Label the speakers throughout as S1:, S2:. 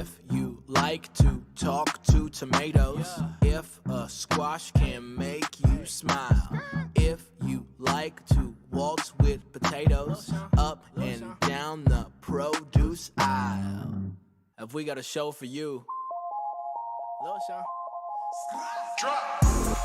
S1: If you like to talk to tomatoes, if a squash can make you smile, if you like to waltz with potatoes up and down the produce aisle, have we got a show for you? Lil Sean.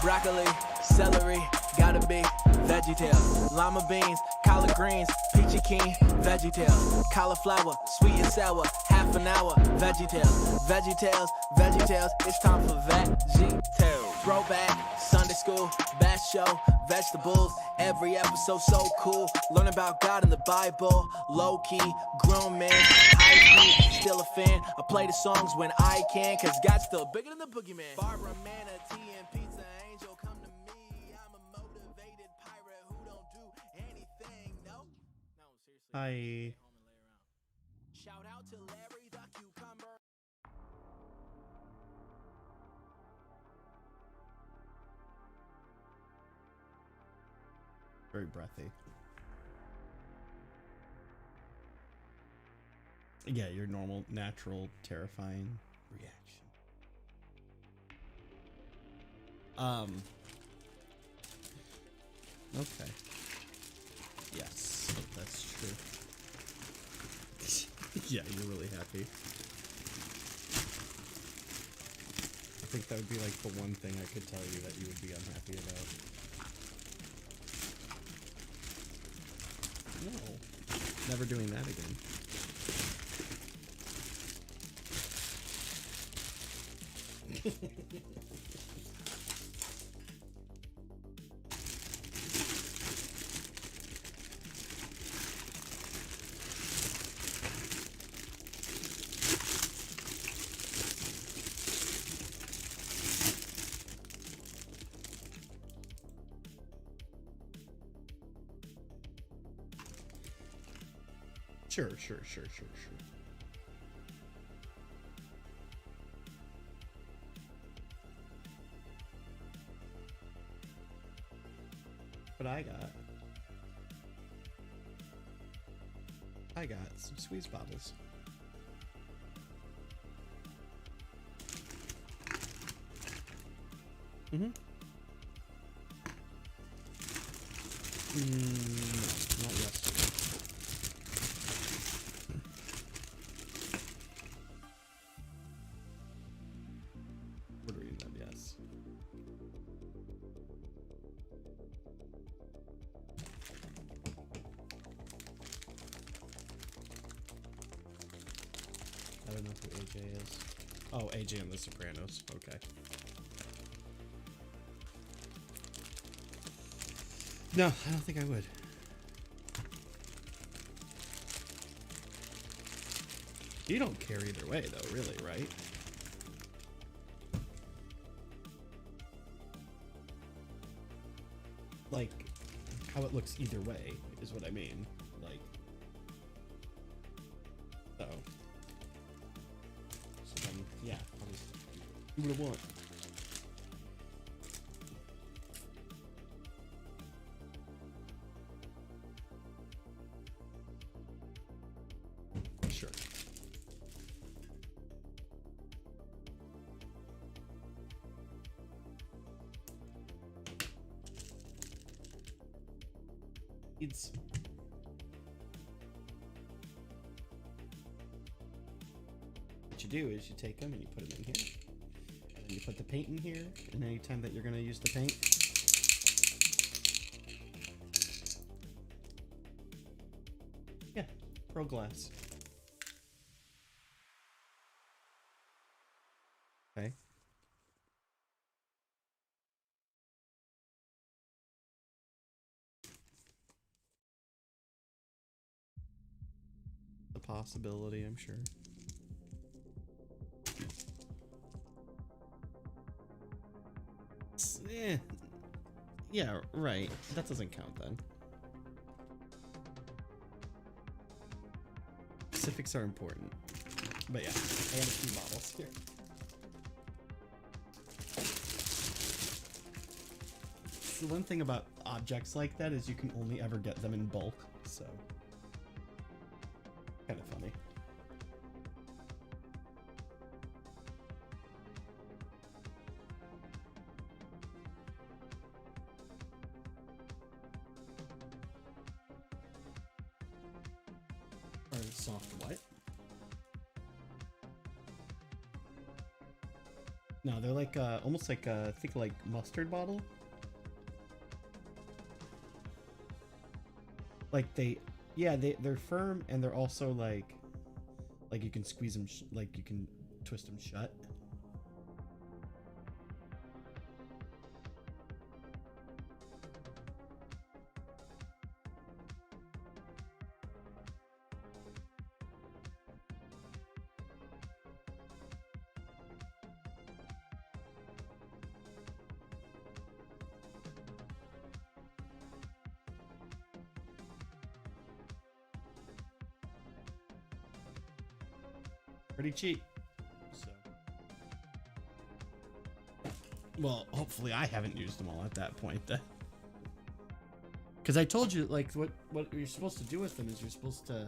S1: Broccoli, celery, gotta be VeggieTales. Lima beans, collard greens, peachy keen, VeggieTales. Cauliflower, sweet and sour, half an hour, VeggieTales. VeggieTales, VeggieTales, it's time for VeggieTales. Throwback, Sunday school, bash show, vegetables. Every episode so cool. Learn about God in the Bible. Low key, grown man, high key, still a fan. I play the songs when I can, cause God's still bigger than the boogeyman. Barbara, manatee, and pizza angel, come to me. I'm a motivated pirate who don't do anything. No, seriously.
S2: Hi.
S1: Shout out to Larry the cucumber.
S2: Very breathy. Yeah, your normal, natural, terrifying reaction. Okay. Yes, that's true. Yeah, you're really happy. I think that would be like the one thing I could tell you that you would be unhappy about. No, never doing that again. Sure. But I got some squeeze bottles. No, not yesterday. Would read them, yes. I don't know who AJ is. Oh, AJ on The Sopranos. Okay. No, I don't think I would. You don't care either way, though, really, right? Like, how it looks either way is what I mean. Like, so then, yeah, I'll just do what I want. Sure. It's what you do is you take them and you put them in here, and you put the paint in here, and anytime that you're going to use the paint, yeah, Pro Glass. Okay. A possibility, I'm sure. Yeah, right. That doesn't count then. Specifics are important. But yeah, I have a few bottles here. The one thing about objects like that is you can only ever get them in bulk, so kind of funny. Or soft what? No, they're like almost like think like mustard bottle. Like they're firm and they're also like you can squeeze them, like you can twist them shut. Pretty cheap. So, well, hopefully I haven't used them all at that point then. Because I told you, like, what you're supposed to do with them is you're supposed to,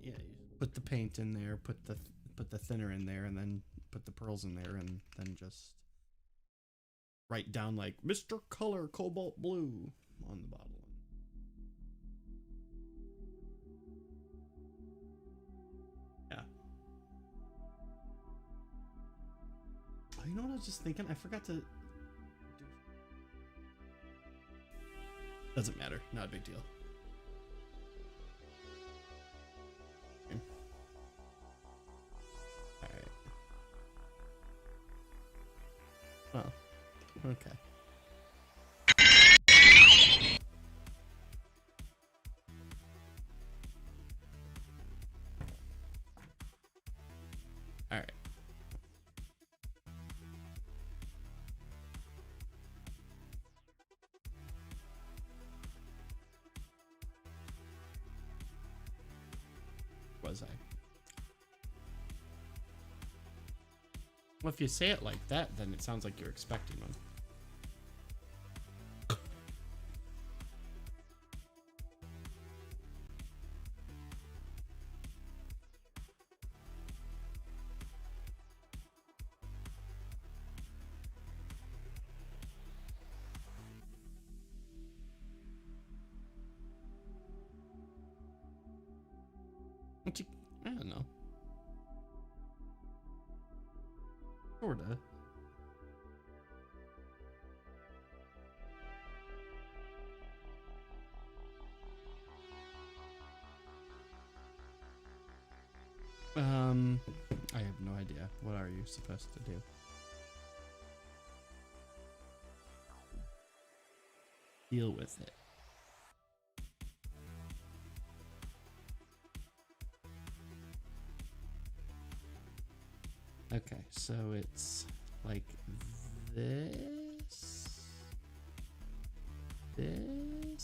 S2: yeah, put the paint in there, put the thinner in there, and then put the pearls in there, and then just write down like Mr. Color Cobalt Blue on the bottle. You know what I was just thinking? I forgot to do. Doesn't matter. Not a big deal. Okay. All right. Oh. Okay. All right. Was I? Well, if you say it like that, then it sounds like you're expecting one. I don't know. Sorta. I have no idea. What are you supposed to do? Deal with it. Okay, so it's like this, and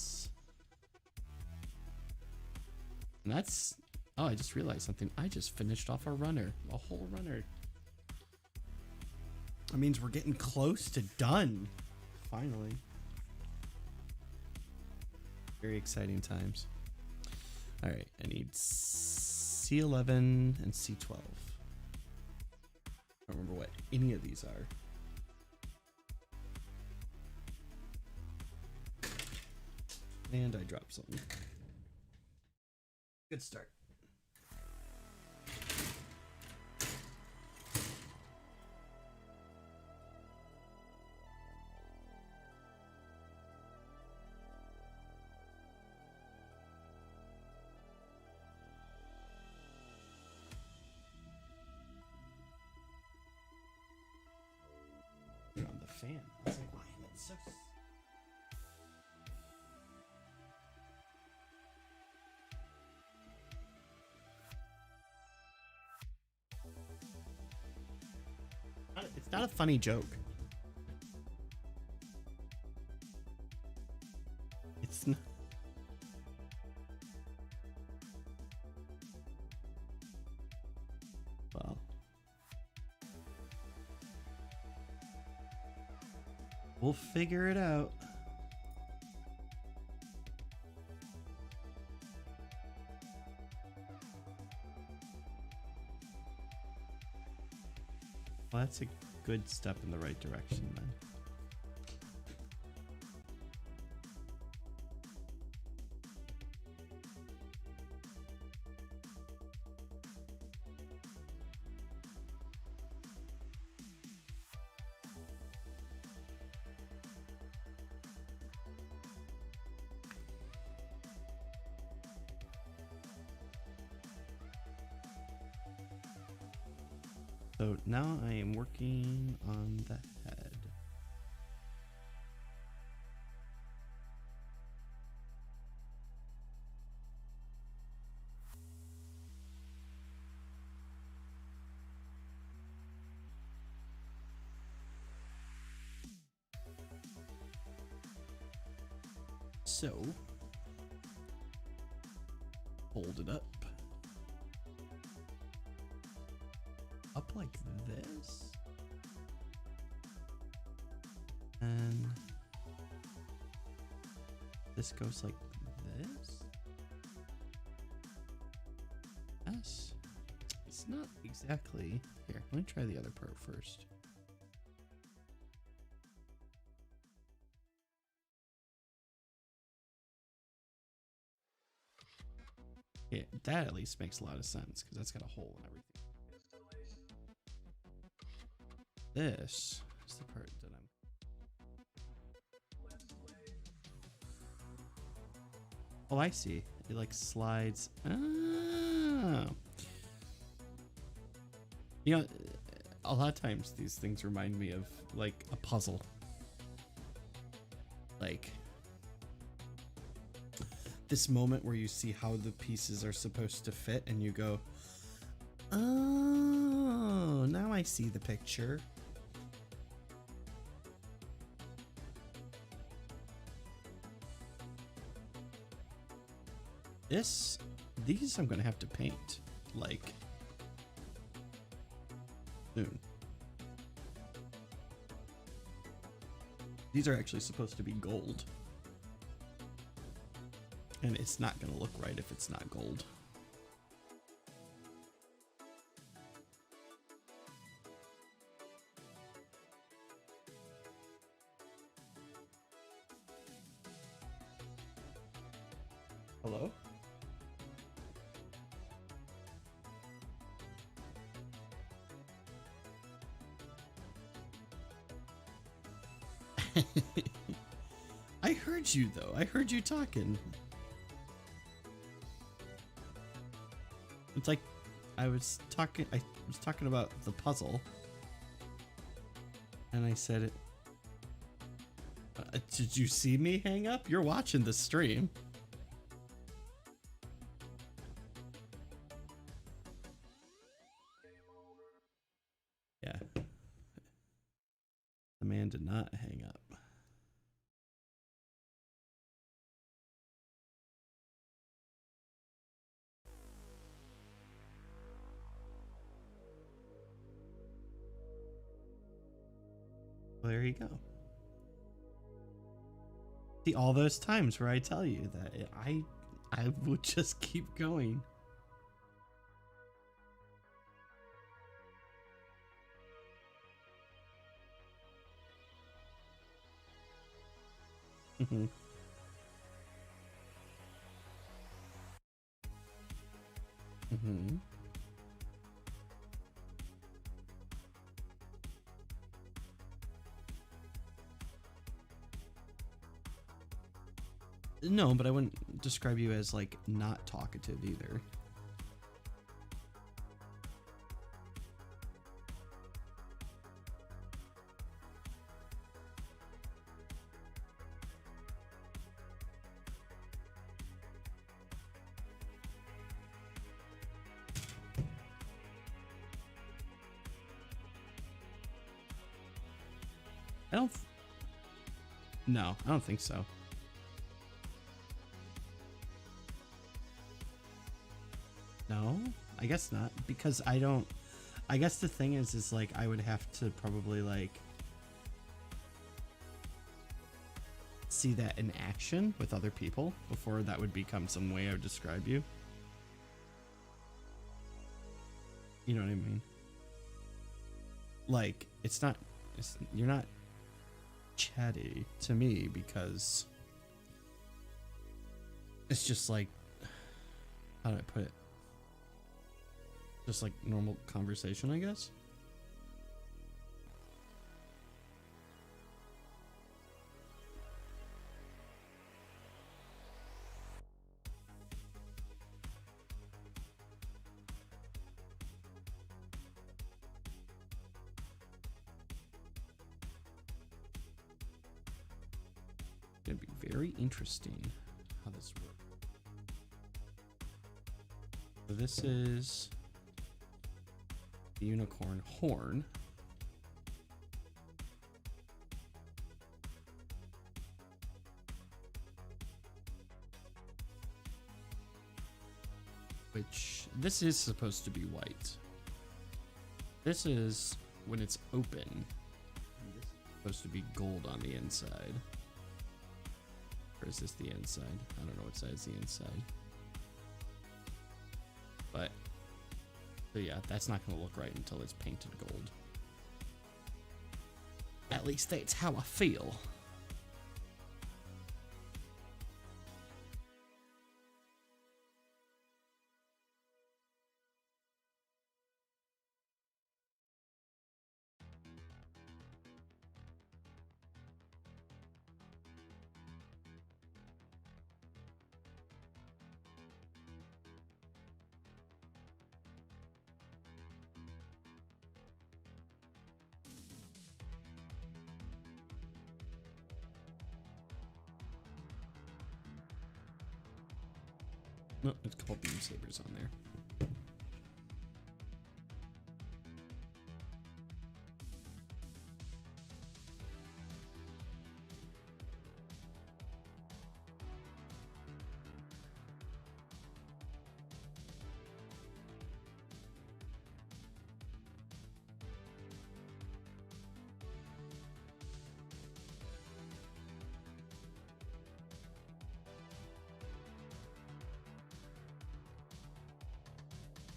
S2: that's, oh, I just realized something. I just finished off a runner, a whole runner. That means we're getting close to done, finally. Very exciting times. All right, I need C11 and C12. I don't remember what any of these are. And I dropped something. Good start. On the fan. I was like, why am I so... It's not a funny joke. It's not. Well. We'll figure it out. Well, that's a good step in the right direction then. So now I am working on the head. So, hold it up like this, and this goes like this. Yes, it's not exactly here. Let me try the other part first. Yeah, that at least makes a lot of sense because that's got a hole and everything. This is the part that Oh, I see. It like slides. Oh. You know, a lot of times these things remind me of like a puzzle. Like this moment where you see how the pieces are supposed to fit and you go, oh, now I see the picture. These I'm gonna have to paint like soon. These are actually supposed to be gold. And it's not gonna look right if it's not gold. Hello? I heard you though. I heard you talking. It's like I was talking about the puzzle. And I said, did you see me hang up? You're watching the stream. Yeah. The man did not hang up. Well, there you go. See, all those times where I tell you that I would just keep going. Mm-hmm. Mm-hmm. No, but I wouldn't describe you as like not talkative either. No, I don't think so. No, I guess not, because I guess the thing is like I would have to probably like see that in action with other people before that would become some way I would describe you. You know what I mean? Like you're not chatty to me because it's just like, how do I put it? Just like normal conversation, I guess. Gonna be very interesting how this works. So this is the unicorn horn. Which, this is supposed to be white. This is when it's open. And this is supposed to be gold on the inside. Or is this the inside? I don't know what side is the inside. But, so yeah, that's not going to look right until it's painted gold. At least that's how I feel. No, there's a couple beam sabers on there.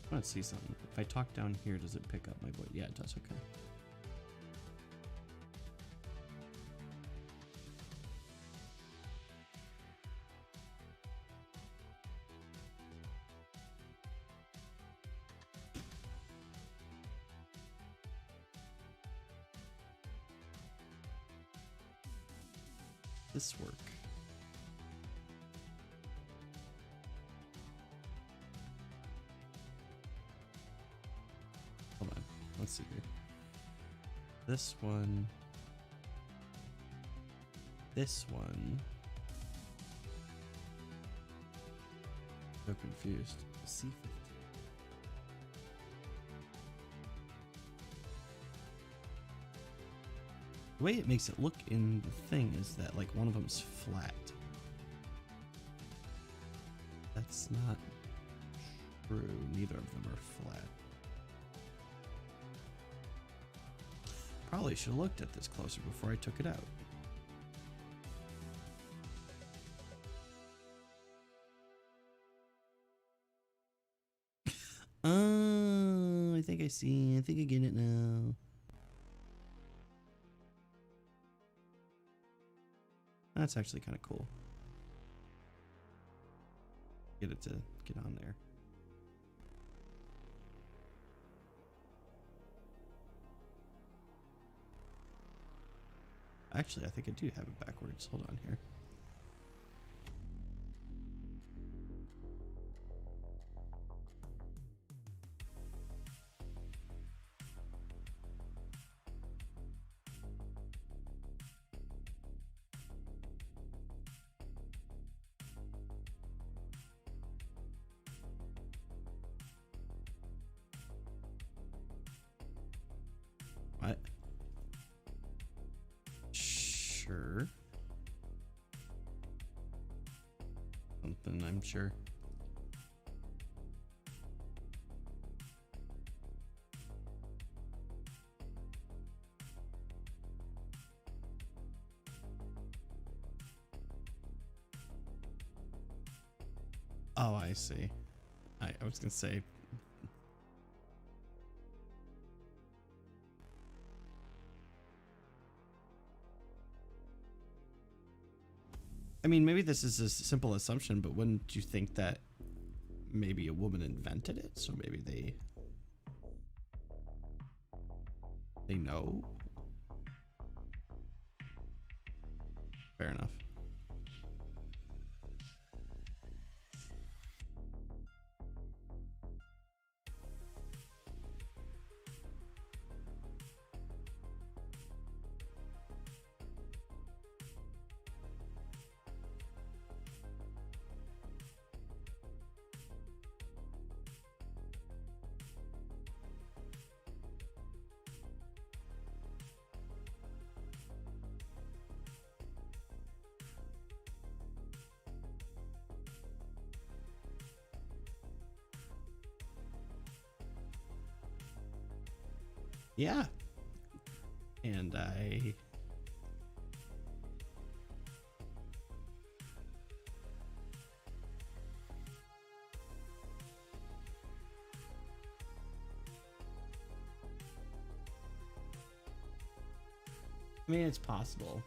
S2: I want to see something. If I talk down here, does it pick up my voice? Yeah, it does. Okay. This work. Hold on. Let's see here. This one. This one. So confused. C15. The way it makes it look in the thing is that like one of them's flat. That's not true. Neither of them are flat. Probably should have looked at this closer before I took it out. Oh, I think I see. I think I get it now. That's actually kind of cool. Get it to get on there. Actually, I think I do have it backwards. Hold on here. What? Sure. Something, I'm sure. Oh, I see. I was gonna say. I mean, maybe this is a simple assumption, but wouldn't you think that maybe a woman invented it? So maybe they know? Fair enough. Yeah. And I mean, it's possible.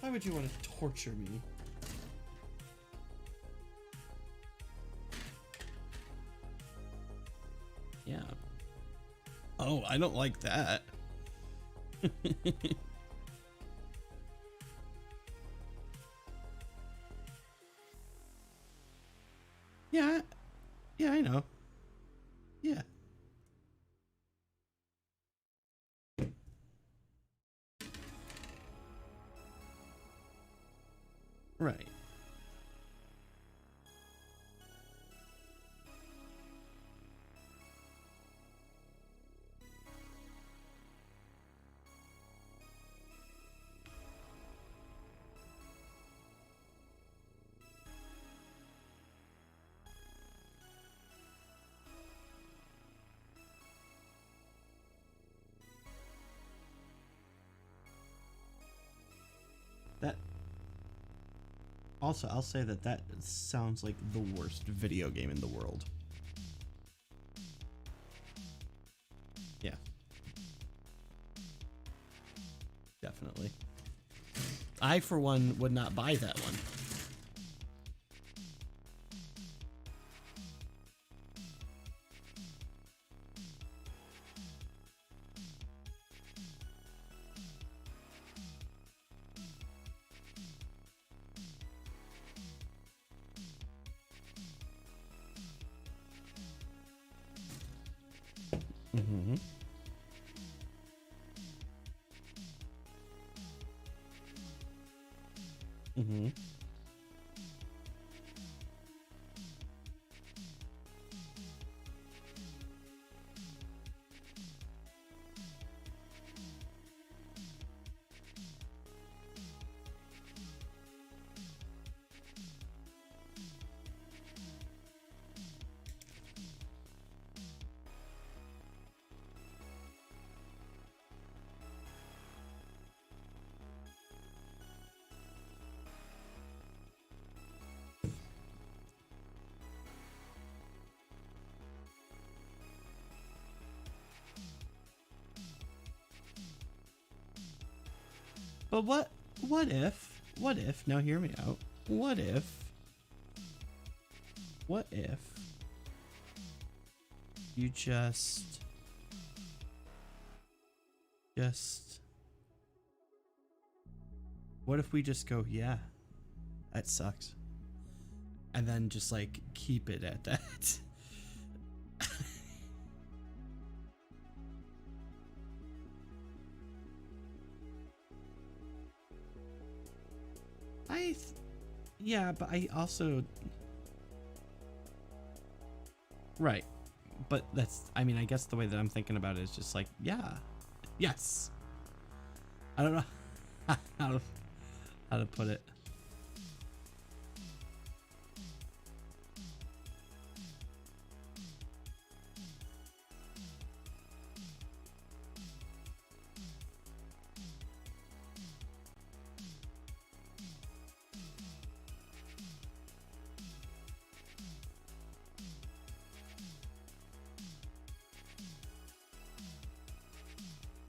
S2: Why would you want to torture me? Yeah. Oh, I don't like that. Yeah. Yeah, I know. Yeah. Right. That also, I'll say that sounds like the worst video game in the world. Yeah. Definitely. I, for one, would not buy that one. Mm-hmm. Mm-hmm. But what if, now hear me out. What if you just, what if we just go, yeah, that sucks. And then just like keep it at that. Yeah, but I also, right. But that's, I mean, I guess the way that I'm thinking about it is just like, yeah, yes. I don't know how to put it.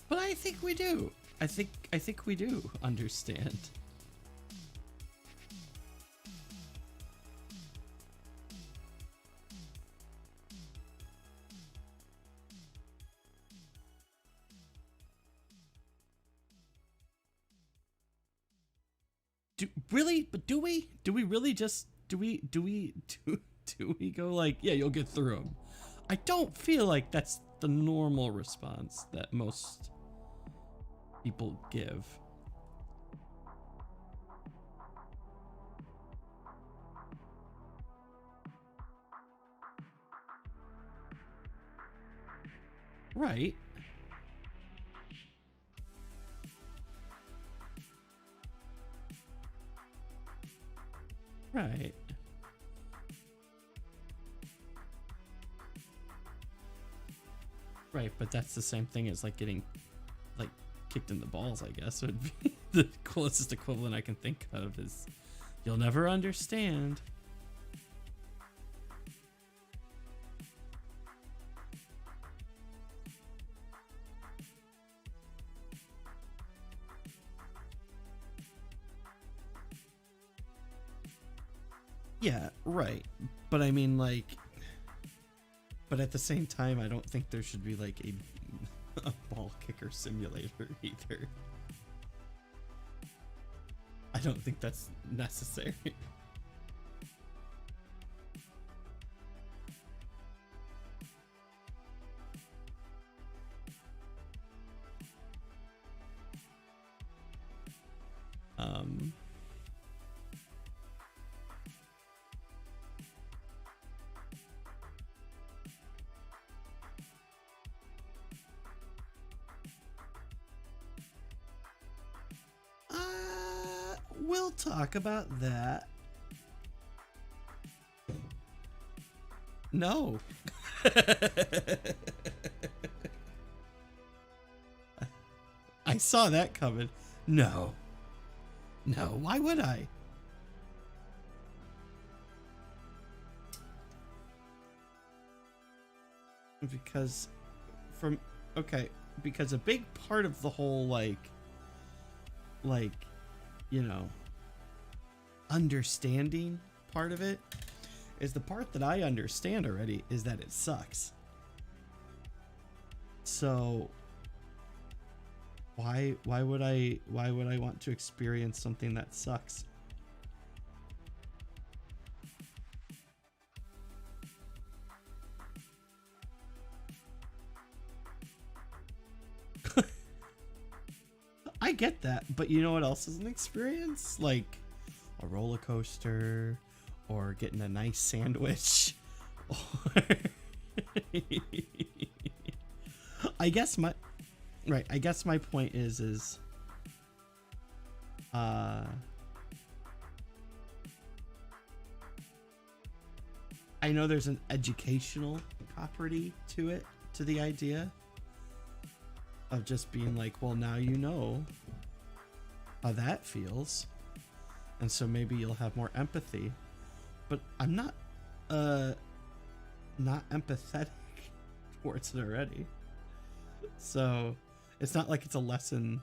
S2: But I think we do. I think we do understand. Really? But do we? Do we really just do we go like, yeah, you'll get through them? I don't feel like that's the normal response that most people give. Right. Right, but that's the same thing as like getting like kicked in the balls, I guess. Would be the closest equivalent I can think of is you'll never understand. Yeah, right. But I mean, like, but at the same time, I don't think there should be like a ball kicker simulator either. I don't think that's necessary. We'll talk about that. No. I saw that coming. No. No, why would I? Because because a big part of the whole like you know, understanding part of it is the part that I understand already is that it sucks. So why would I want to experience something that sucks? I get that, but you know what else is an experience? Like a roller coaster, or getting a nice sandwich, or I guess my point is I know there's an educational property to it, to the idea of just being like, well, now you know how that feels, and so maybe you'll have more empathy. But I'm not empathetic towards it already, so it's not like it's a lesson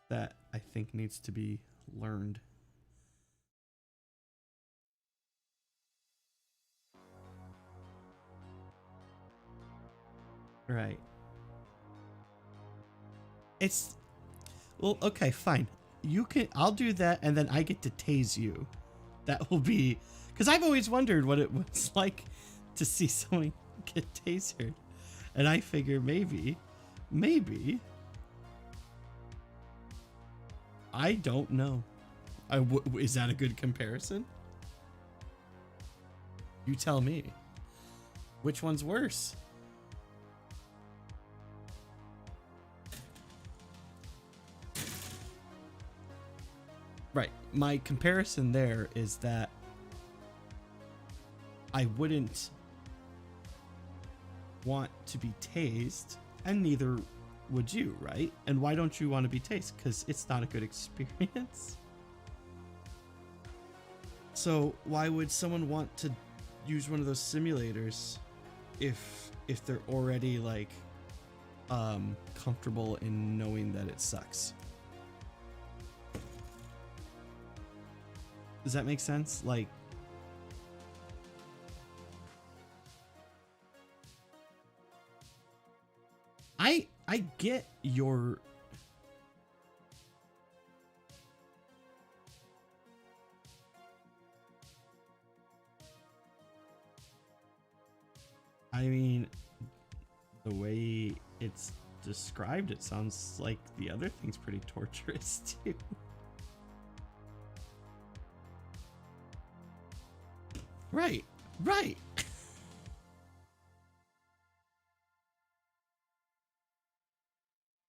S2: that I think needs to be learned. Right. It's, well, okay, fine. I'll do that, and then I get to tase you. That will be, because I've always wondered what it was like to see someone get tasered. And I figure maybe, I don't know. Is that a good comparison? You tell me. Which one's worse? Right. My comparison there is that I wouldn't want to be tased, and neither would you, right? And why don't you want to be tased? Because it's not a good experience. So why would someone want to use one of those simulators if they're already like comfortable in knowing that it sucks? Does that make sense? Like, I get your, I mean, the way it's described, it sounds like the other thing's pretty torturous too. Right.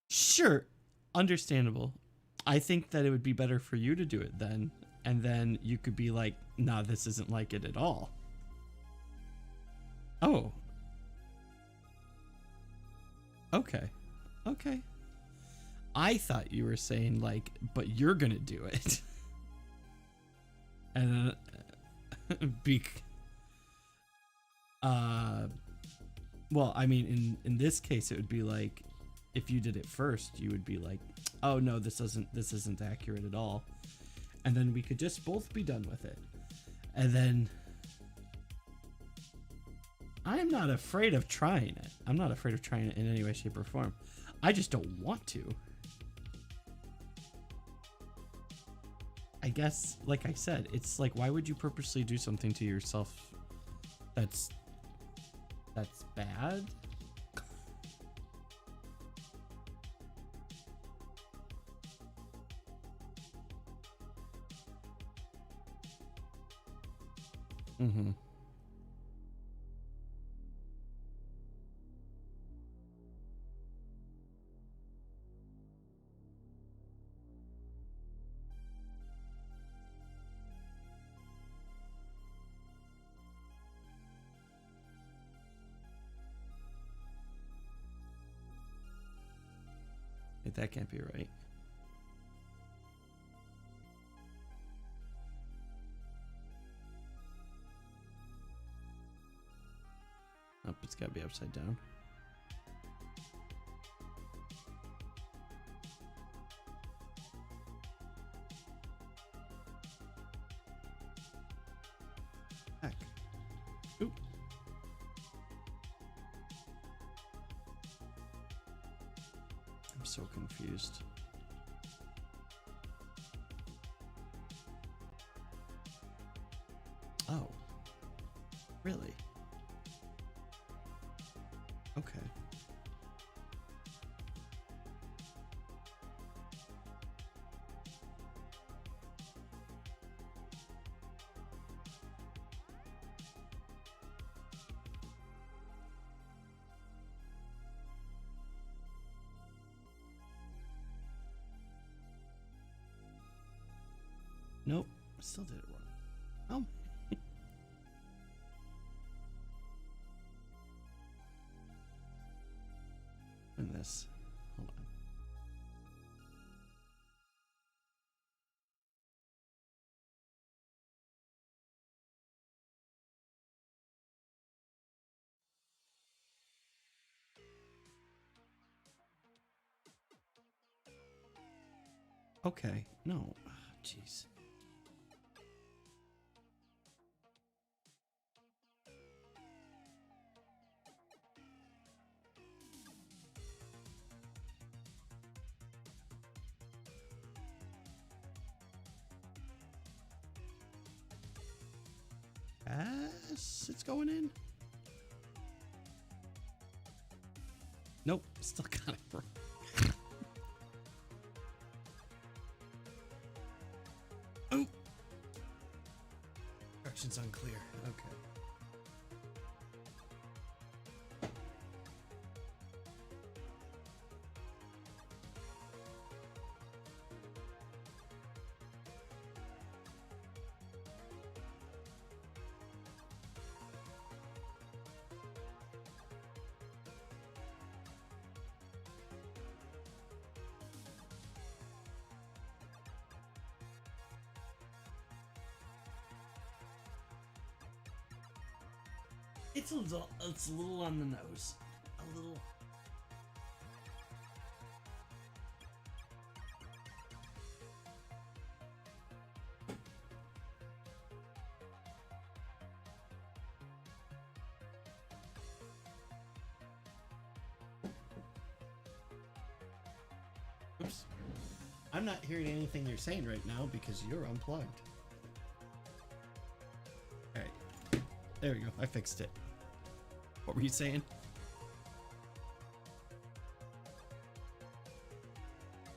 S2: Sure, understandable. I think that it would be better for you to do it then, and then you could be like, nah, this isn't like it at all. Oh. Okay. Okay. I thought you were saying like, but you're gonna do it. And well, I mean, in this case, it would be like, if you did it first, you would be like, oh no, this isn't accurate at all, and then we could just both be done with it. And then I'm not afraid of trying it. I'm not afraid of trying it in any way, shape, or form. I just don't want to. I guess, like I said, it's like, why would you purposely do something to yourself that's bad? Mm-hmm. That can't be right. Nope, it's gotta be upside down. Heck. Oop. I'm so confused. Oh. Really? Okay. Nope, still did it wrong. Oh. And this. Hold on. Okay, no. Jeez. Yes, it's going in. Nope, still got it wrong. Oh, directions unclear. Okay. It's a little on the nose. A little. Oops. I'm not hearing anything you're saying right now because you're unplugged. Alright. There we go. I fixed it. What were you saying?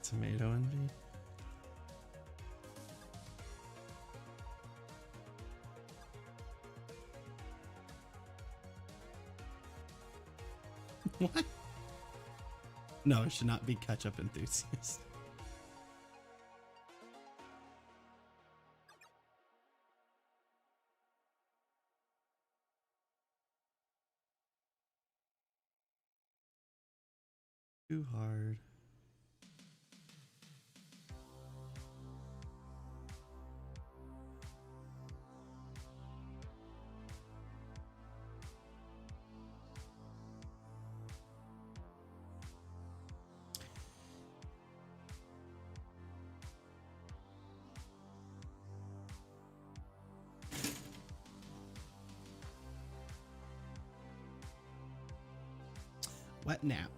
S2: Tomato envy? What? No, it should not be ketchup enthusiast. too hard. Wet nap.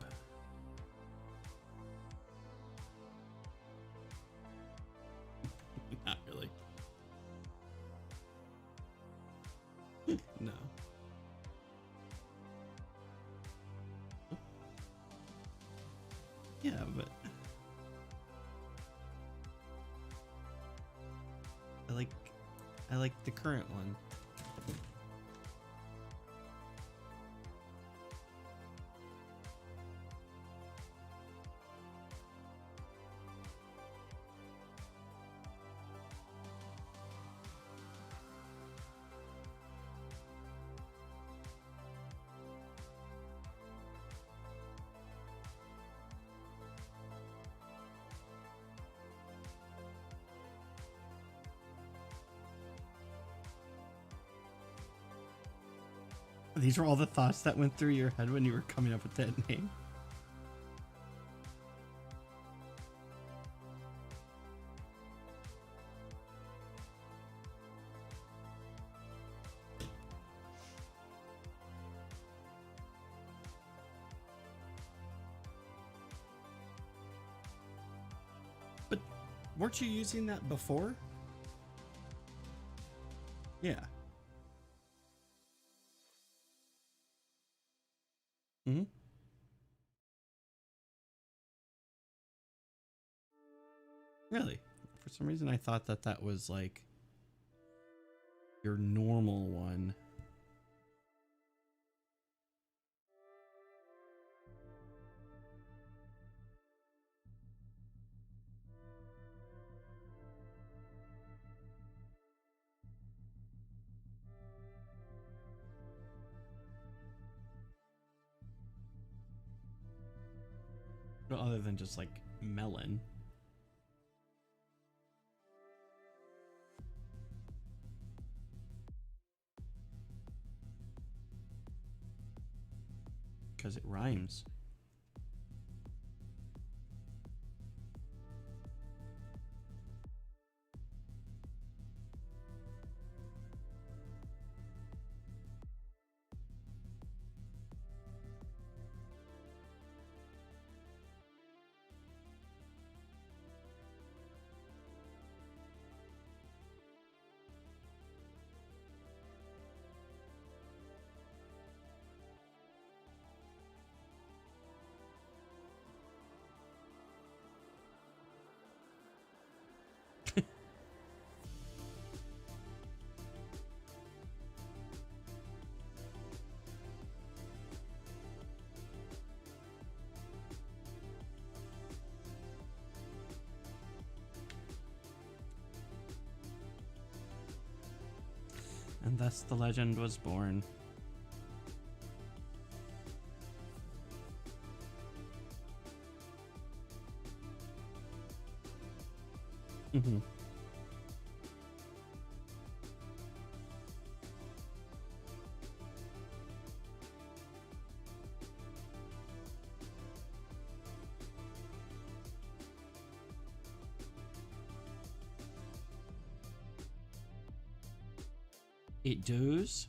S2: Not really. No. Yeah, but I like the current one. These were all the thoughts that went through your head when you were coming up with that name. But weren't you using that before? Yeah. Hmm. Really? For some reason, I thought that that was like your normal one. Well, other than just like melon. Because it rhymes. And thus the legend was born. Mm-hmm. It does.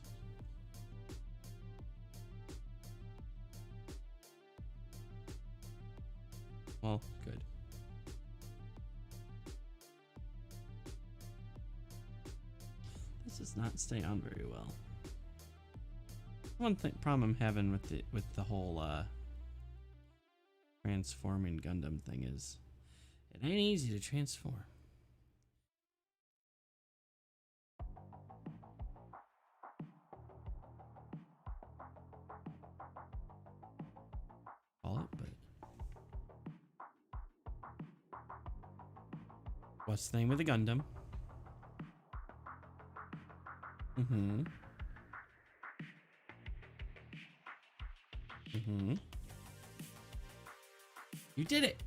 S2: Well, good. This does not stay on very well. One thing problem I'm having with the whole transforming Gundam thing is it ain't easy to transform. Call it, but what's the name of the Gundam? Mm-hmm. Mm-hmm. You did it.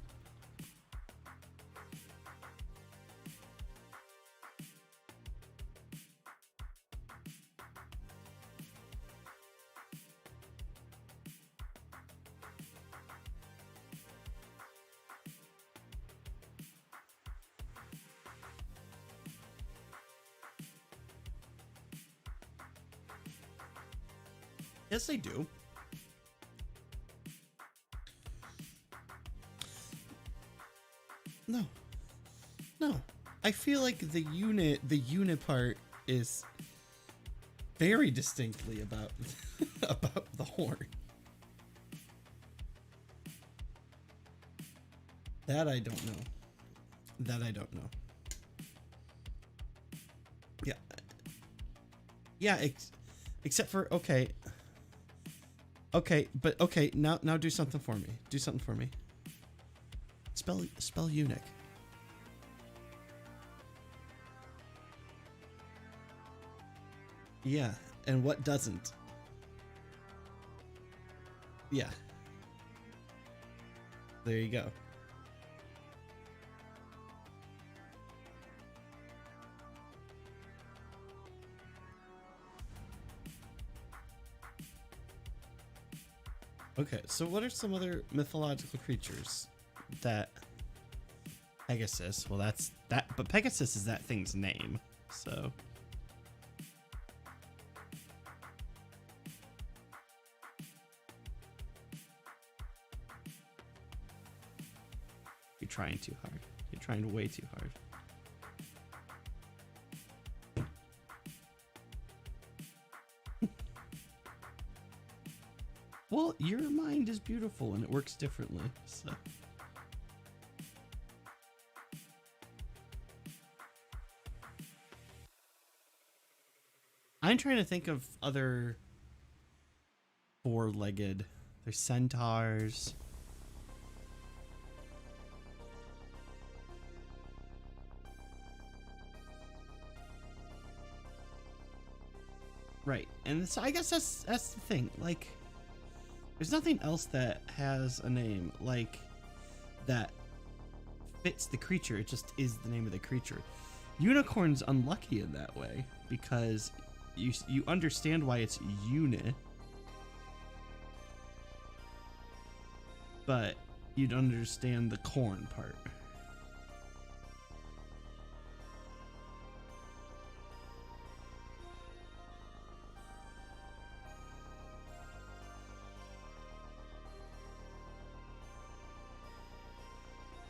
S2: Yes, they do. No. No. I feel like the unit part is very distinctly about about the horn. That I don't know. That I don't know. Yeah. Yeah, except for okay. Okay, but okay, now do something for me. Do something for me. Spell eunuch. Yeah, and what doesn't? Yeah. There you go. Okay, so what are some other mythological creatures that Pegasus? Well, that's that, but Pegasus is that thing's name, so. You're trying too hard. You're trying way too hard. Well, your mind is beautiful and it works differently, so. I'm trying to think of other four-legged. There's centaurs. Right, and so I guess that's the thing. Like, there's nothing else that has a name like that fits the creature. It just is the name of the creature. Unicorn's unlucky in that way because you understand why it's uni, but you don't understand the corn part.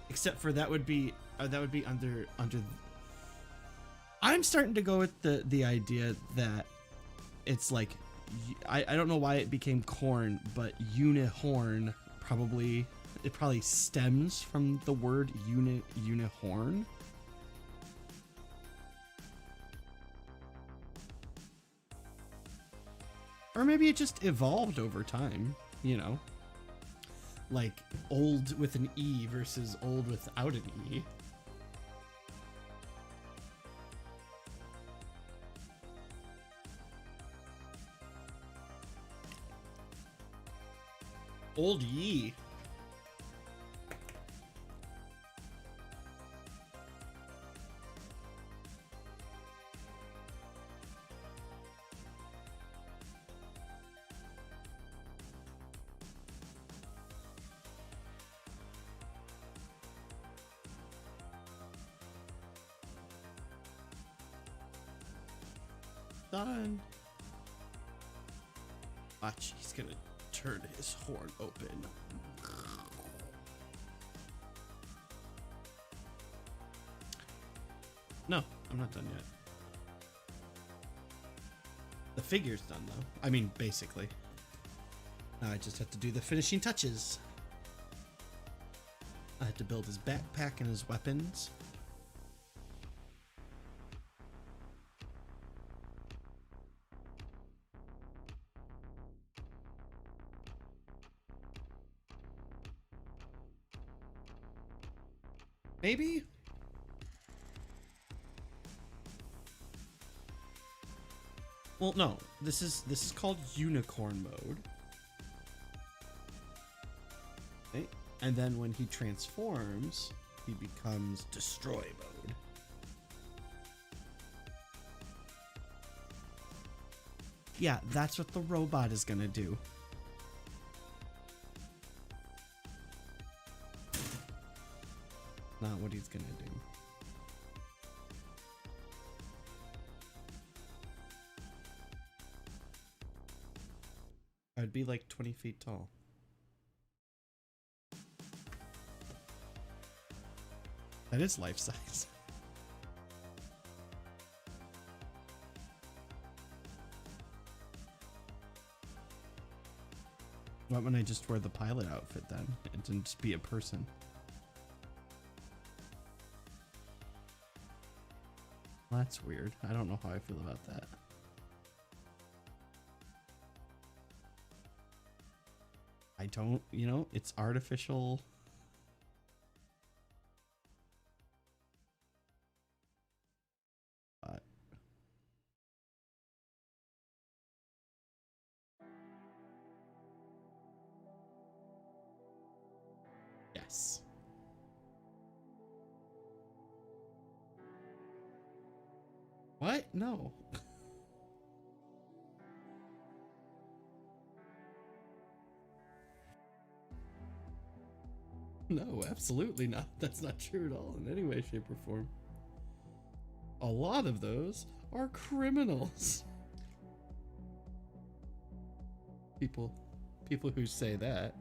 S2: Except for that would be under. I'm starting to go with the idea that it's like I don't know why it became corn, but unihorn probably stems from the word unihorn. Or maybe it just evolved over time, you know. Like old with an E versus old without an E. Old ye. Done. Watch, he's gonna turn his horn open. No, I'm not done yet. The figure's done though. I mean, basically. Now I just have to do the finishing touches. I have to build his backpack and his weapons. Maybe? Well, no. This is called unicorn mode. Okay. And then when he transforms, he becomes destroy mode. Yeah, that's what the robot is gonna do. Not what he's gonna do. I'd be like 20 feet tall. That is life size. Why wouldn't I just wear the pilot outfit then and just be a person? Well, that's weird. I don't know how I feel about that. I don't, you know, it's artificial. But yes. What? No. No, absolutely not. That's not true at all in any way, shape, or form. A lot of those are criminals. People who say that.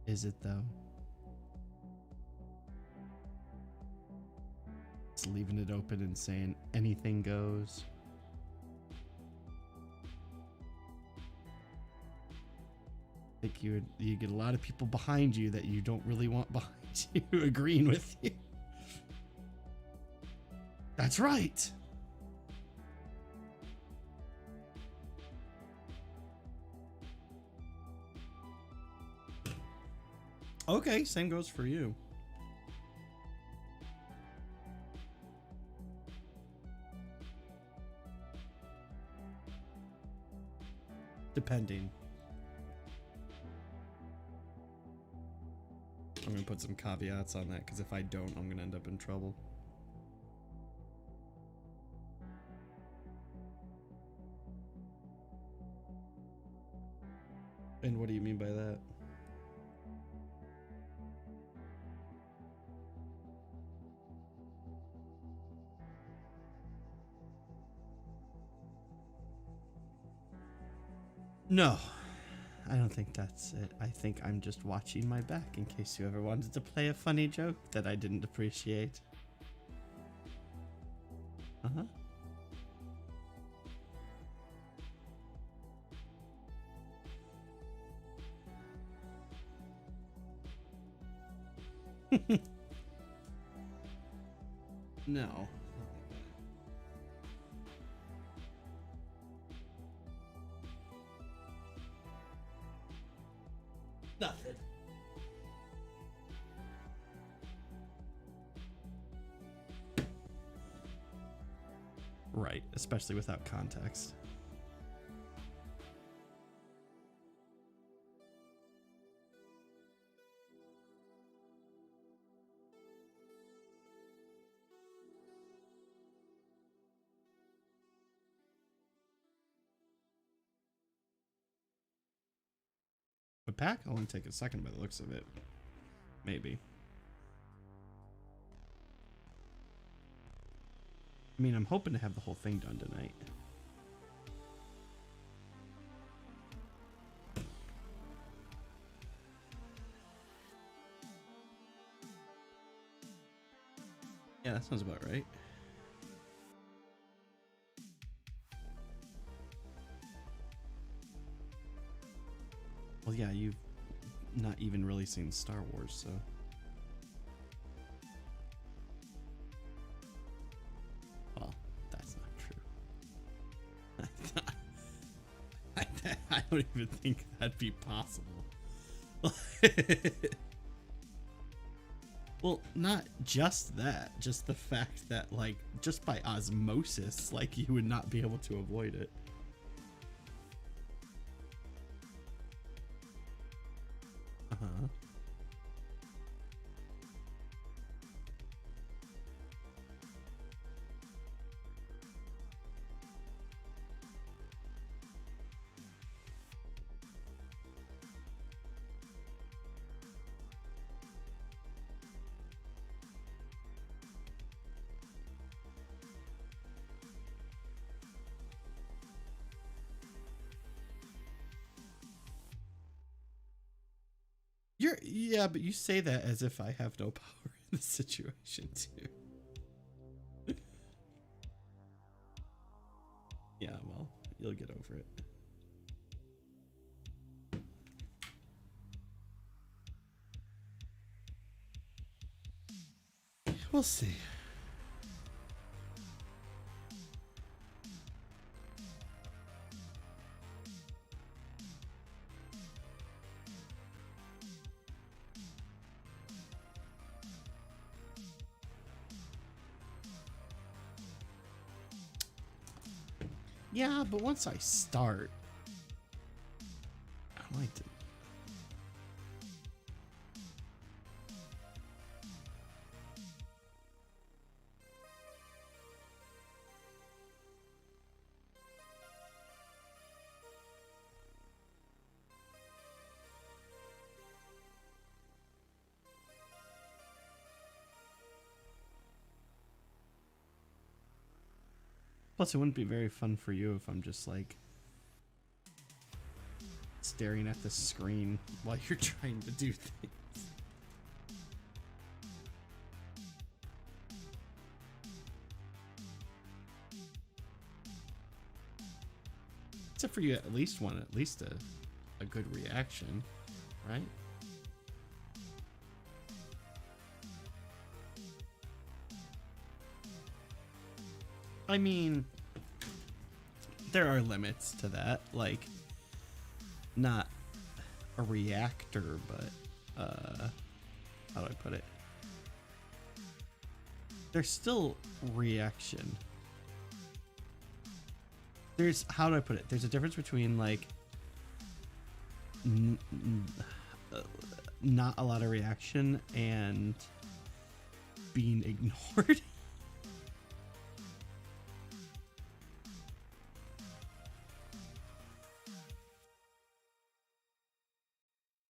S2: Is it though? It's leaving it open and saying anything goes. I think you get a lot of people behind you that you don't really want behind you agreeing with you. That's right. Okay, same goes for you. Depending. I'm gonna put some caveats on that because if I don't, I'm gonna end up in trouble. And what do you mean by that? No, I don't think that's it. I think I'm just watching my back in case you ever wanted to play a funny joke that I didn't appreciate. Uh-huh. No. Nothing. Right, especially without context. The pack will only take a second by the looks of it. Maybe. I mean, I'm hoping to have the whole thing done tonight. Yeah, that sounds about right. Well, yeah, you've not even really seen Star Wars, so... Well, that's not true. I don't even think that'd be possible. Well, not just that, just the fact that, like, just by osmosis, like, you would not be able to avoid it. Uh-huh. Yeah, but you say that as if I have no power in the situation too. Yeah, well, you'll get over it. We'll see. Yeah, but once I start, I like to. Plus, it wouldn't be very fun for you if I'm just like staring at the screen while you're trying to do things. Except for you at least want at least a good reaction, right? I mean, there are limits to that, like not a reactor, but how do I put it? There's still reaction. There's, how do I put it? There's a difference between like not a lot of reaction and being ignored.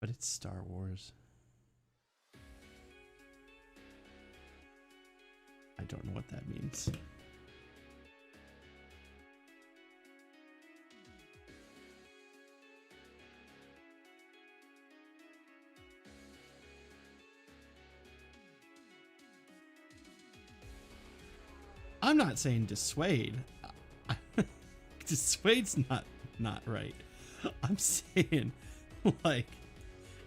S2: But it's Star Wars. I don't know what that means. I'm not saying dissuade. Dissuade's not right. I'm saying, like,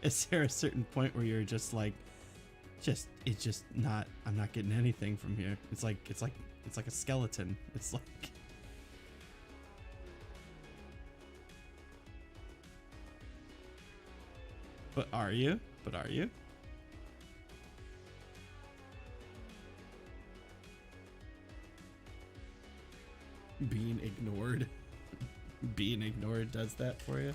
S2: is there a certain point where you're just like, it's just not, I'm not getting anything from here. It's like a skeleton. It's like, but are you? Being ignored. Being ignored does that for you.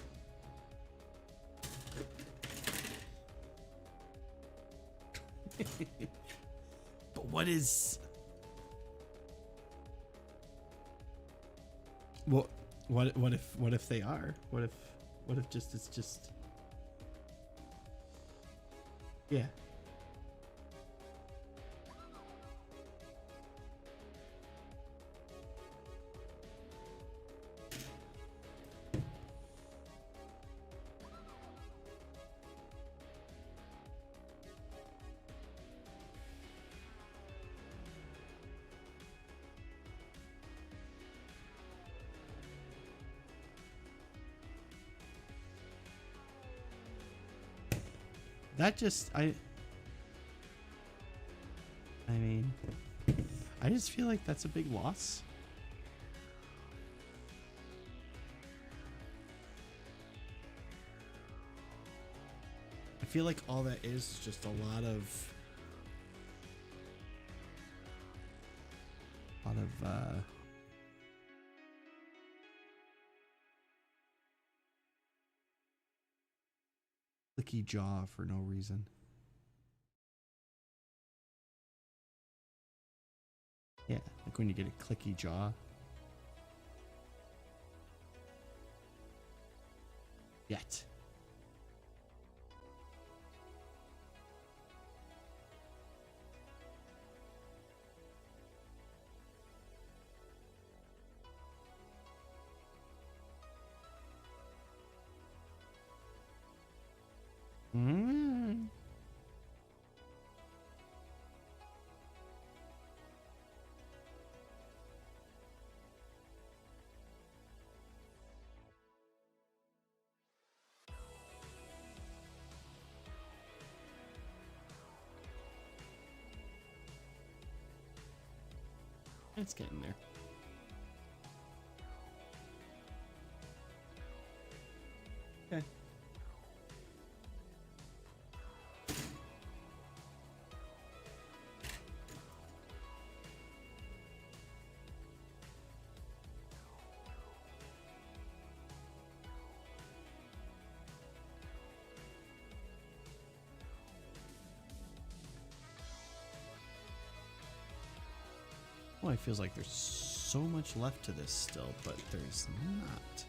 S2: But what is... What if they are? What if just it's just... Yeah. That just, I mean, I just feel like that's a big loss. I feel like all that is just a lot of lot of clicky jaw for no reason. Yeah, like when you get a clicky jaw. Yet. Mm. It's getting there. Okay. Well, it feels like there's so much left to this still, but there's not.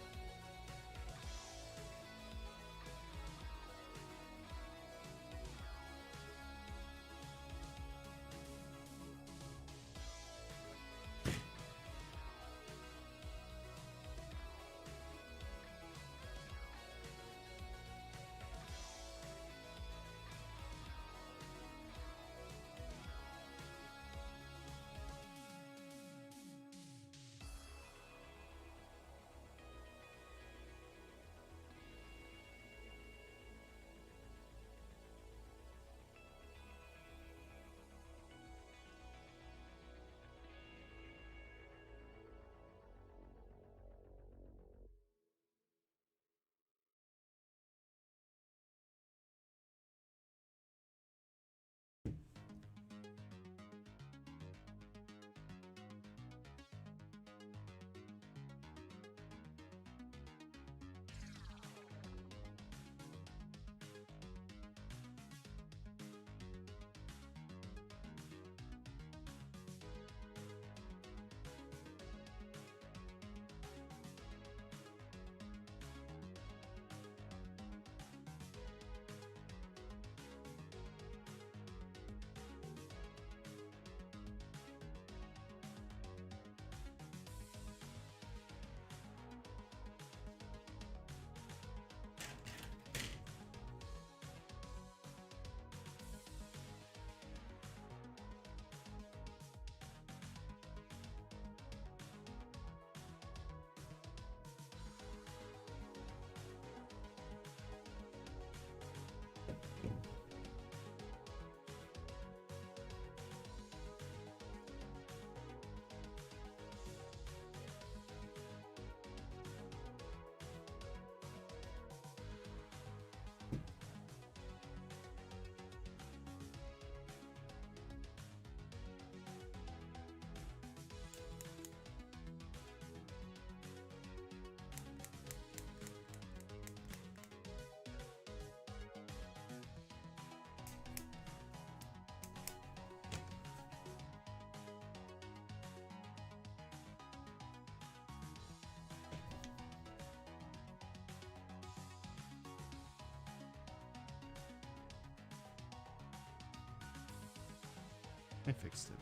S2: I fixed it.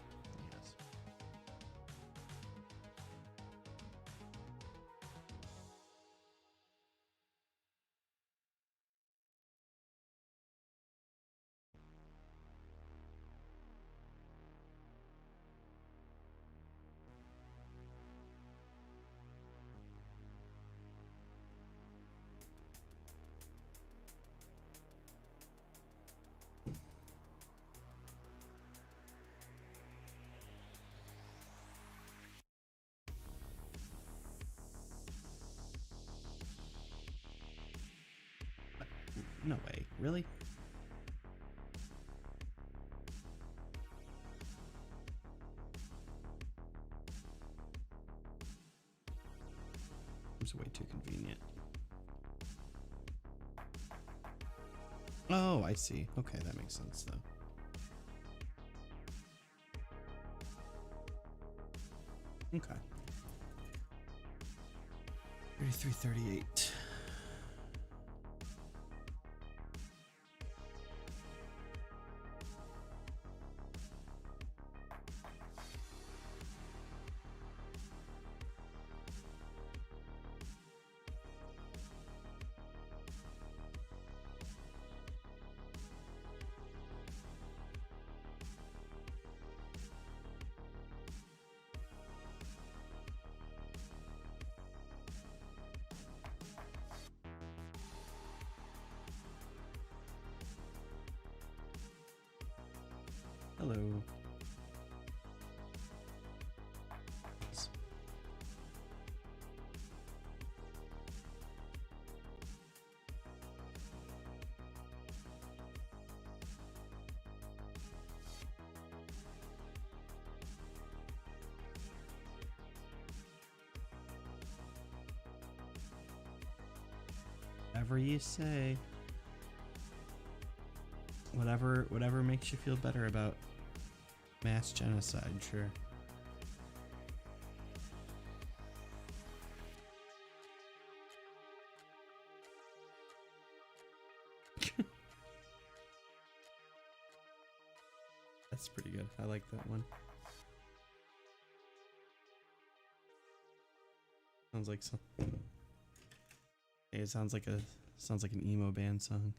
S2: Yes. No way. Really? seems way too convenient. Oh, I see. Okay, that makes sense though. Okay. 3338. Hello. Whatever you say. Whatever makes you feel better about mass genocide, sure. That's pretty good. I like that one. Sounds like some. It sounds like an emo band song.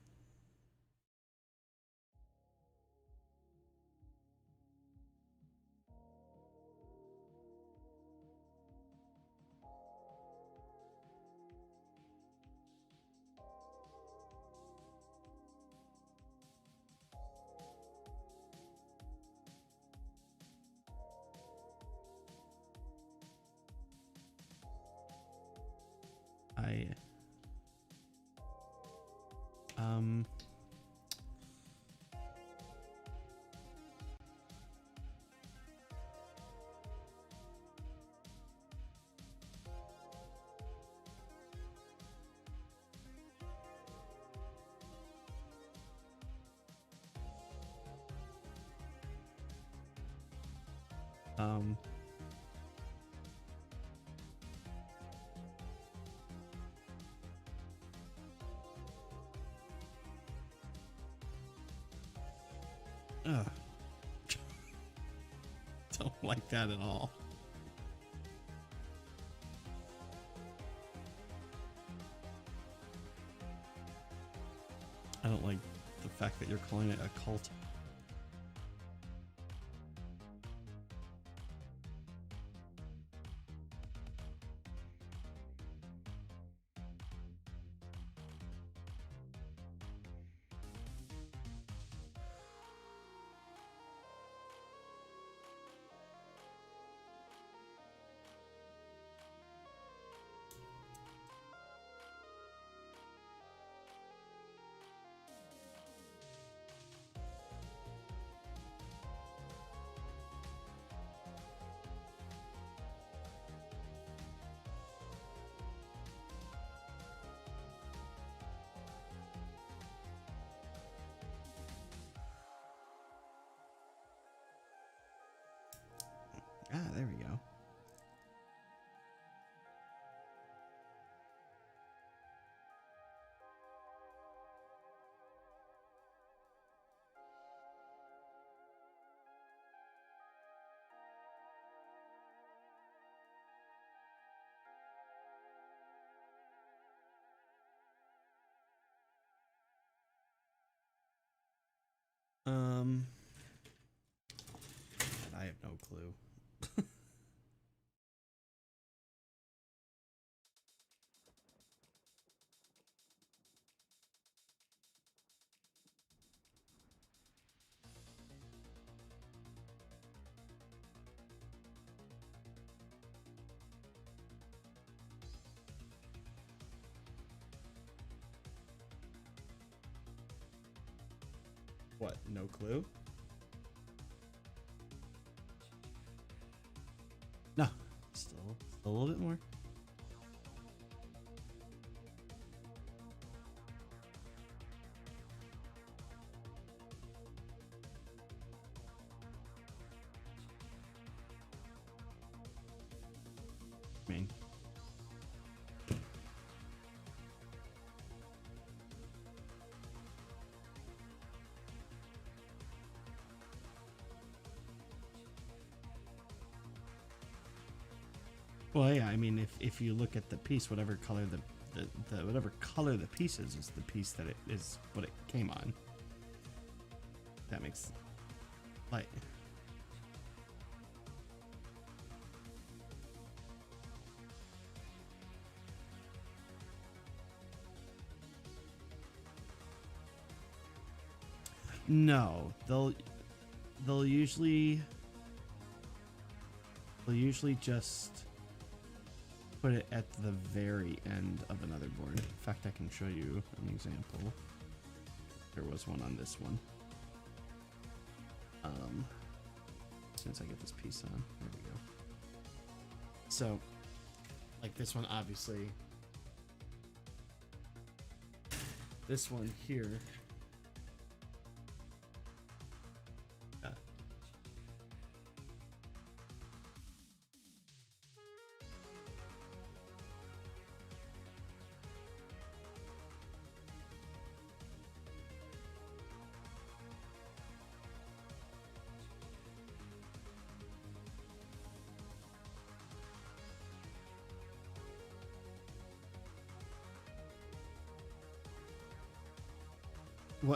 S2: Um, um, ugh. Don't like that at all. I don't like the fact that you're calling it a cult. Ah, there we go. Um, I have no clue. What? No clue? No. Still a little bit more. Well, yeah, I mean, if you look at the piece, whatever color the whatever color the piece is the piece that it is what it came on. That makes like. No, they'll usually just put it at the very end of another board. In fact, I can show you an example. There was one on this one. Since I get this piece on, there we go. So, like this one, obviously. This one here.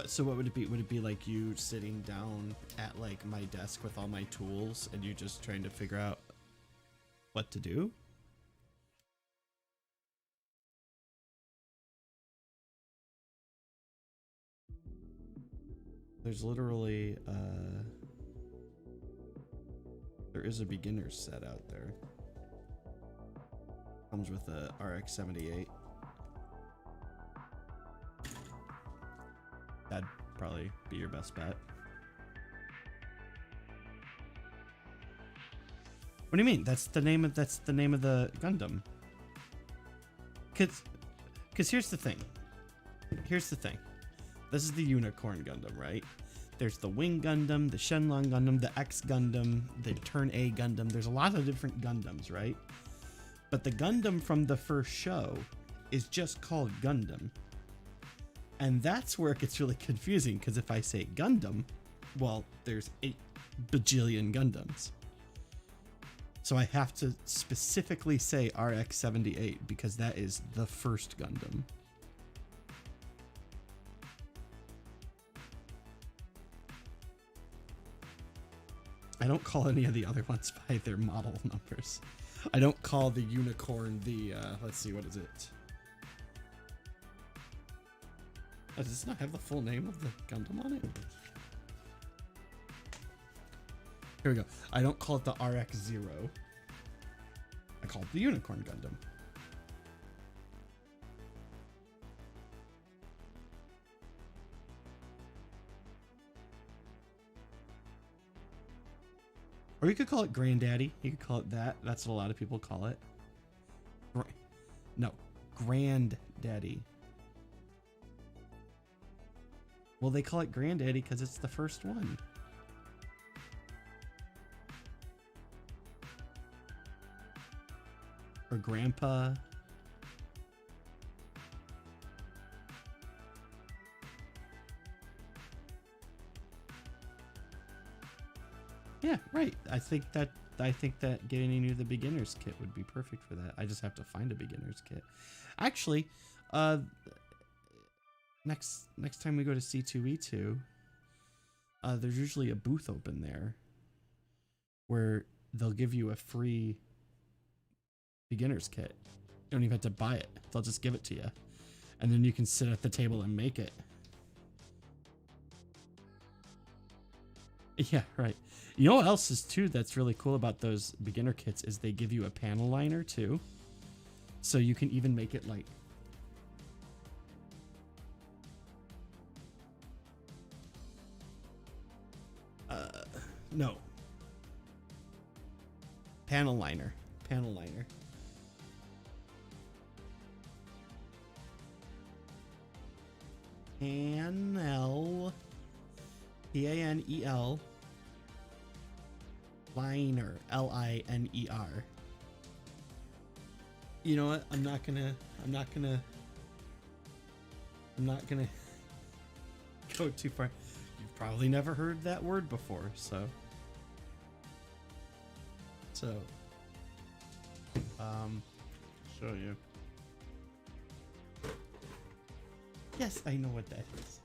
S2: So what would it be? Would it be like you sitting down at like my desk with all my tools and you just trying to figure out what to do? There's literally there is a beginner's set out there. Comes with a RX-78. That'd probably be your best bet. What do you mean? That's the name of the Gundam. Cause here's the thing. This is the Unicorn Gundam, right? There's the Wing Gundam, the Shenlong Gundam, the X Gundam, the Turn A Gundam. There's a lot of different Gundams, right? But the Gundam from the first show is just called Gundam. And that's where it gets really confusing, because if I say Gundam, well, there's 8 bajillion Gundams. So I have to specifically say RX-78 because that is the first Gundam. I don't call any of the other ones by their model numbers. I don't call the Unicorn the, let's see, what is it? Oh, does this not have the full name of the Gundam on it? Here we go. I don't call it the RX-0. I call it the Unicorn Gundam. Or you could call it Granddaddy. You could call it that. That's what a lot of people call it. No, Granddaddy. Well, they call it Granddaddy because it's the first one. Or Grandpa. Yeah, right. I think that getting you the beginner's kit would be perfect for that. I just have to find a beginner's kit. Actually, next time we go to C2E2, there's usually a booth open there where they'll give you a free beginner's kit. You don't even have to buy it. They'll just give it to you. And then you can sit at the table and make it. Yeah, right. You know what else is too that's really cool about those beginner kits is they give you a panel liner too. So you can even make it like no. Panel liner. Panel liner. Panel. Panel. Liner. Liner. You know what? I'm not gonna go too far. You've probably never heard that word before, so Show you. Yes, I know what that is.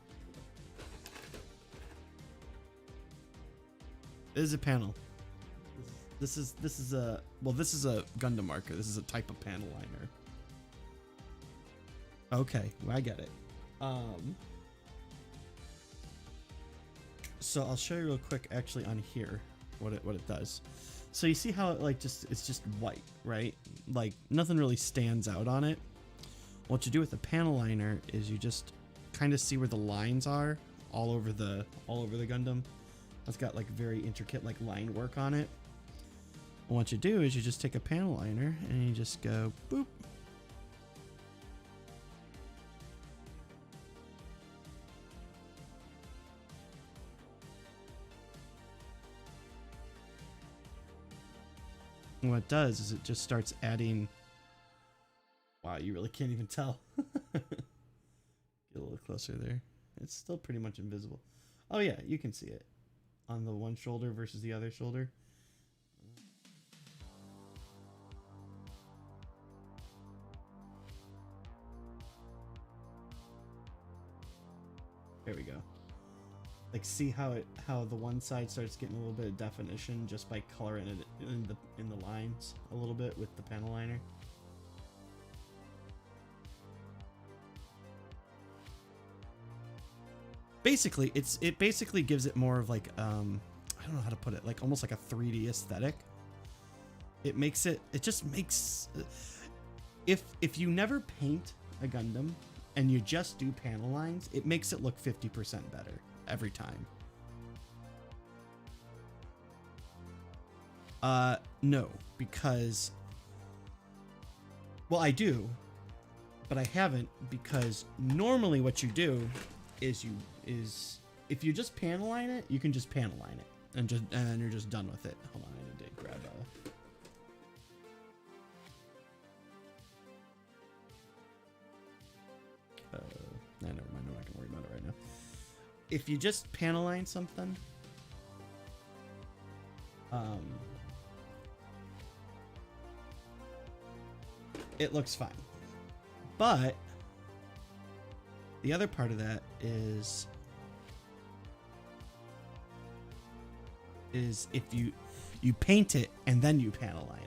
S2: This is a panel. This is a Gundam marker. This is a type of panel liner. Okay, well, I get it. So I'll show you real quick actually on here what it does. So you see how it it's just white, right? Like nothing really stands out on it. What you do with the panel liner is you just kind of see where the lines are all over the Gundam. It's got like very intricate like line work on it. And what you do is you just take a panel liner and you just go boop. And what it does is it just starts adding. Wow, you really can't even tell. Get a little closer there. It's still pretty much invisible. Oh yeah, you can see it on the one shoulder versus the other shoulder. There we go. Like, see how the one side starts getting a little bit of definition just by coloring it in the lines a little bit with the panel liner. Basically, it basically gives it more of like I don't know how to put it, like almost like a 3D aesthetic. It just makes if you never paint a Gundam and you just do panel lines, it makes it look 50% better every time. No, because, well, I do, but I haven't, because normally what you do is if you just panel line it, you can just panel line it and you're just done with it. Hold on, I need to grab never mind, I'm not gonna worry about it right now. If you just panel line something, it looks fine. But the other part of that is if you paint it and then you panel line it.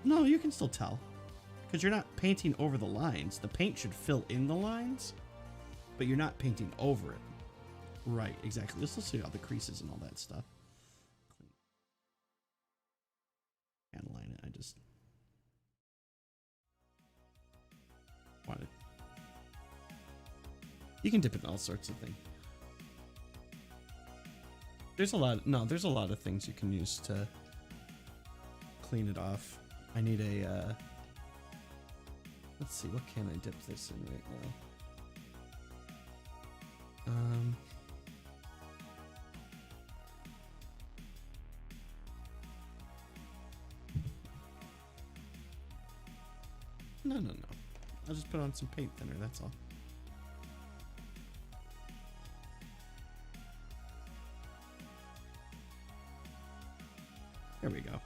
S2: No, you can still tell. Because you're not painting over the lines. The paint should fill in the lines, but you're not painting over it. Right, exactly. Let's see all the creases and all that stuff. Panel line it. I just wanted. You can dip it in all sorts of things. There's a lot of things you can use to clean it off. I need a, let's see, what can I dip this in right now? No. I'll just put on some paint thinner, that's all. There we go.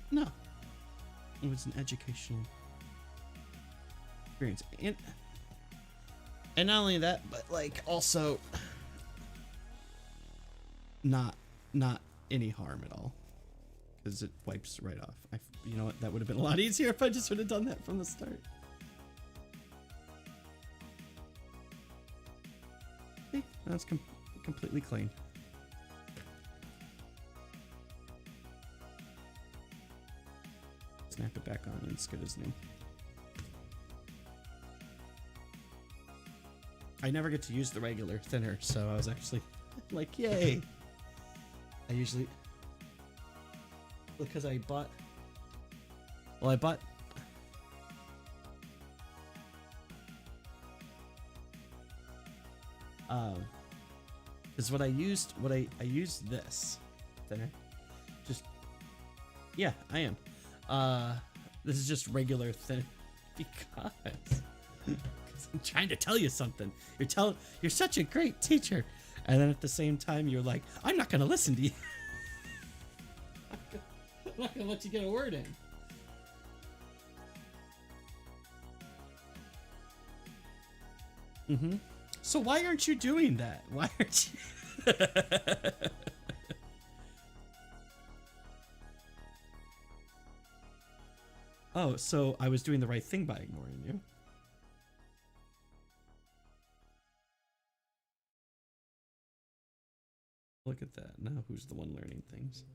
S2: No. It was an educational experience. And not only that, but like also not any harm at all. Because it wipes right off. You know what? That would have been a lot easier if I just would have done that from the start. Okay, that's completely clean. Snap it back on and it's good as new. I never get to use the regular thinner, so I was actually like, yay. I usually, because I bought, is what I used, I used this thinner. Just, yeah, I am. This is just regular thin because 'Cause I'm trying to tell you something. You're such a great teacher. And then at the same time, you're like, I'm not going to listen to you. I'm not going to let you get a word in. Mm-hmm. So why aren't you doing that? Why aren't you? Oh, so I was doing the right thing by ignoring you. Look at that. Now who's the one learning things?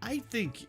S2: I think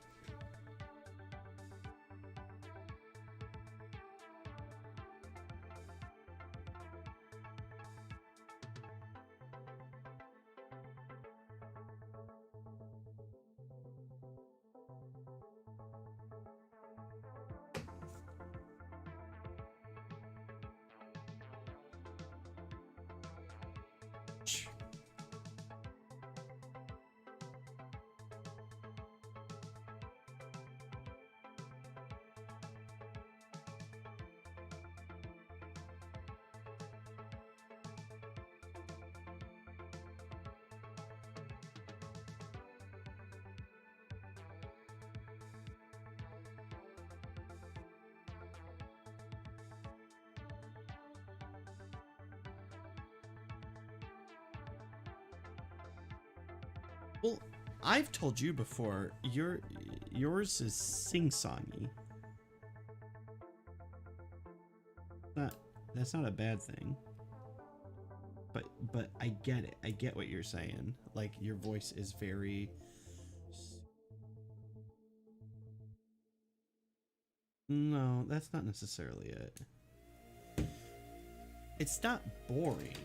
S2: well, I've told you before, yours is sing-songy. That's not a bad thing. But I get it. I get what you're saying. Like, your voice is very... No, that's not necessarily it. It's not boring.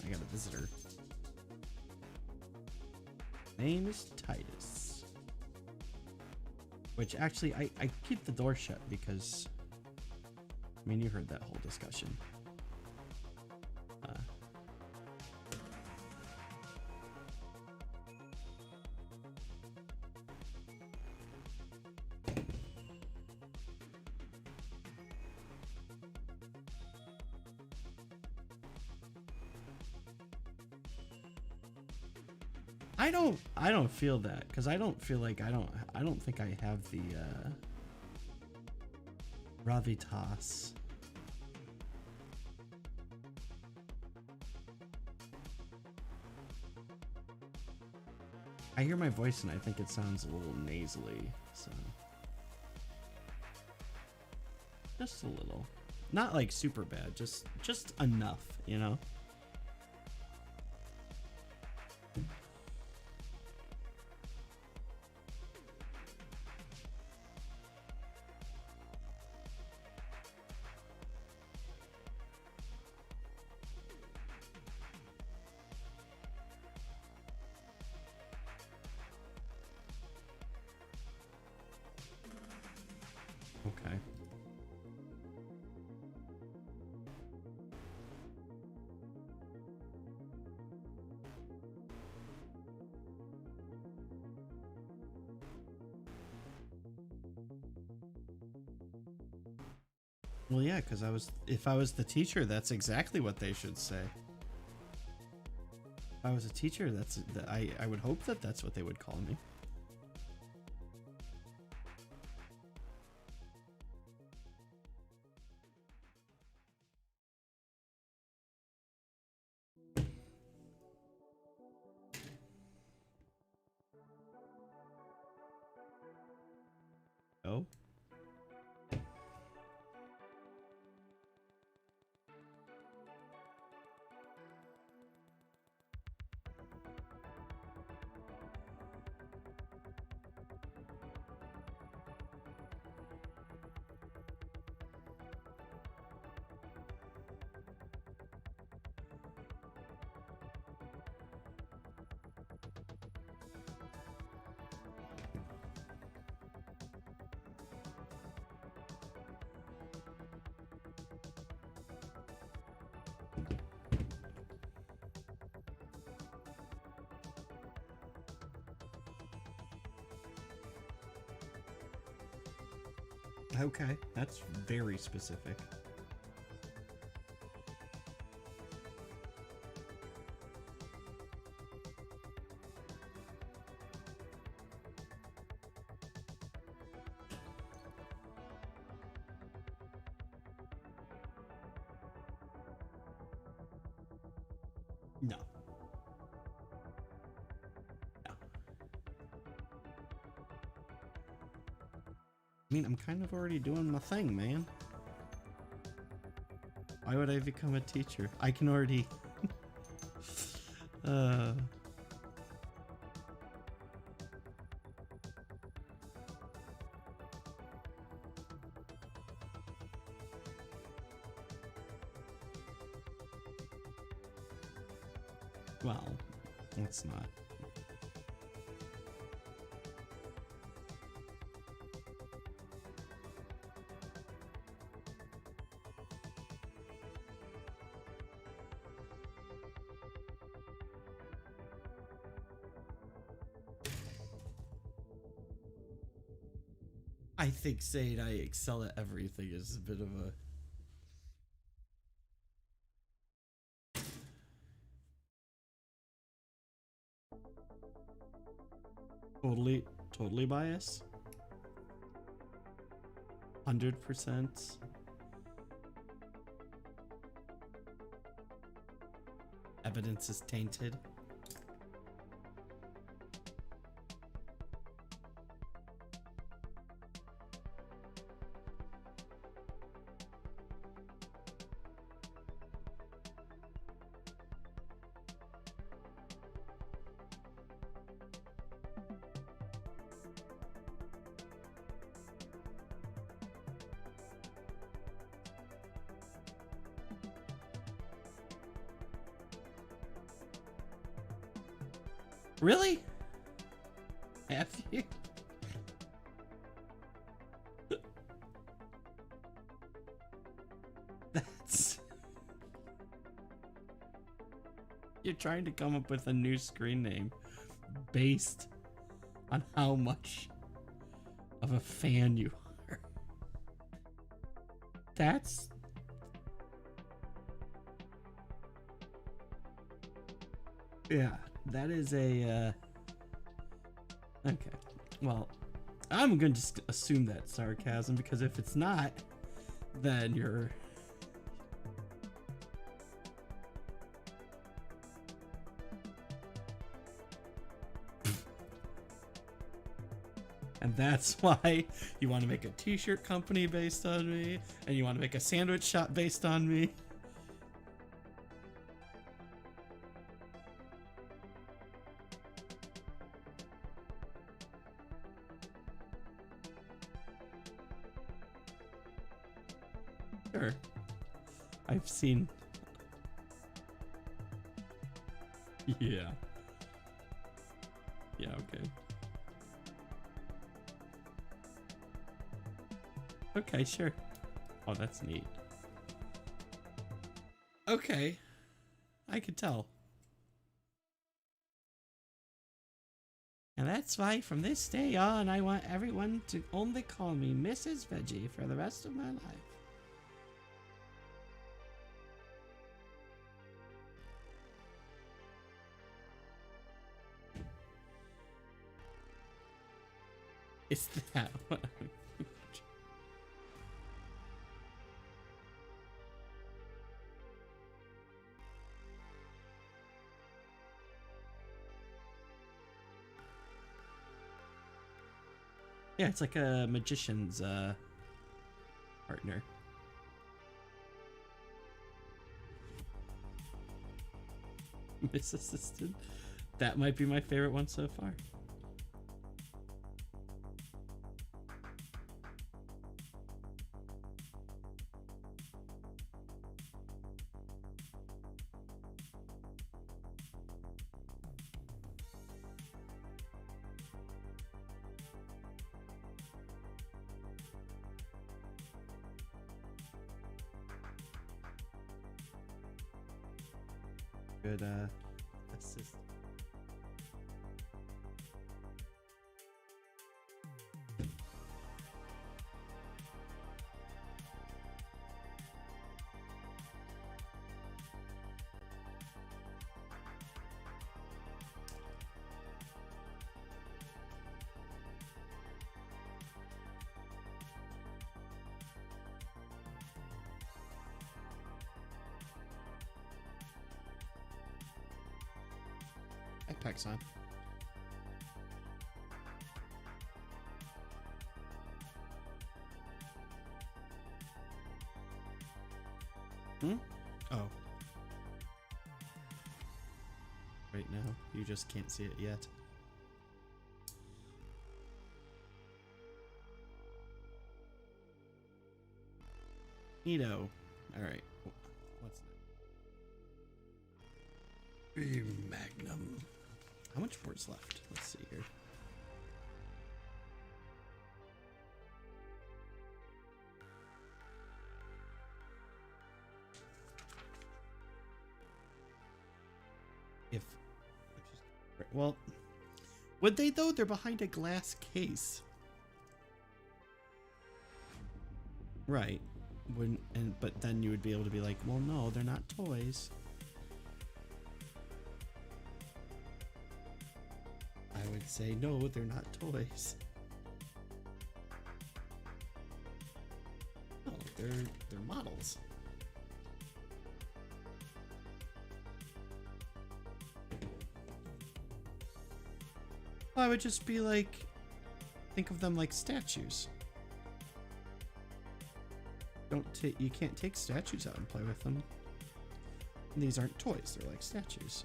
S2: I got a visitor. Name is Titus. Which actually, I keep the door shut because, I mean, you heard that whole discussion. I don't feel that, because I don't feel like I don't think I have the gravitas. I hear my voice and I think it sounds a little nasally, so just a little. Not like super bad, just enough, you know? Well, yeah, because if I was the teacher, that's exactly what they should say. If I was a teacher, I would hope that that's what they would call me. Oh. Okay, that's very specific. No. No. I mean, I'm kind of already doing my thing, man. Why would I become a teacher? I can already... Well, let's not. I think saying I excel at everything is a bit of a... Totally biased. 100%. Evidence is tainted. Really? Have you? That's... You're trying to come up with a new screen name based on how much of a fan you are. That's... Yeah, that is a, okay, well, I'm going to just assume that's sarcasm, because if it's not, then you're... And that's why you want to make a t-shirt company based on me, and you want to make a sandwich shop based on me. Sure. I've seen... Yeah. Yeah, okay. Okay, sure. Oh, that's neat. Okay. I could tell. And that's why from this day on, I want everyone to only call me Mrs. Veggie for the rest of my life. Is that what? Yeah, it's like a magician's partner. Miss Assistant. That might be my favorite one so far. Good assist. Backpack's on. Oh. Right now, you just can't see it yet. Neato. Alright. What's next? Magnum. How much board's left? Let's see here. Well, would they though? They're behind a glass case. Right. But then you would be able to be like, well, no, they're not toys. I would say, no, they're not toys. No, they're models. I would just be like, think of them like statues. You can't take statues out and play with them. And these aren't toys, they're like statues.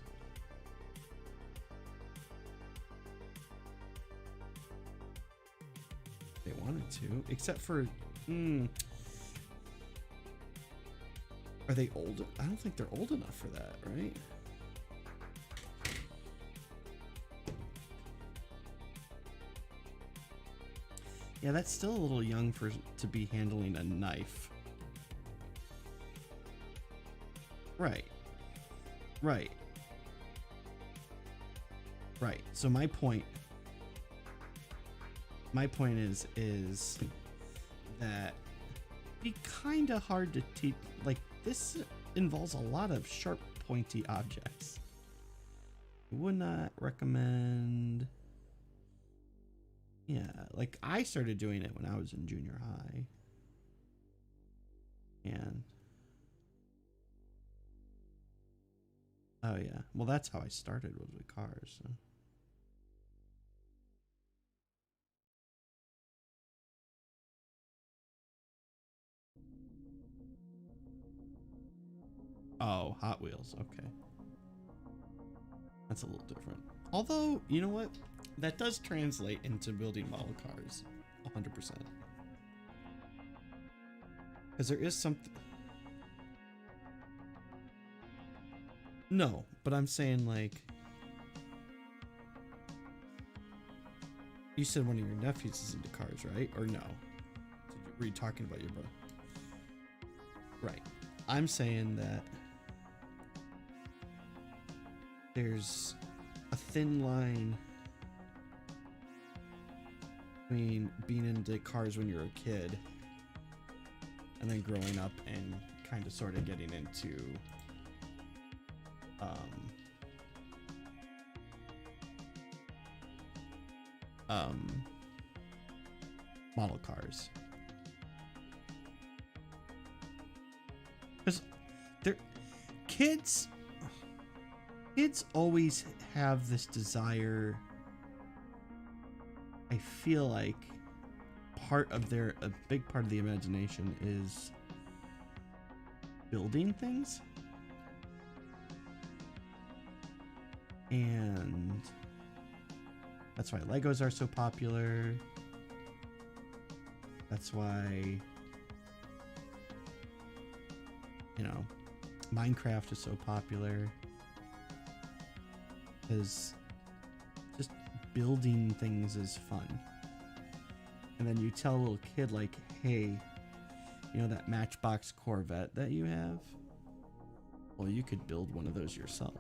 S2: They wanted to, except for, are they old? I don't think they're old enough for that, right? Yeah, that's still a little young to be handling a knife. Right. Right. Right. So my point is that it'd be kind of hard to teach. Like, this involves a lot of sharp, pointy objects. Would not recommend. Yeah, like I started doing it when I was in junior high. And oh yeah, well that's how I started, was with cars. So. Oh, Hot Wheels, okay. That's a little different. Although, you know what? That does translate into building model cars, 100%. Because there is something. No, but I'm saying, like, you said one of your nephews is into cars, right? Or no? Were you talking about your brother? Right. I'm saying that there's a thin line between being into cars when you're a kid and then growing up and kind of sort of getting into model cars. Because they're kids always have this desire. I feel like a big part of the imagination is building things. And that's why Legos are so popular. That's why, you know, Minecraft is so popular. Because just building things is fun. And then you tell a little kid, like, hey, you know that Matchbox Corvette that you have? Well, you could build one of those yourself.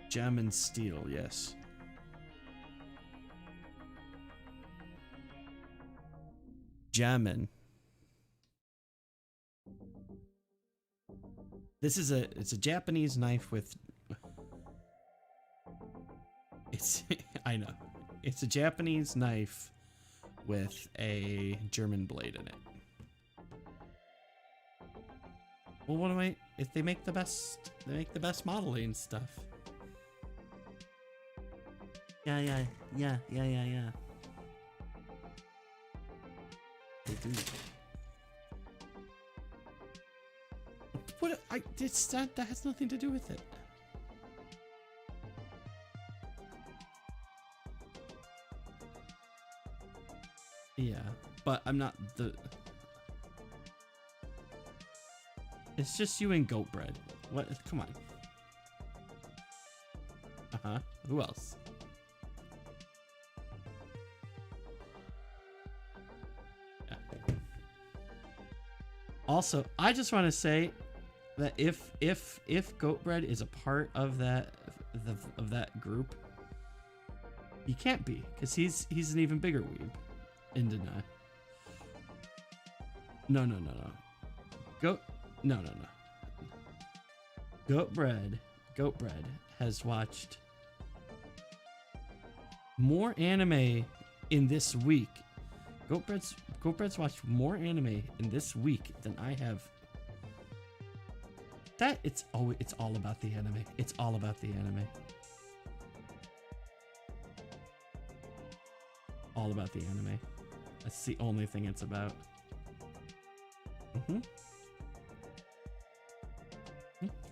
S2: Gem and steel, yes. Jamming. It's a Japanese knife with I know. It's a Japanese knife with a German blade in it. Well, what am I if they make the best modeling stuff. Yeah. They do. What? That has nothing to do with it. Yeah, but I'm not the. It's just you and goat bread. What? Come on. Who else? Also, I just want to say that if Goatbread is a part of that group, he can't be, because he's an even bigger weeb. Indina. No. Goatbread has watched more anime in this week. Goatbread's watched more anime in this week than I have. It's all about the anime. It's all about the anime. All about the anime. That's the only thing it's about.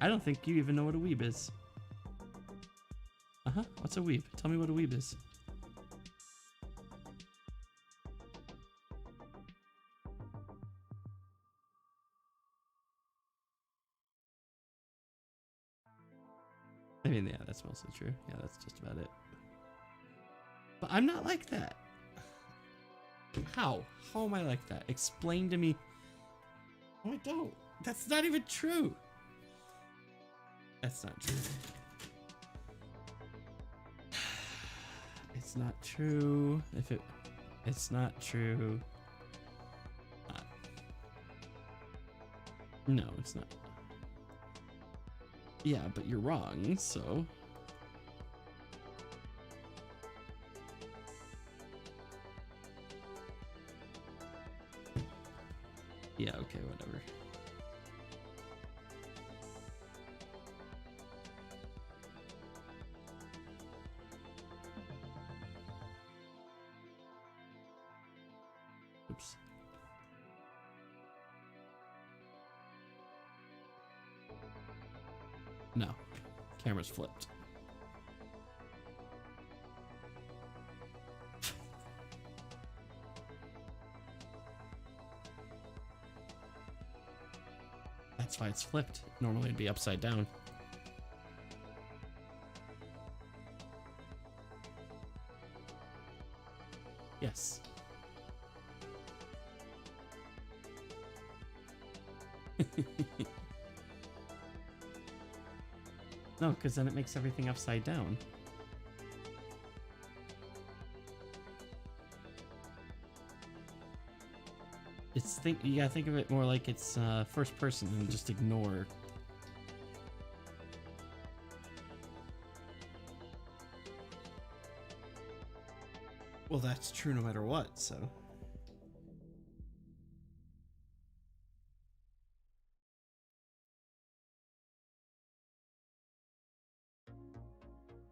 S2: I don't think you even know what a weeb is. What's a weeb? Tell me what a weeb is. I mean, yeah, that's mostly true. Yeah, that's just about it. But I'm not like that. How? How am I like that? Explain to me. Oh, I don't. That's not even true. That's not true. It's not true. It's not true. No, it's not. Yeah, but you're wrong, so. Yeah, okay, whatever. Oops. No. Camera's flipped. That's why it's flipped. Normally it'd be upside down. Yes. No, because then it makes everything upside down. You gotta think of it more like it's first person and just ignore Well, that's true no matter what, so.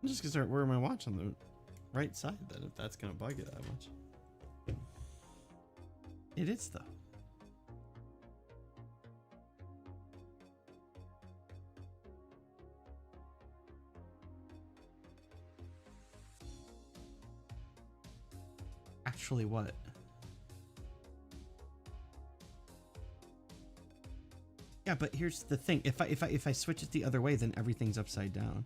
S2: I'm just gonna start wearing my watch on the right side then, if that's gonna bug you that much. It is, though. Actually, what? Yeah, but here's the thing. If I switch it the other way, then everything's upside down.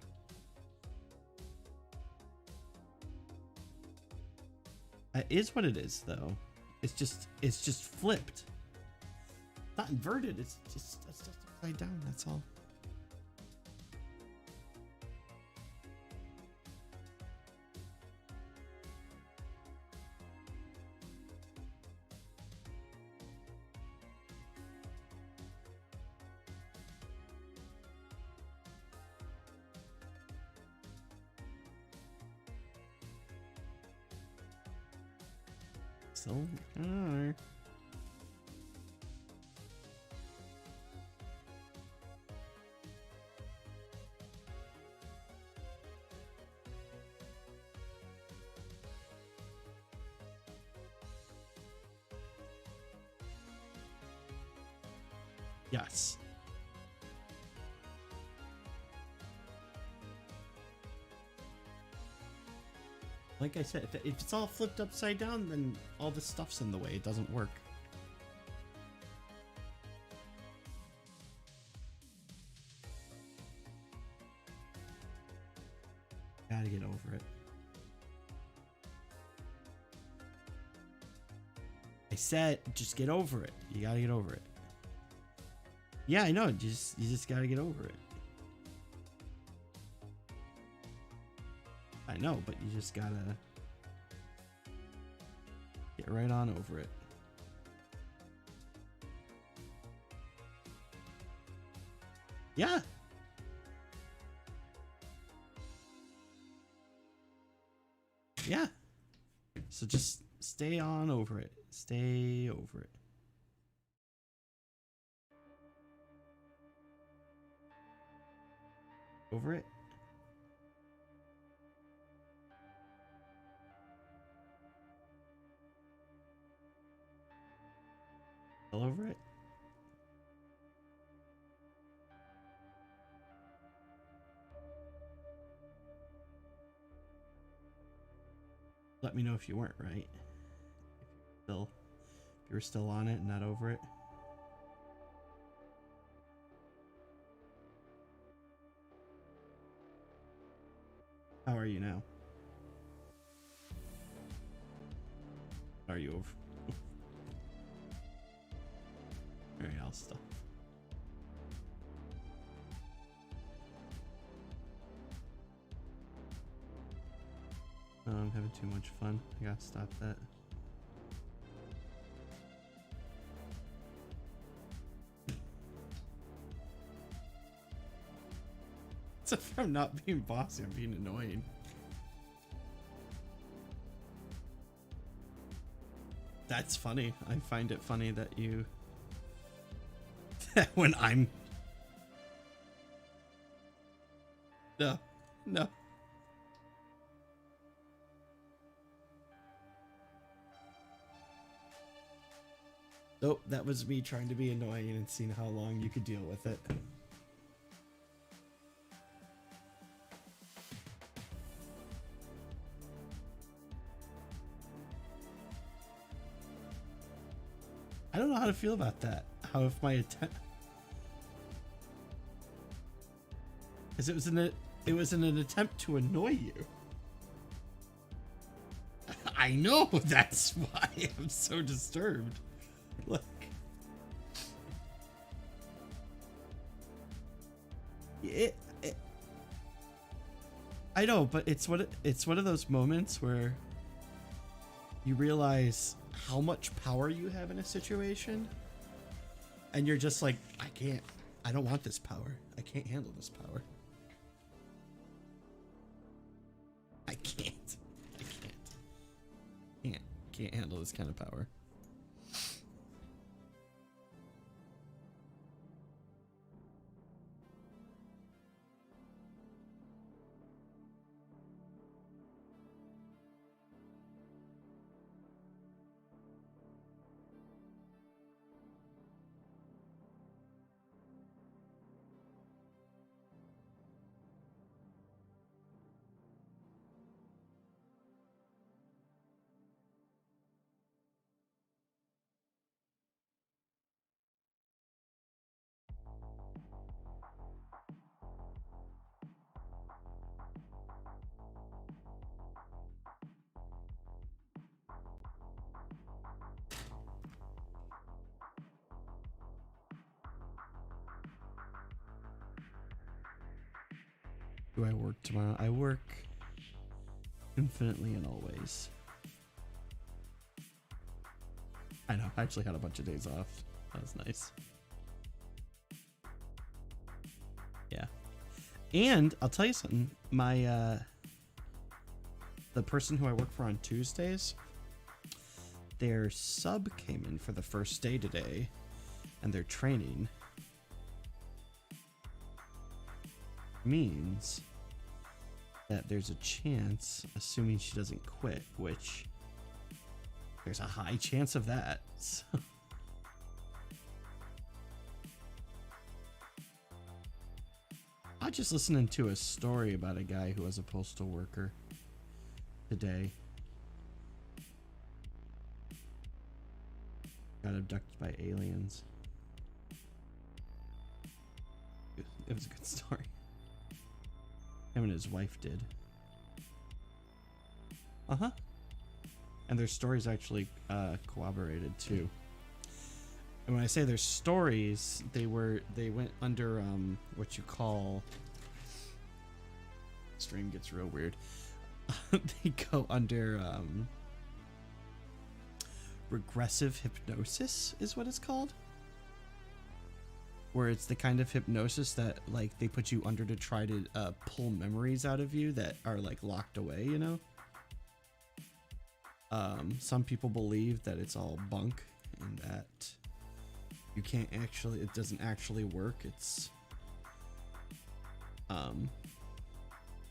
S2: That is what it is, though. It's just flipped. Not inverted. It's just upside down. That's all. So, yes. Like I said, if it's all flipped upside down, then all the stuff's in the way. It doesn't work. Gotta get over it. I said, just get over it. You gotta get over it. Yeah, I know. You just gotta get over it. I know, but you just gotta get right on over it. Yeah. Yeah. So just stay on over it. Stay over it. Over it. All over it. Let me know if you weren't right. If you were still on it and not over it. How are you now? Are you over? Alright, I'll stop. Oh, I'm having too much fun. I gotta stop that. It's if I'm not being bossy, I'm being annoying. That's funny. I find it funny that you... when I'm... No. No. Nope, that was me trying to be annoying and seeing how long you could deal with it. I don't know how to feel about that. How if my attempt... Because it was in an attempt to annoy you. I know, that's why I'm so disturbed. Look. I know, but it's one of those moments where you realize how much power you have in a situation, and you're just like, I don't want this power. I can't handle this power. I can't. can't handle this kind of power. Do I work tomorrow? I work infinitely and always. I know. I actually had a bunch of days off. That was nice. Yeah. And I'll tell you something. My the person who I work for on Tuesdays, their sub came in for the first day today, and their training means that there's a chance, assuming she doesn't quit, which there's a high chance of that. So. I was just listening to a story about a guy who was a postal worker today. Got abducted by aliens. It was a good story. Him and his wife did. Uh-huh. And their stories actually corroborated too. And when I say their stories, they went under what you call, stream gets real weird. They go under regressive hypnosis is what it's called. Where it's the kind of hypnosis that like they put you under to try to pull memories out of you that are like locked away, you know? Some people believe that it's all bunk and that you can't actually, it doesn't actually work. It's so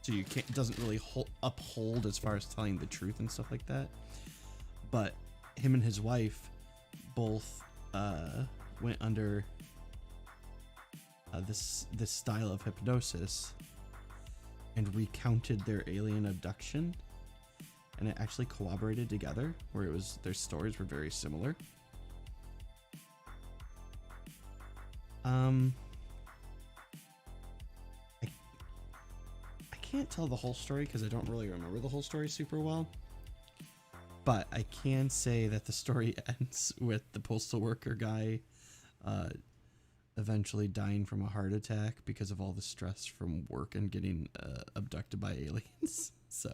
S2: you can't, it doesn't really uphold as far as telling the truth and stuff like that. But him and his wife both went under this style of hypnosis and recounted their alien abduction, and it actually corroborated together, where it was their stories were very similar. I can't tell the whole story because I don't really remember the whole story super well, but I can say that the story ends with the postal worker guy eventually dying from a heart attack because of all the stress from work and getting abducted by aliens. So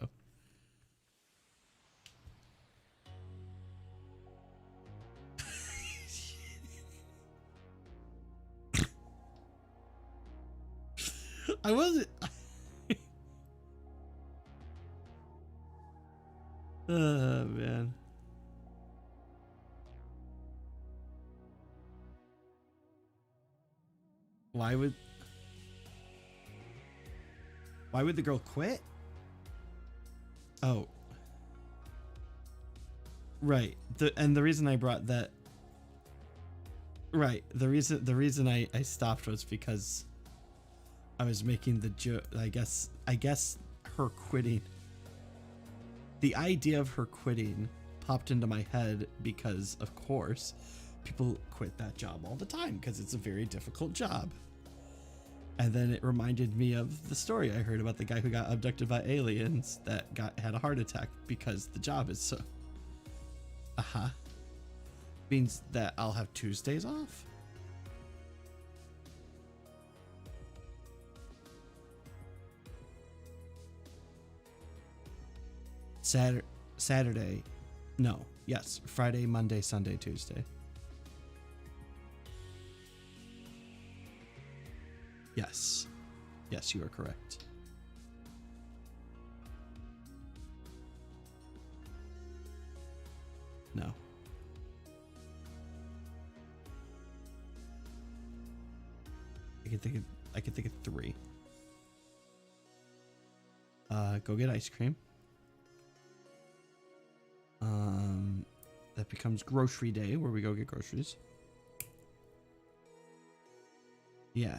S2: I wasn't. Oh man. Why would the girl quit? Oh. Right. The reason I brought that, right, the reason I stopped was because I was making the joke. I guess her quitting, the idea of her quitting popped into my head because of course people quit that job all the time because it's a very difficult job. And then it reminded me of the story I heard about the guy who got abducted by aliens that had a heart attack because the job is so means that I'll have Tuesdays off. Saturday. No. Yes. Friday, Monday, Sunday, Tuesday. Yes. Yes, you are correct. I can think of 3. Go get ice cream. That becomes grocery day, where we go get groceries. Yeah.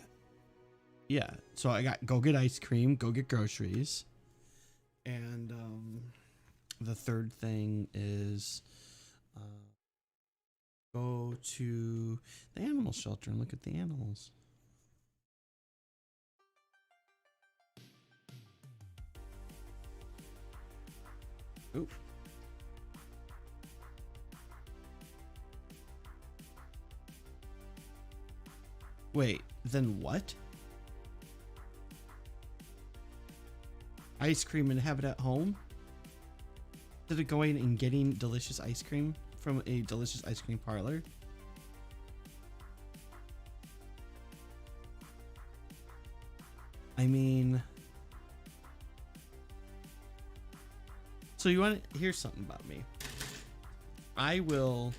S2: Yeah. So I got go get ice cream, go get groceries. And the third thing is go to the animal shelter and look at the animals. Oop. Wait, then what? Ice cream and have it at home? Instead of going and getting delicious ice cream from a delicious ice cream parlor? I mean... So you want to hear something about me? I will...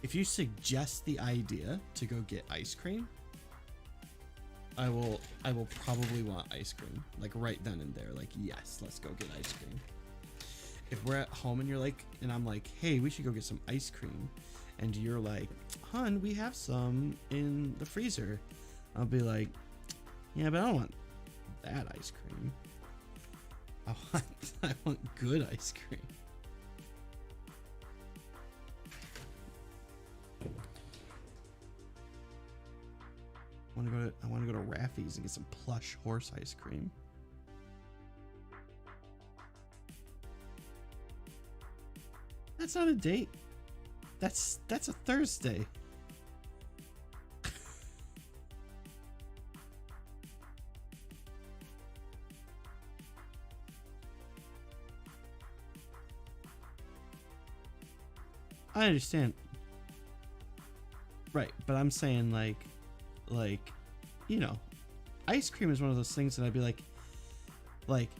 S2: If you suggest the idea to go get ice cream, I will probably want ice cream. Like right then and there. Like, yes, let's go get ice cream. If we're at home and you're like, and I'm like, hey, we should go get some ice cream. And you're like, hun, we have some in the freezer. I'll be like, yeah, but I don't want that ice cream. I want good ice cream. I want to go to Raffy's and get some plush horse ice cream. That's not a date. That's a Thursday. I understand. Right, but I'm saying like, you know, ice cream is one of those things that I'd be like,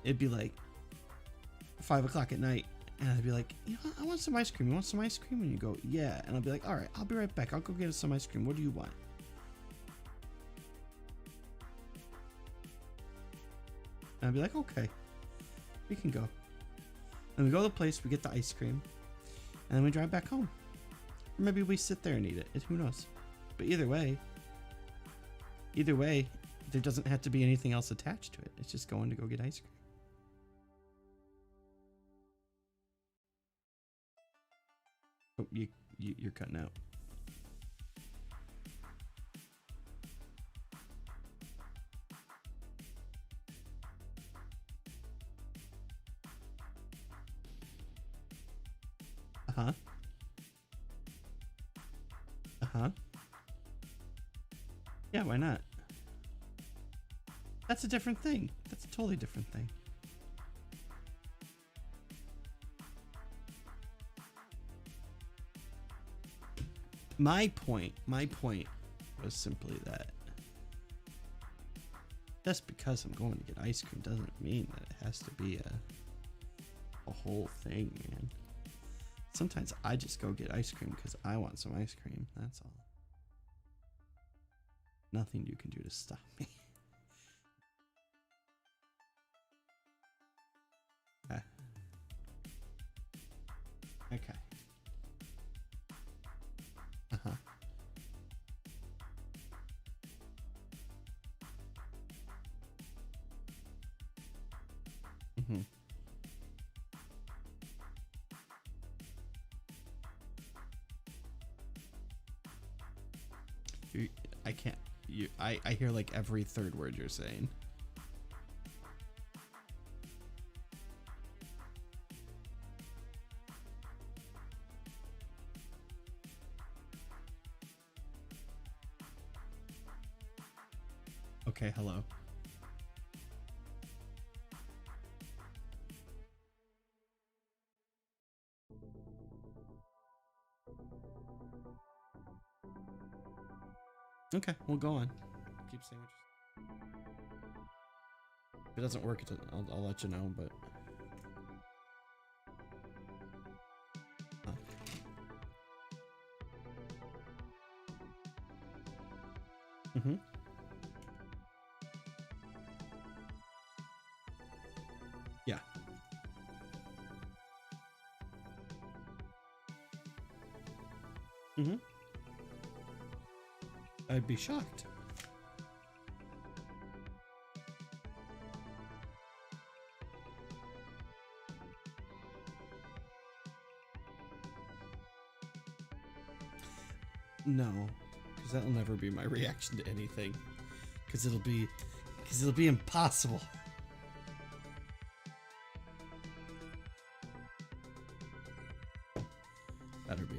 S2: it'd be like 5 o'clock at night, and I'd be like, you know, I want some ice cream. You want some ice cream? And you go, yeah. And I'll be like, all right, I'll be right back. I'll go get us some ice cream. What do you want? And I'd be like, okay, we can go. And we go to the place, we get the ice cream, and then we drive back home. Or maybe we sit there and eat it. Who knows? But either way, there doesn't have to be anything else attached to it. It's just going to go get ice cream. Oh, you're cutting out. Uh-huh. Uh-huh. Yeah, why not? That's a different thing. That's a totally different thing. My point was simply that just because I'm going to get ice cream doesn't mean that it has to be a whole thing, man. Sometimes I just go get ice cream because I want some ice cream. That's all. Nothing you can do to stop me. Okay. Okay. Uh-huh. Mm-hmm. I can't. I hear like every third word you're saying. Okay, hello. Okay, we'll go on. Keep saying what if it doesn't work, I'll let you know, but... Huh. Mm-hmm. Yeah. Mm-hmm. I'd be shocked. No, because that'll never be my reaction to anything. Because it'll be impossible. Better be.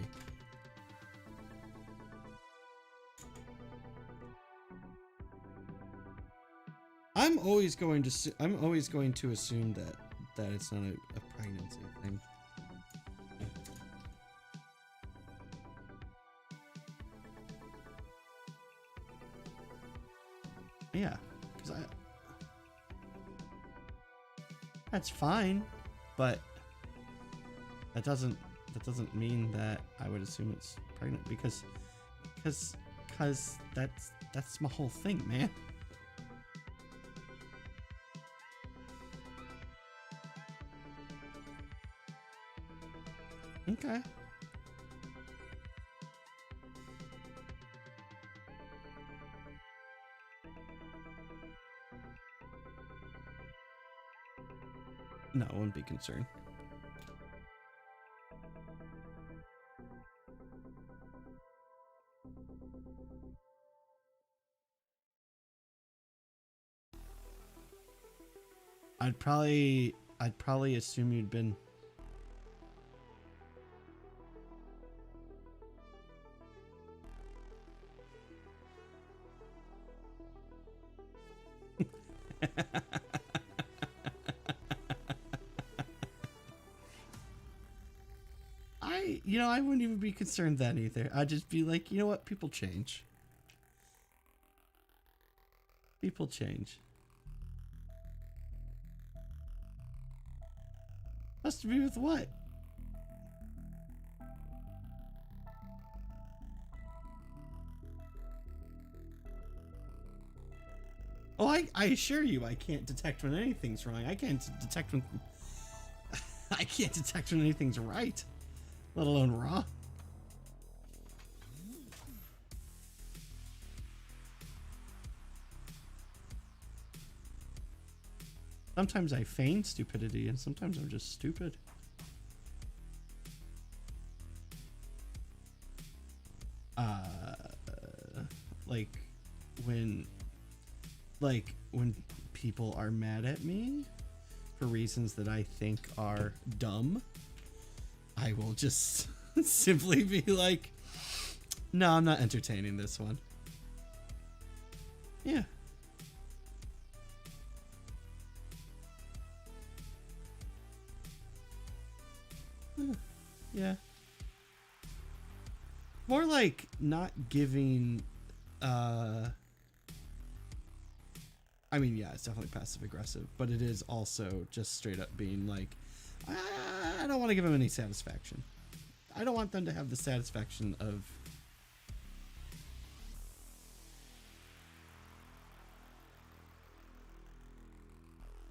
S2: I'm always going to assume that it's not a pregnancy thing. Yeah, because that's fine, but that doesn't mean that I would assume it's pregnant because that's my whole thing, man. Okay. No, I wouldn't be concerned. I'd probably assume you'd been. I wouldn't even be concerned then either. I'd just be like, you know what? People change. People change. Has to be with what? Oh, I assure you, I can't detect when anything's wrong. I can't detect when I can't detect when anything's right, let alone raw. Sometimes I feign stupidity, and sometimes I'm just stupid. When people are mad at me for reasons that I think are dumb, I will just simply be like, no, I'm not entertaining this one. Yeah. Yeah. More like not giving, I mean, yeah, it's definitely passive aggressive, but it is also just straight up being like, I don't want to give them any satisfaction. I don't want them to have the satisfaction of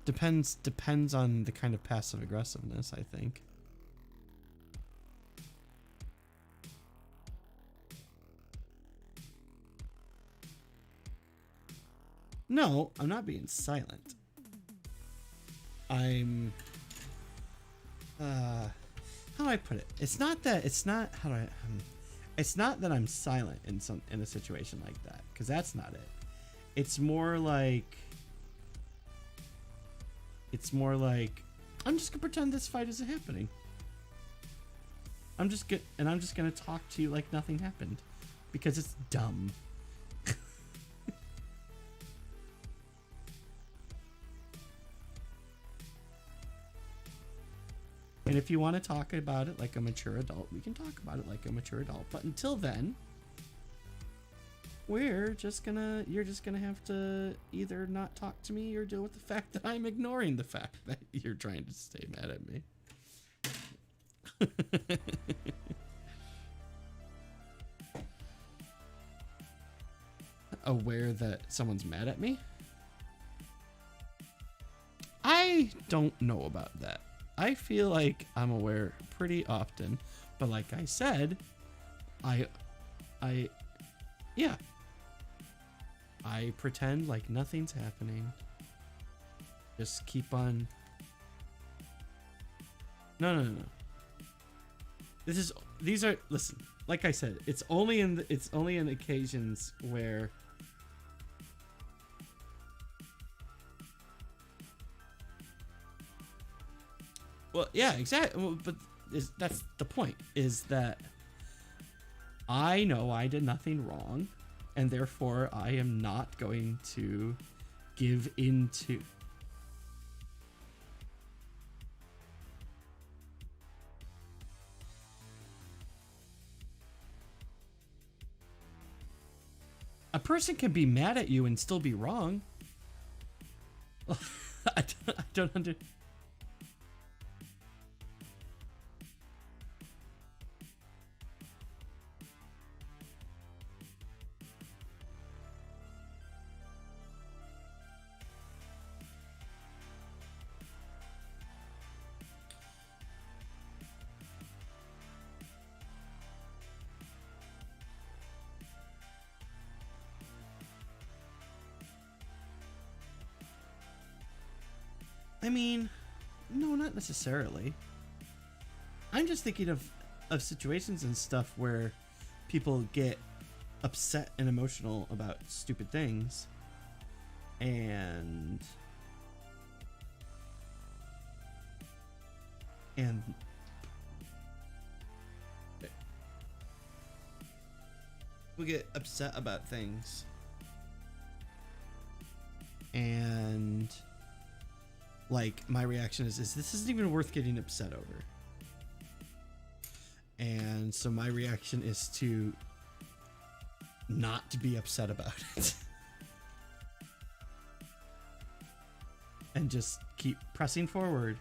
S2: depends on the kind of passive aggressiveness, I think. No, I'm not being silent. I'm how do I put it? It's not that I'm silent in a situation like that, because that's not it. It's more like I'm just gonna pretend this fight isn't happening. I'm just gonna talk to you like nothing happened, because it's dumb. And if you want to talk about it like a mature adult, we can talk about it like a mature adult. But until then, you're just gonna have to either not talk to me or deal with the fact that I'm ignoring the fact that you're trying to stay mad at me. Aware that someone's mad at me? I don't know about that. I feel like I'm aware pretty often, but like I said, yeah, I pretend like nothing's happening. Just keep on. No. These are, listen, like I said, it's only in occasions where well, yeah, exactly. Well, but that's the point, is that I know I did nothing wrong, and therefore I am not going to give into. A person can be mad at you and still be wrong. I don't understand. I mean, no, not necessarily. I'm just thinking of situations and stuff where people get upset and emotional about stupid things, and we get upset about things, and like my reaction is this isn't even worth getting upset over. And so my reaction is to not to be upset about it. And just keep pressing forward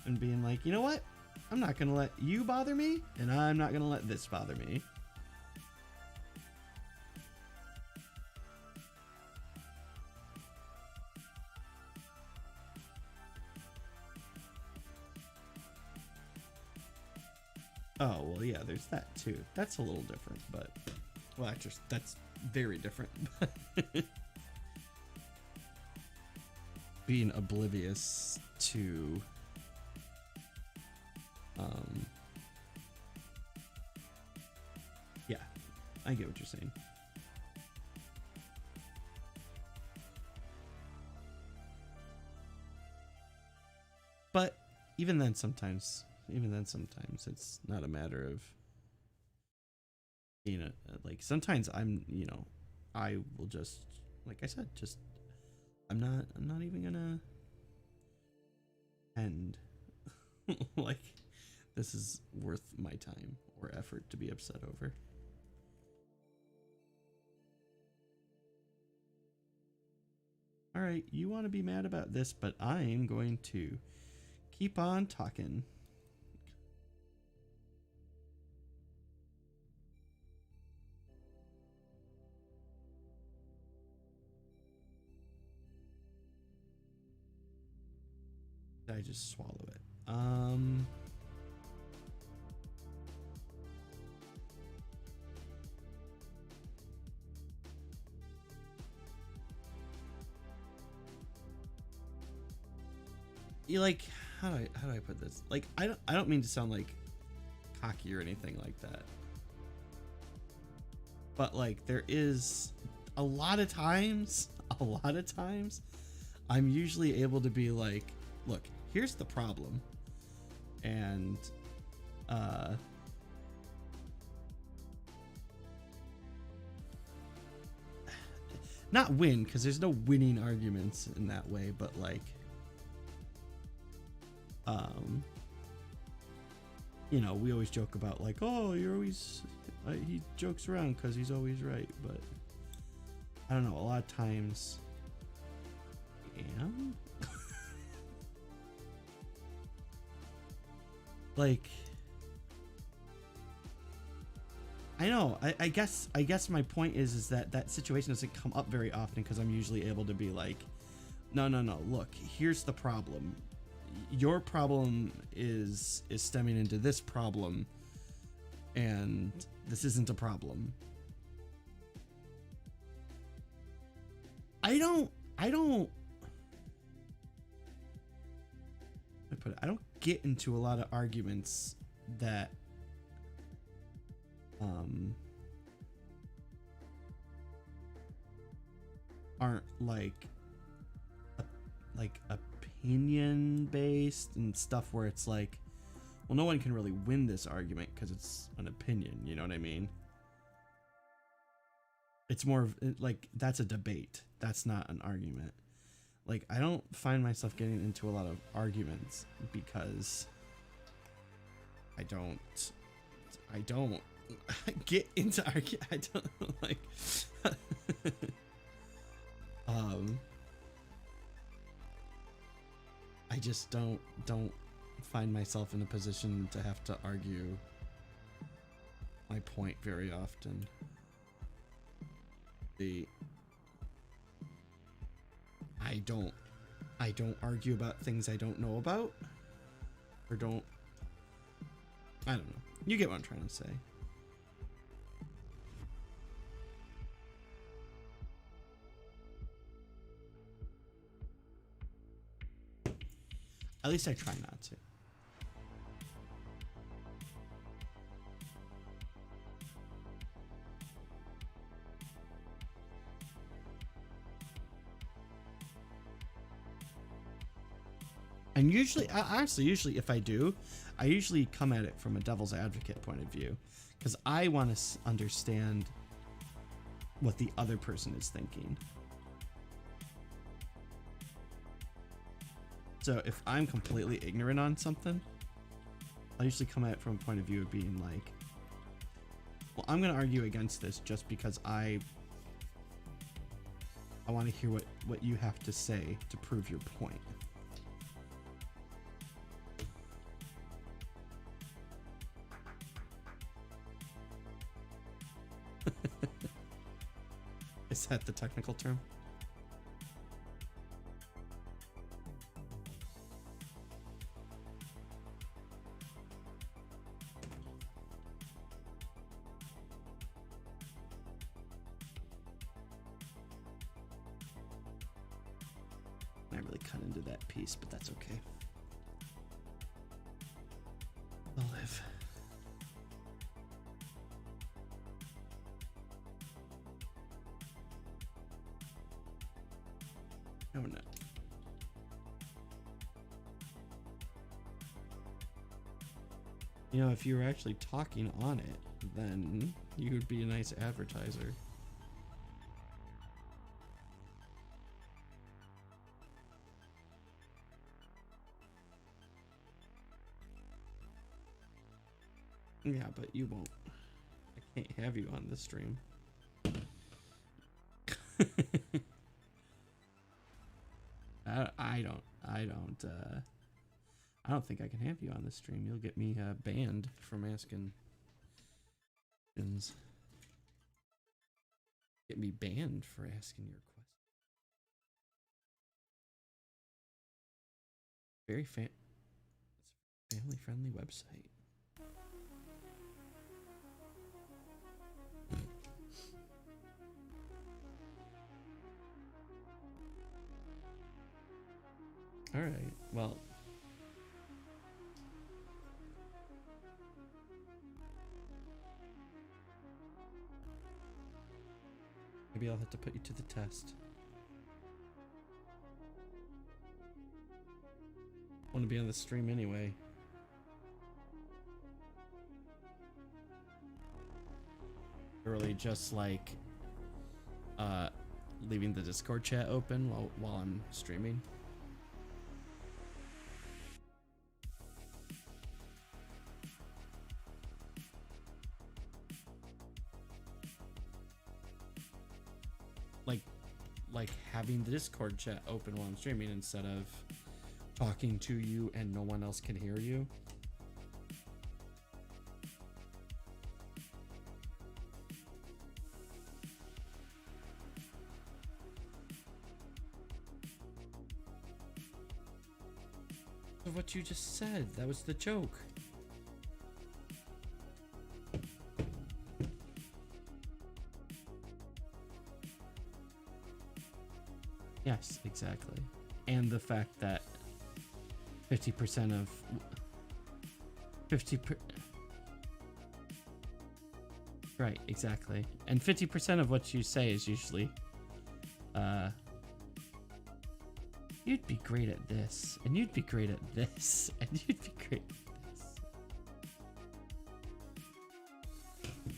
S2: and being like, you know what? I'm not going to let you bother me, and I'm not going to let this bother me. Oh, well, yeah, there's that too. That's a little different, but, well, actually, that's very different. Being oblivious to, yeah, I get what you're saying. But even then, sometimes it's not a matter of, you know, like sometimes I will just, like I said, just I'm not even gonna end like this is worth my time or effort to be upset over. All right, you want to be mad about this, but I'm going to keep on talking. I just swallow it. You like, how do I put this? Like, I don't mean to sound like cocky or anything like that. But like there is a lot of times I'm usually able to be like, look, here's the problem, and not win, because there's no winning arguments in that way, but like you know, we always joke about like, oh, you're always he jokes around because he's always right, but I don't know, a lot of times I am. Like, I know, I guess my point is that situation doesn't come up very often because I'm usually able to be like, No, no, no. Look, here's the problem. Your problem is stemming into this problem, and this isn't a problem. I don't I don't get into a lot of arguments that aren't like opinion based and stuff where it's like, well, no one can really win this argument because it's an opinion, you know what I mean? It's more of like, that's a debate, that's not an argument. Like, I don't find myself getting into a lot of arguments because I don't get into I don't like I just don't find myself in a position to have to argue my point very often. I don't argue about things I don't know about, or I don't know. You get what I'm trying to say. At least I try not to. And usually, honestly, if I do, I usually come at it from a devil's advocate point of view, because I want to understand what the other person is thinking. So if I'm completely ignorant on something, I usually come at it from a point of view of being like, well, I'm going to argue against this just because I want to hear what you have to say to prove your point. Is that the technical term? I really cut into that piece, but that's okay. I'll live. No, we're not. You know, if you were actually talking on it, then you would be a nice advertiser. Yeah, but you won't. I can't have you on the stream. I don't think I can have you on the stream. You'll get me banned from asking questions. Get me banned for asking your question. Very family friendly website. All right. Well, maybe I'll have to put you to the test. I want to be on the stream anyway. Literally just like leaving the Discord chat open while I'm streaming. Like having the Discord chat open while I'm streaming instead of talking to you and no one else can hear you. Of what you just said. That was the joke. Yes, exactly. And the fact that 50% of 50 right, exactly. And 50% of what you say is usually you'd be great at this, and you'd be great at this, and you'd be great at this.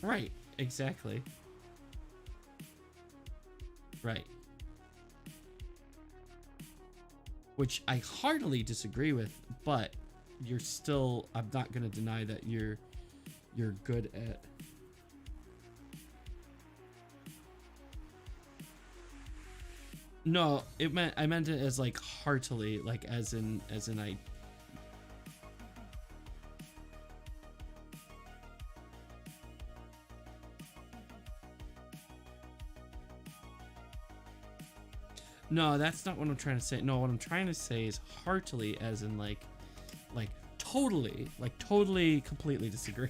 S2: Right, exactly. Right. Which I heartily disagree with, but you're still, I'm not going to deny that you're good at. No, I meant it as like heartily, like as in I. No, that's not what I'm trying to say. No, what I'm trying to say is heartily, as in like totally, completely disagree.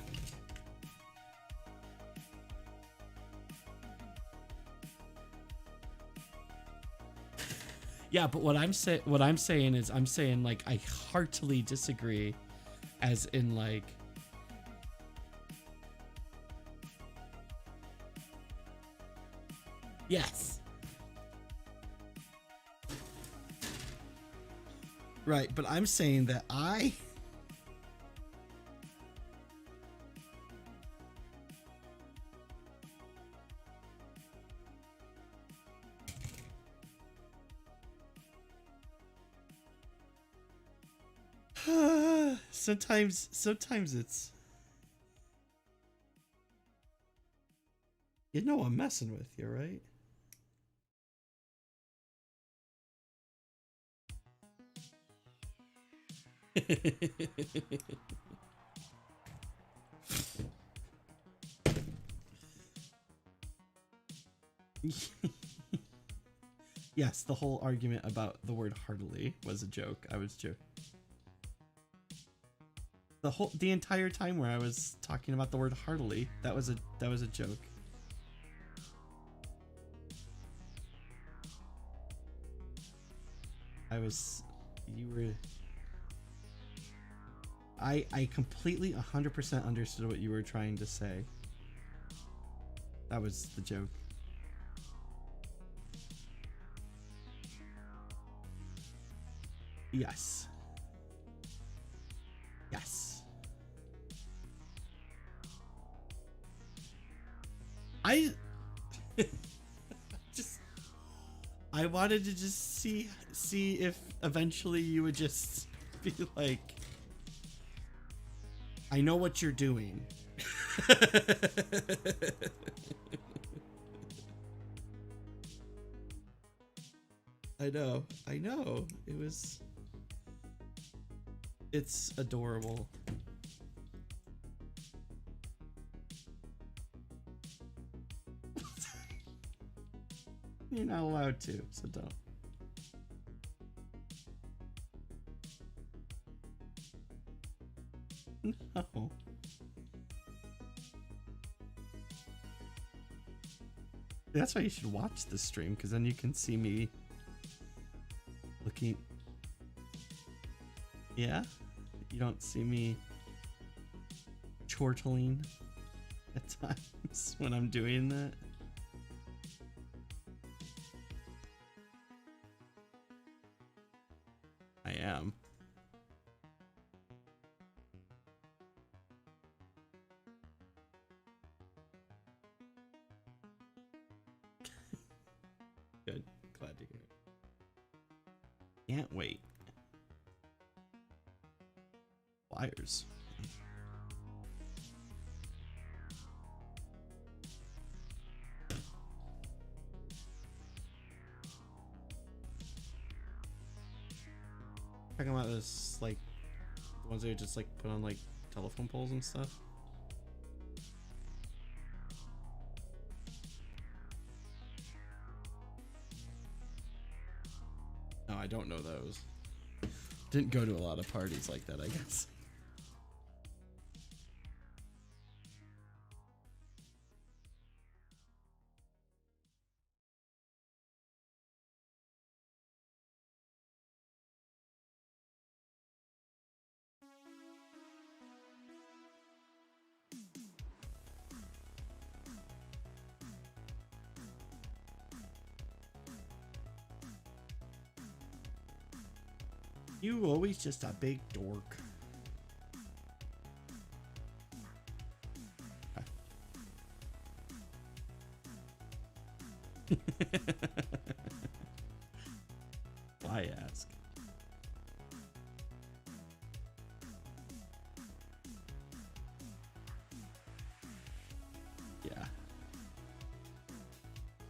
S2: Yeah, but what I'm saying is I'm saying like I heartily disagree, as in like. Yes. Right, but I'm saying that I. Sometimes it's. You know I'm messing with you, right? Yes, the whole argument about the word heartily was a joke. I was joking. The entire time where I was talking about the word heartily, that was a joke. I completely 100% understood what you were trying to say. That was the joke. Yes. Yes. I wanted to just see if eventually you would just be like, I know what you're doing. I know. It's adorable. You're not allowed to, so don't. No. That's why you should watch the stream, because then you can see me looking. Yeah? You don't see me chortling at times when I'm doing that? I am. Good. Glad to hear it. Can't wait. Flyers. Talking about this, like, the ones they just like put on like telephone poles and stuff. No, I don't know those. Didn't go to a lot of parties like that, I guess. You always just a big dork. Why ask? Yeah.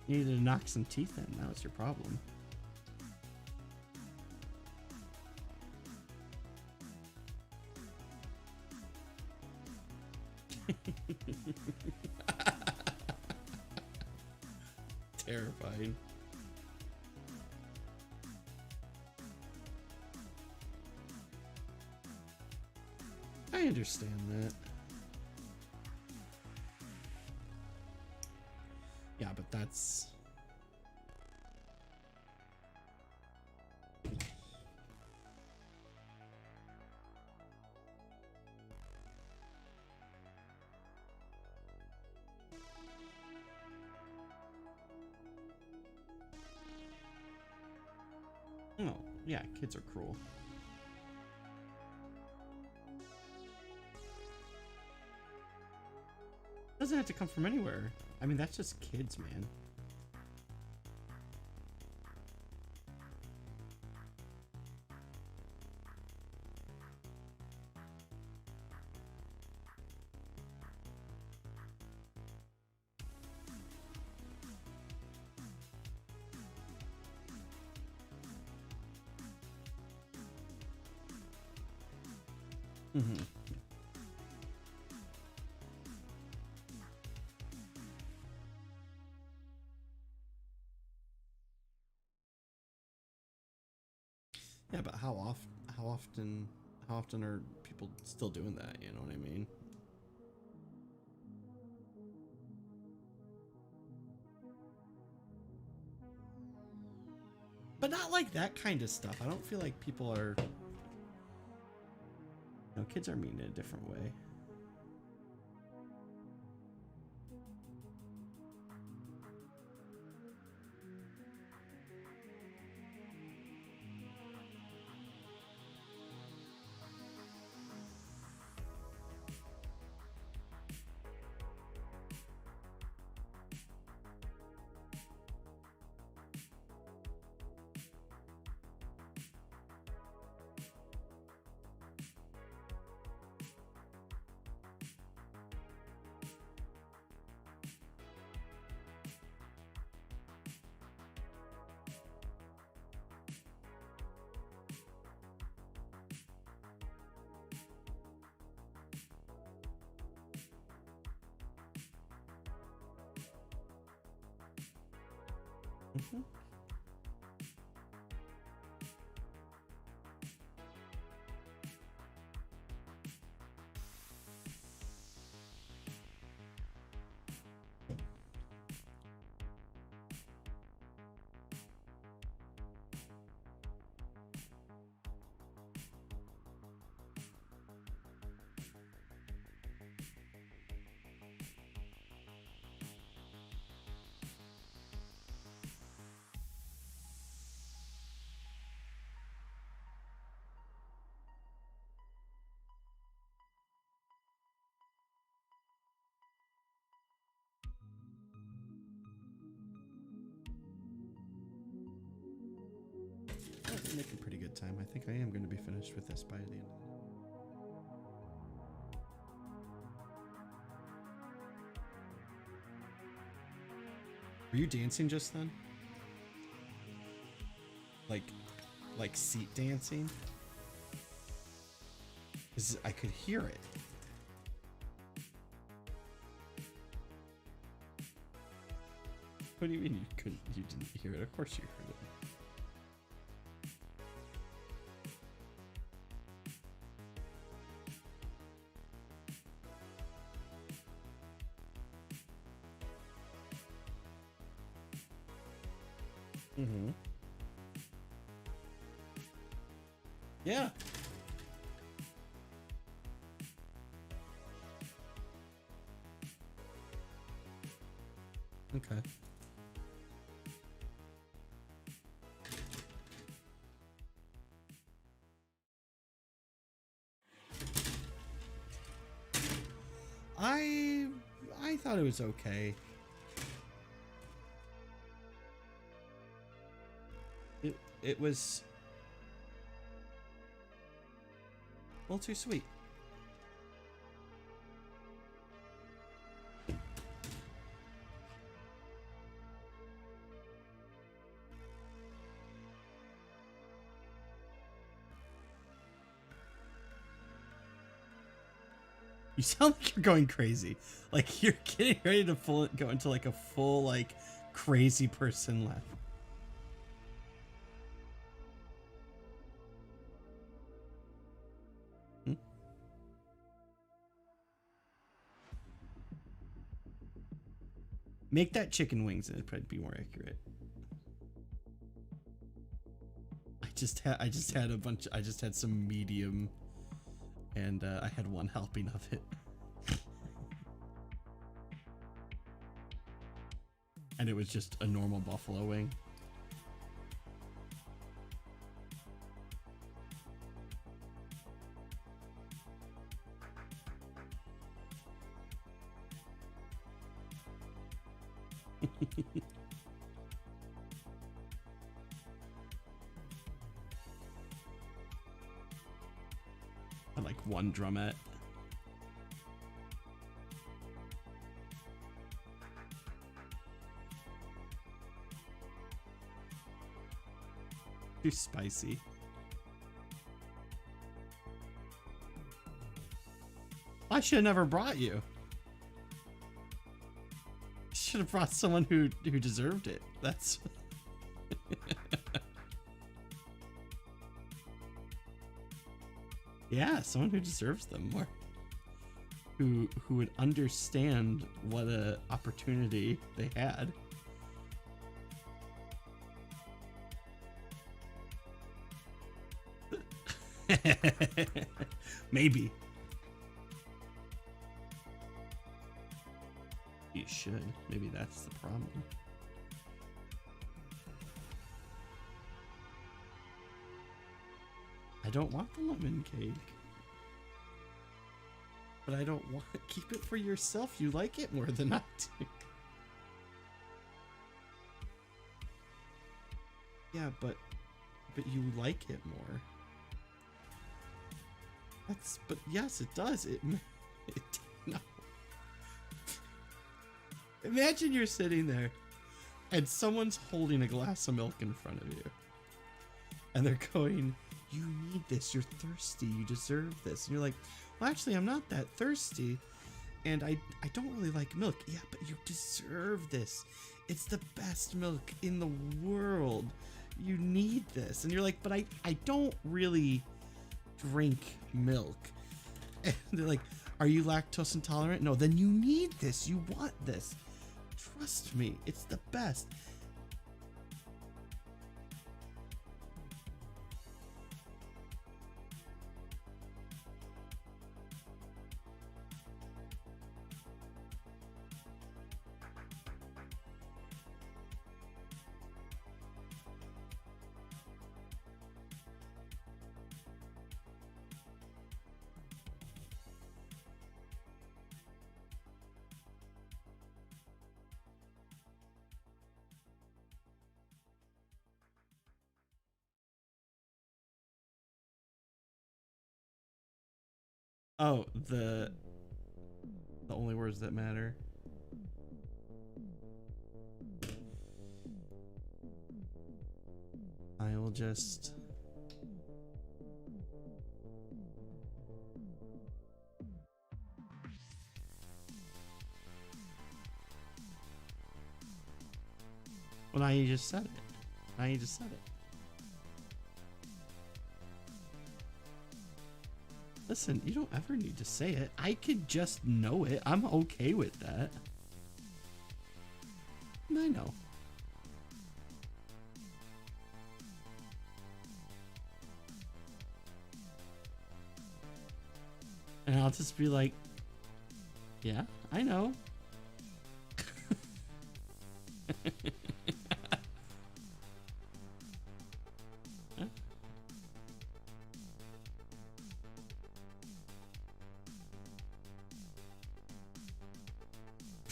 S2: You needed to knock some teeth in. That was your problem. Terrifying. I understand that. Yeah, but that's... Oh, yeah, kids are cruel. Doesn't have to come from anywhere. I mean, that's just kids, man. Mm-hmm. Yeah, but how often are people still doing that? You know what I mean? But not like that kind of stuff. I don't feel like people are... You know, kids are mean in a different way. Mm-hmm. I'm making pretty good time. I think I am going to be finished with this by the end of the day. Were you dancing just then? Like seat dancing? 'Cause I could hear it. What do you mean you didn't hear it? Of course you heard it. Mm-hmm. Yeah. Okay. I thought it was okay. It was a little too sweet. You sound like you're going crazy. Like you're getting ready to go into like a full like crazy person laugh. Hmm? Make that chicken wings and it'd probably be more accurate. I just had a bunch. I just had some medium, and I had one helping of it. And it was just a normal buffalo wing. I like one drumette. Too spicy. I should have never brought you. Should have brought someone who deserved it. That's yeah, someone who deserves them more. Who would understand what a opportunity they had. Maybe. You should. Maybe that's the problem. I don't want the lemon cake. But I don't want to keep it for yourself. You like it more than I do. Yeah, but you like it more. But yes, it does. It no. Imagine you're sitting there and someone's holding a glass of milk in front of you. And they're going, you need this. You're thirsty. You deserve this. And you're like, well, actually, I'm not that thirsty. And I don't really like milk. Yeah, but you deserve this. It's the best milk in the world. You need this. And you're like, but I don't really drink milk. And they're like, are you lactose intolerant? No, then you need this. You want this. Trust me, it's the best. Oh, the only words that matter. I will just well, now you just said it. Now you just said it. Listen, you don't ever need to say it. I could just know it. I'm okay with that. I know. And I'll just be like, yeah, I know.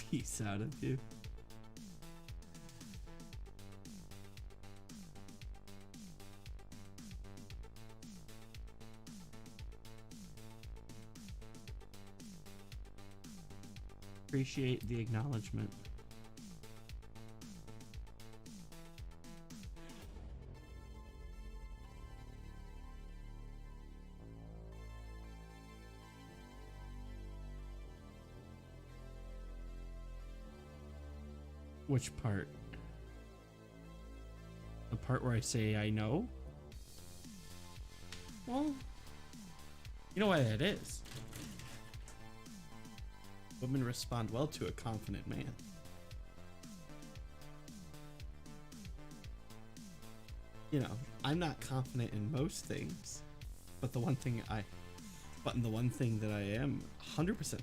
S2: Peace out of you. Appreciate the acknowledgement. Which part? The part where I say I know? Well, you know why that is. Women respond well to a confident man. You know, I'm not confident in most things, but the one thing that I am 100%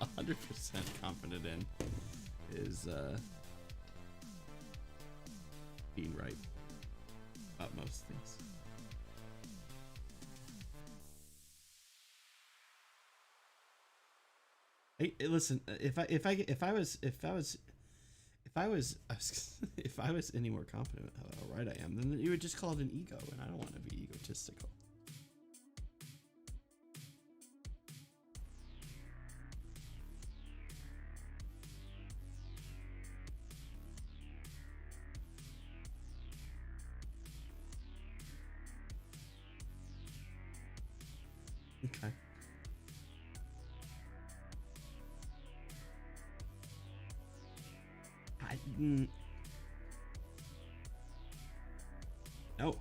S2: 100% confident in is being right about most things. Hey, listen, if I was any more confident how right I am, then you would just call it an ego, and I don't want to be egotistical. Okay. No.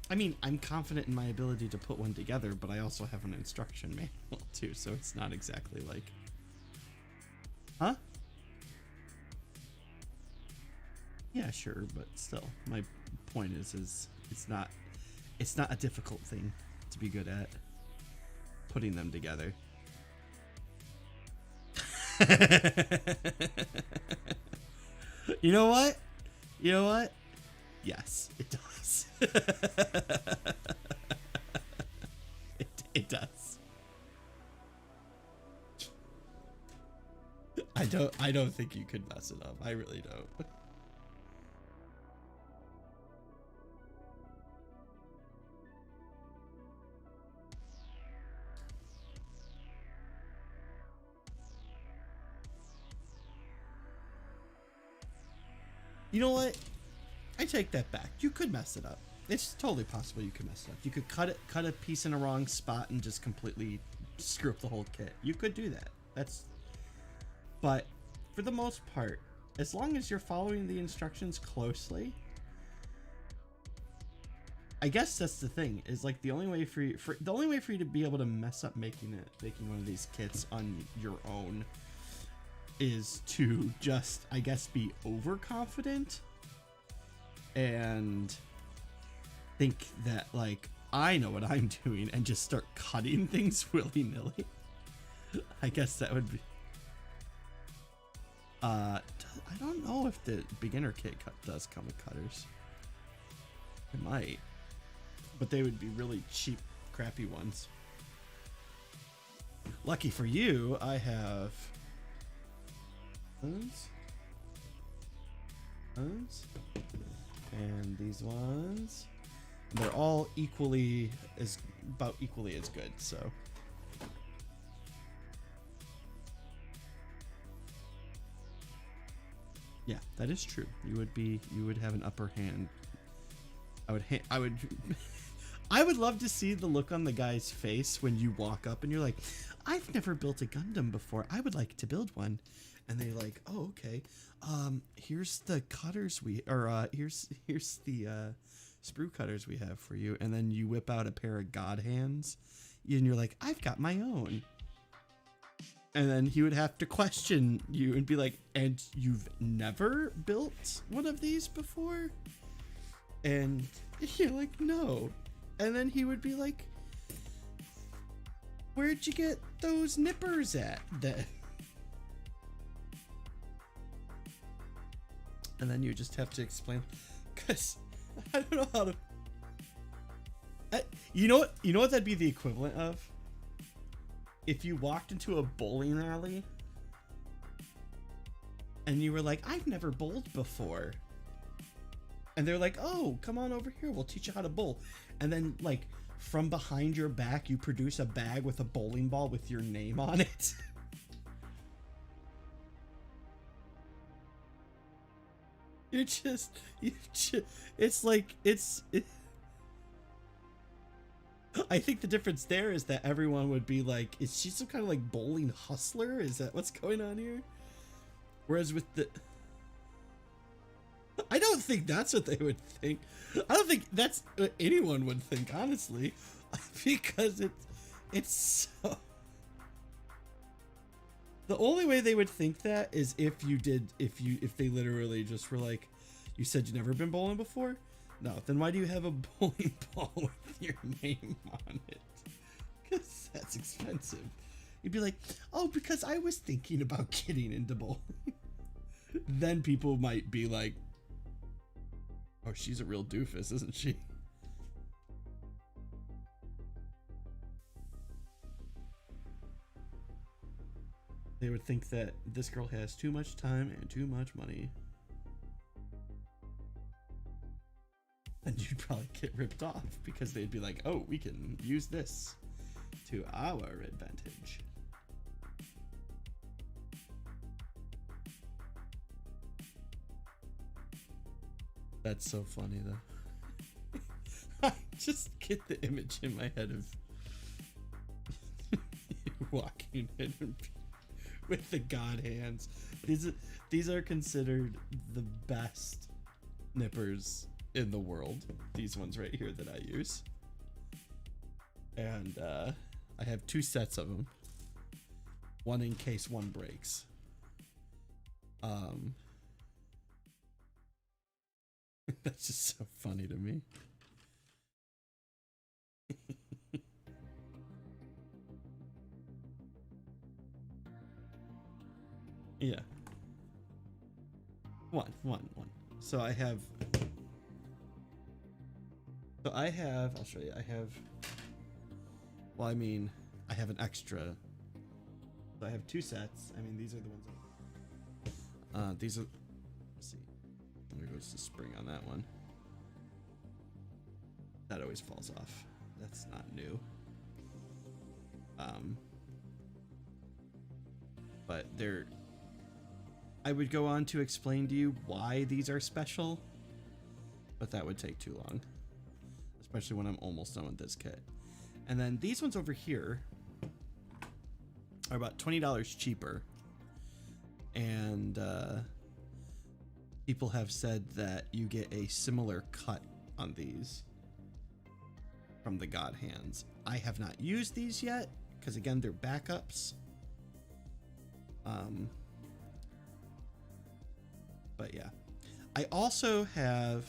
S2: I mean, I'm confident in my ability to put one together, but I also have an instruction manual too, so it's not exactly like... Huh? Yeah, sure, but still, my point is it's not a difficult thing to be good at putting them together. You know what? Yes, it does. It does. I don't think you could mess it up. I really don't. You know what? I take that back. You could mess it up. It's totally possible you could mess it up. You could cut a piece in a wrong spot and just completely screw up the whole kit. You could do that. But for the most part, as long as you're following the instructions closely, I guess that's the thing. Is like the only way for you to be able to mess up making one of these kits on your own is to just, I guess, be overconfident and think that, like, I know what I'm doing and just start cutting things willy-nilly. I guess that would be... I don't know if the beginner kit does come with cutters. It might. But they would be really cheap, crappy ones. Lucky for you, I have... and these ones, they're all about equally as good, so yeah, that is true. You would have an upper hand. I would I would love to see the look on the guy's face when you walk up and you're like, I've never built a Gundam before, I would like to build one. And they're like, oh, okay. Here's the cutters here's the sprue cutters we have for you. And then you whip out a pair of god hands, and you're like, I've got my own. And then he would have to question you and be like, and you've never built one of these before? And you're like, no.
S3: And then he would be like, where'd you get those nippers at? And then you just have to explain, because I don't know how to. You know what that'd be the equivalent of? If you walked into a bowling alley and you were like, I've never bowled before. And they're like, oh, come on over here. We'll teach you how to bowl. And then, like, from behind your back, you produce a bag with a bowling ball with your name on it. I think the difference there is that everyone would be like, is she some kind of like bowling hustler? Is that what's going on here? Whereas with the, I don't think that's what they would think. I don't think that's what anyone would think, honestly, because it's so. The only way they would think that is if they literally just were like, you said you've never been bowling before? No, then why do you have a bowling ball with your name on it? Because that's expensive. You'd be like, oh, because I was thinking about getting into bowling. Then people might be like, oh, she's a real doofus, isn't she? They would think that this girl has too much time and too much money. And you'd probably get ripped off because they'd be like, oh, we can use this to our advantage. That's so funny, though. I just get the image in my head of walking in with the god hands. These are considered the best nippers in the world, these ones right here that I use, and I have 2 sets of them, one in case one breaks. That's just so funny to me. Yeah, one. So I have, I'll show you. I have an extra. So I have 2 sets. I mean, these are the ones. These are, let's see. There goes the spring on that one. That always falls off. That's not new. But I would go on to explain to you why these are special, but that would take too long. Especially when I'm almost done with this kit. And then these ones over here are about $20 cheaper. And people have said that you get a similar cut on these from the God Hands. I have not used these yet, because again, they're backups. But yeah. I also have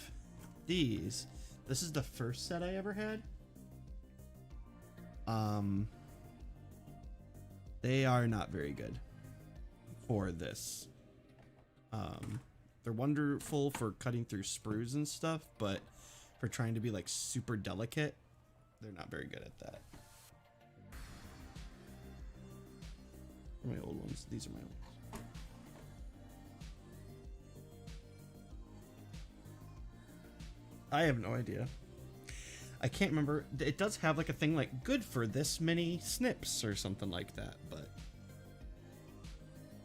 S3: these. This is the first set I ever had. They are not very good for this. They're wonderful for cutting through sprues and stuff, but for trying to be like super delicate, they're not very good at that. My old ones. These are my old ones. I have no idea. I can't remember. It does have like a thing like good for this many snips or something like that, but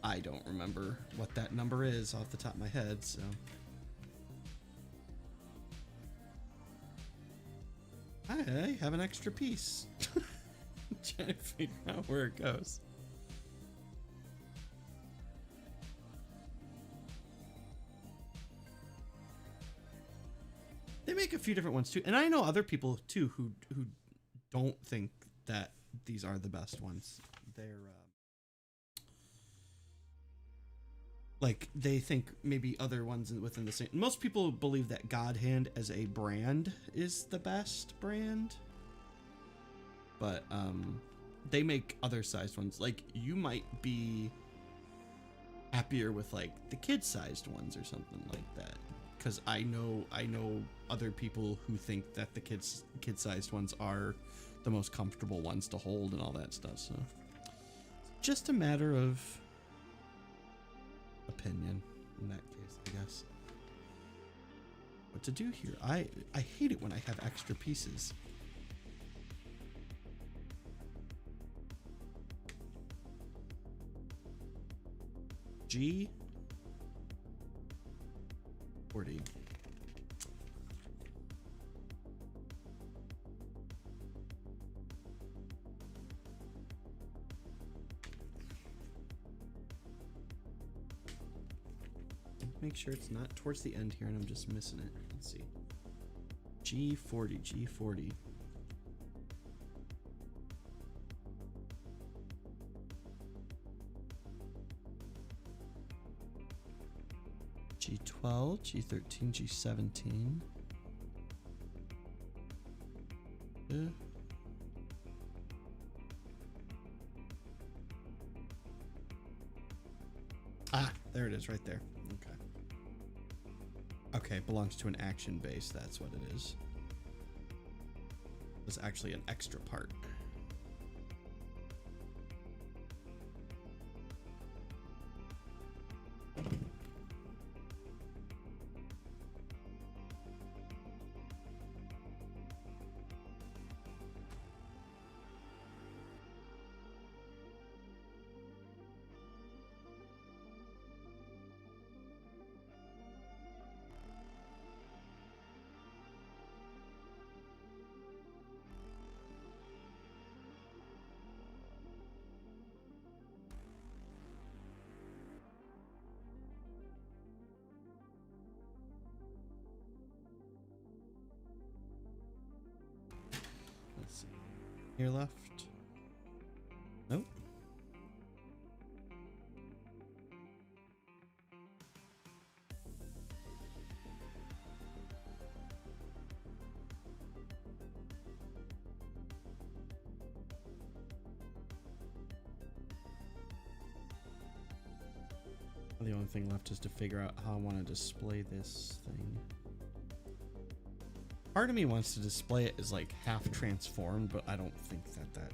S3: I don't remember what that number is off the top of my head, so. I have an extra piece. I'm trying to figure out where it goes. They make a few different ones too, and I know other people too who don't think that these are the best ones. They're like they think maybe other ones within the same. Most people believe that God Hand as a brand is the best brand, but they make other sized ones. Like you might be happier with like the kid sized ones or something like that, because I know other people who think that the kid sized ones are the most comfortable ones to hold and all that stuff. So just a matter of opinion in that case, I guess. What to do here? I hate it when I have extra pieces. G 40. Make sure it's not towards the end here and I'm just missing it. Let's see. G40, G40. G12, G13, G17. Ah, there it is right there. Okay. Okay, belongs to an action base. That's what it is. It's actually an extra part. Let's see. Here left. Nope. The only thing left is to figure out how I want to display this thing. Part of me wants to display it as like half transformed, but I don't think that would.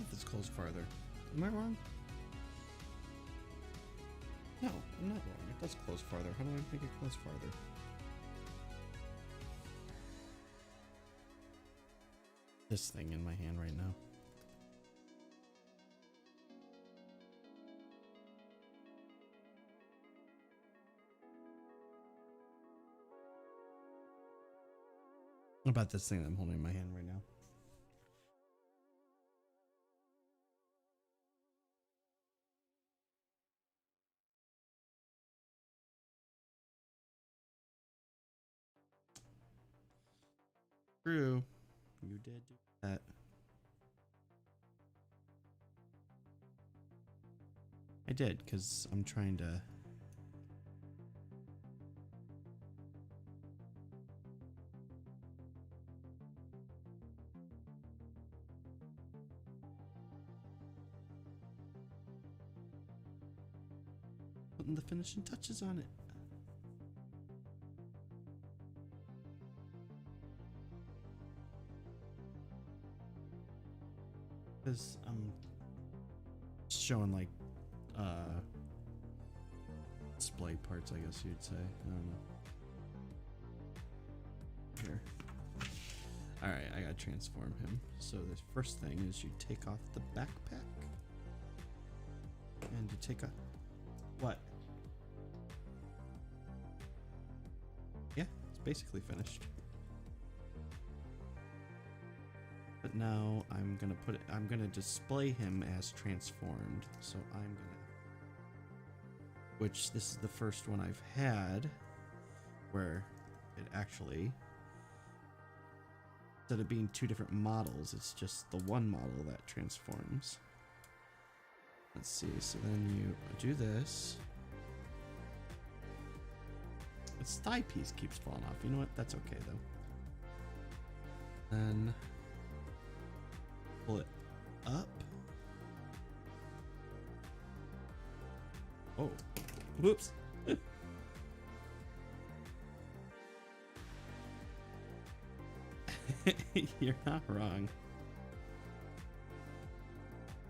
S3: if it's closed farther. Am I wrong? No, I'm not wrong. It does close farther. How do I make it close farther? This thing in my hand right now. What about this thing that I'm holding in my hand right now? True. You did do that. I did, because I'm trying to... putting the finishing touches on it. Because I'm showing like display parts, I guess you'd say. I don't know. Here. Alright, I gotta transform him. So the first thing is you take off the backpack. And you take a... What? Yeah, it's basically finished. But now I'm gonna display him as transformed. So I'm gonna, which this is the first one I've had where it actually, instead of being two different models, it's just the one model that transforms. Let's see, so then you do this. Its thigh piece keeps falling off. You know what? That's okay though. Then pull it up. Oh, whoops. You're not wrong.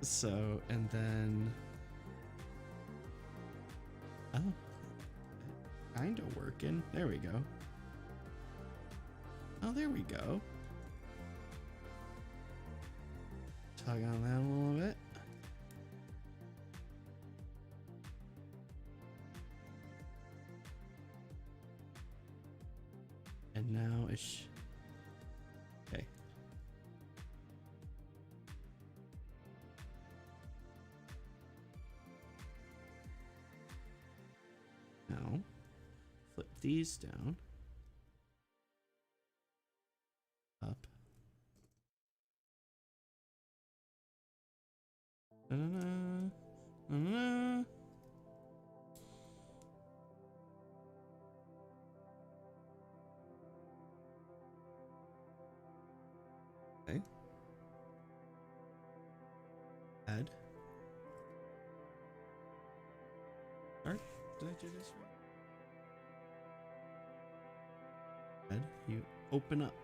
S3: So, and then... Oh. Kinda working. There we go. Oh, there we go. Tug on that a little bit. And now it's... Okay. Now, flip these down. Up. Da-da-da. Da-da-da. Okay. Add. Alright, did I do this right? Add. You open up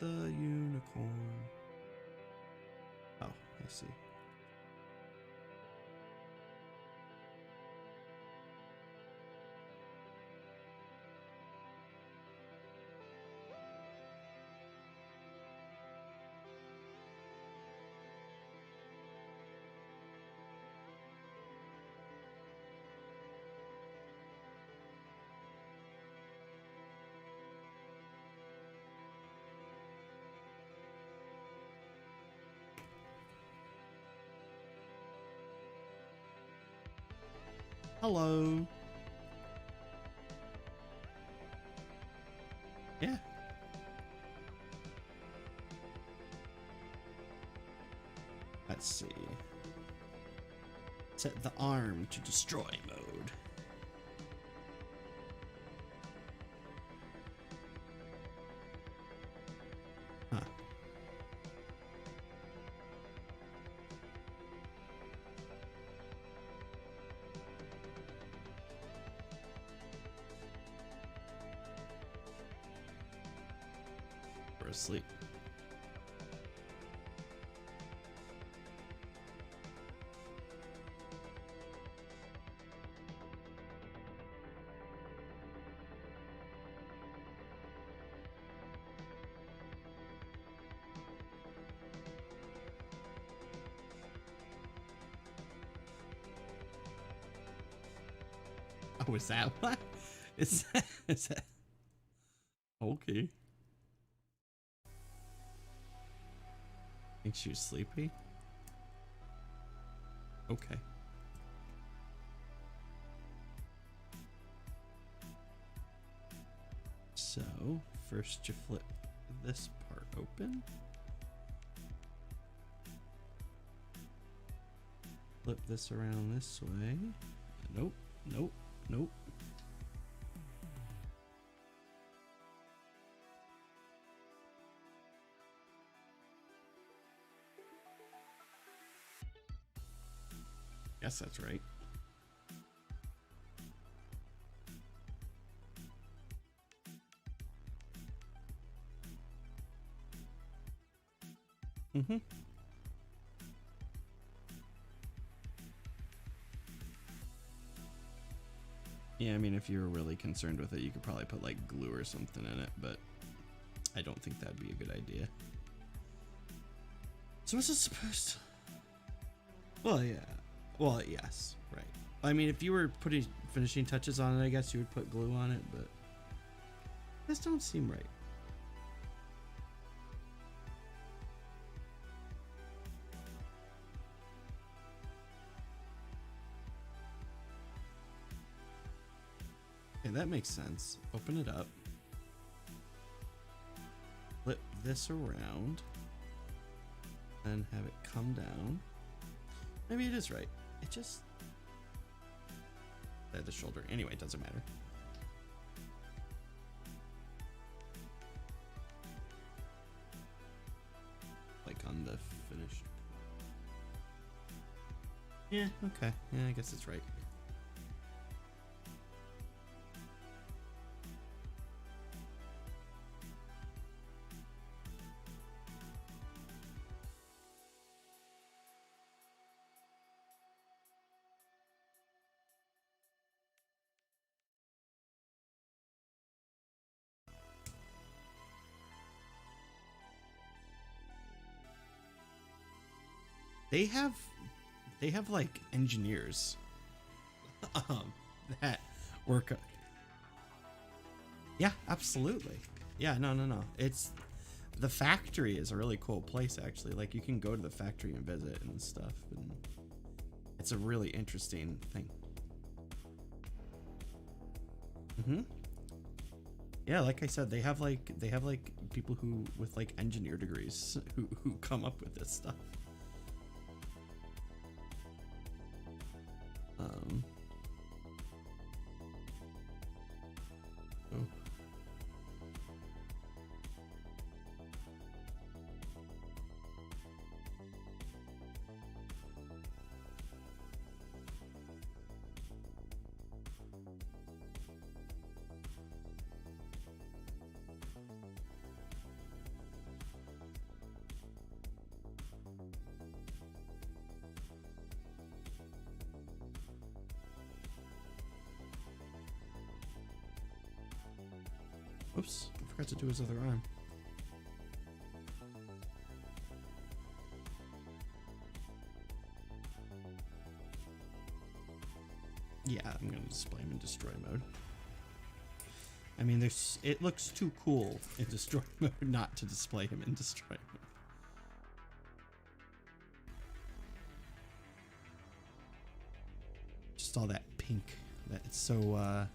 S3: the unicorn. Oh, I see. Hello. Yeah. Let's see. Set the arm to destroy mode. Huh. We're asleep.
S2: Oh, is that what? Is that okay? Think she was sleepy? Okay. So, first you flip this part open. Flip this around this way. Nope, nope, nope. Yes, that's right. Mm-hmm. Yeah, I mean, if you were really concerned with it, you could probably put like glue or something in it, but I don't think that'd be a good idea. So what's it supposed to... Well, yeah. Well, yes, right. I mean, if you were putting finishing touches on it, I guess you would put glue on it, but this don't seem right. Okay, that makes sense. Open it up. Flip this around. And have it come down. Maybe it is right. It just... At the shoulder. Anyway, it doesn't matter. Like on the finished... Yeah, okay. Yeah, I guess it's right. They have like engineers that work. Yeah, absolutely. Yeah, no. It's the factory is a really cool place actually. Like you can go to the factory and visit and stuff, and it's a really interesting thing. Yeah, like I said, they have like people who with like engineer degrees who come up with this stuff. Oh. Oops, I forgot to do his other arm. Yeah, I'm gonna display him in destroy mode. I mean, it looks too cool in destroy mode not to display him in destroy mode. Just all that pink. That's so,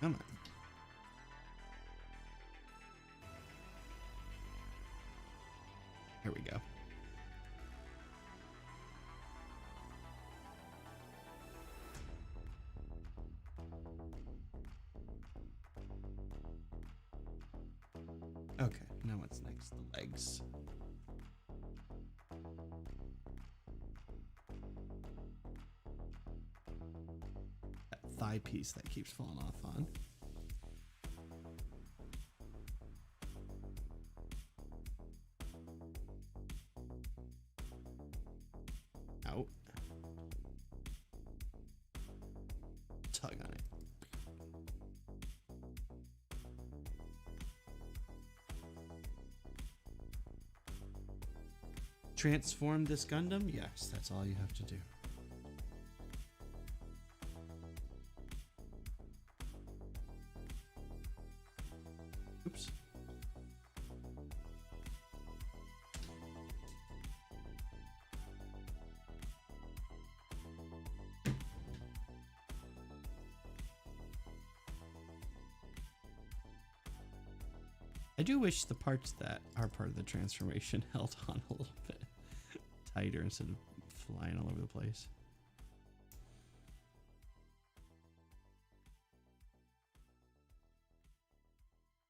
S2: Come on. Here we go. Okay, now what's next? The legs. That thigh piece that keeps falling off on. Out. Tug on it.
S3: transform this Gundam? Yes, that's all you have to do. Oops. I do wish the parts that are part of the transformation held on a little bit tighter instead of flying all over the place.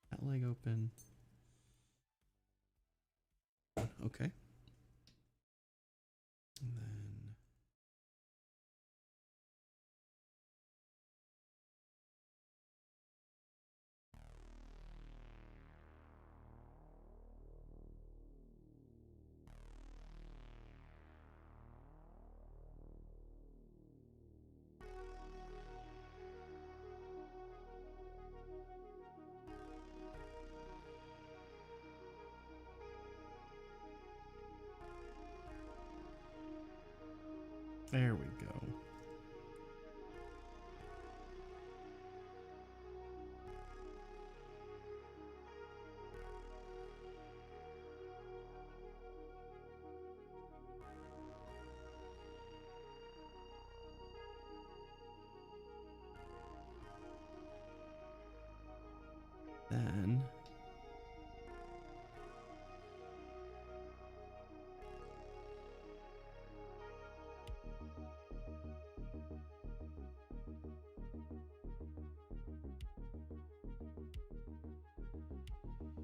S3: That leg open. Okay. And then there we go. Then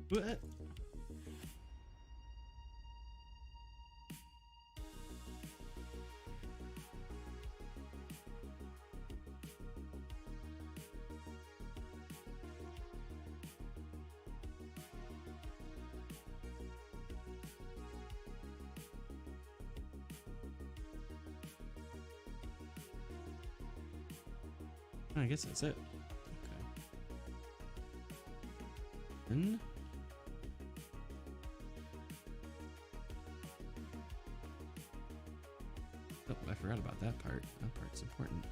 S3: what? I guess that's it. Okay. Then oh, I forgot about that part. That part's important.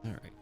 S3: All right.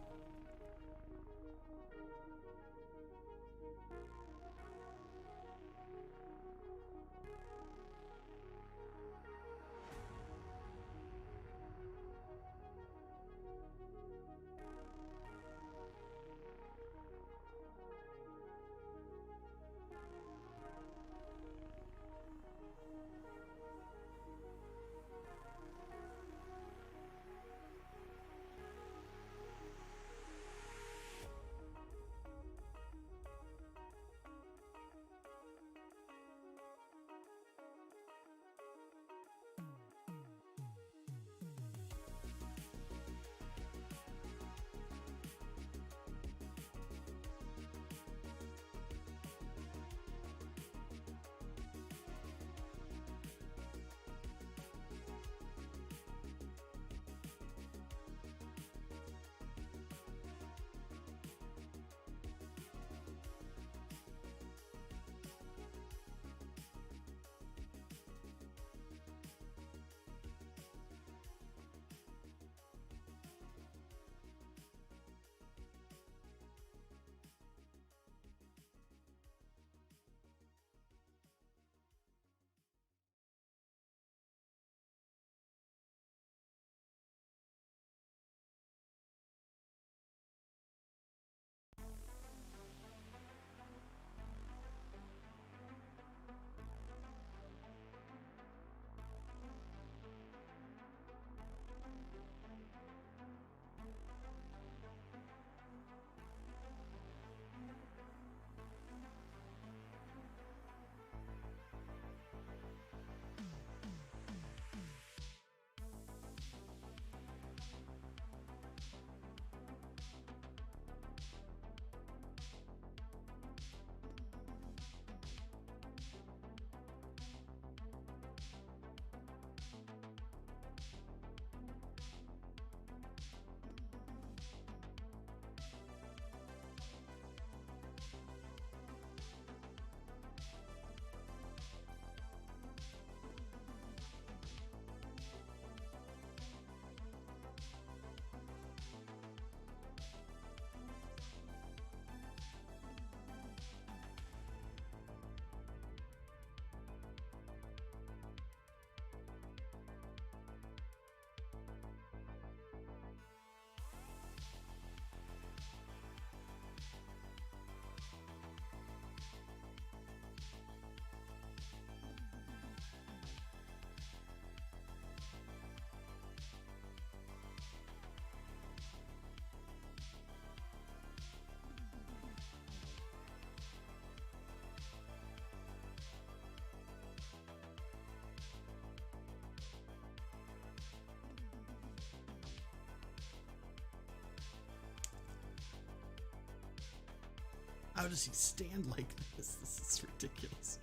S3: How does he stand like this? This is ridiculous.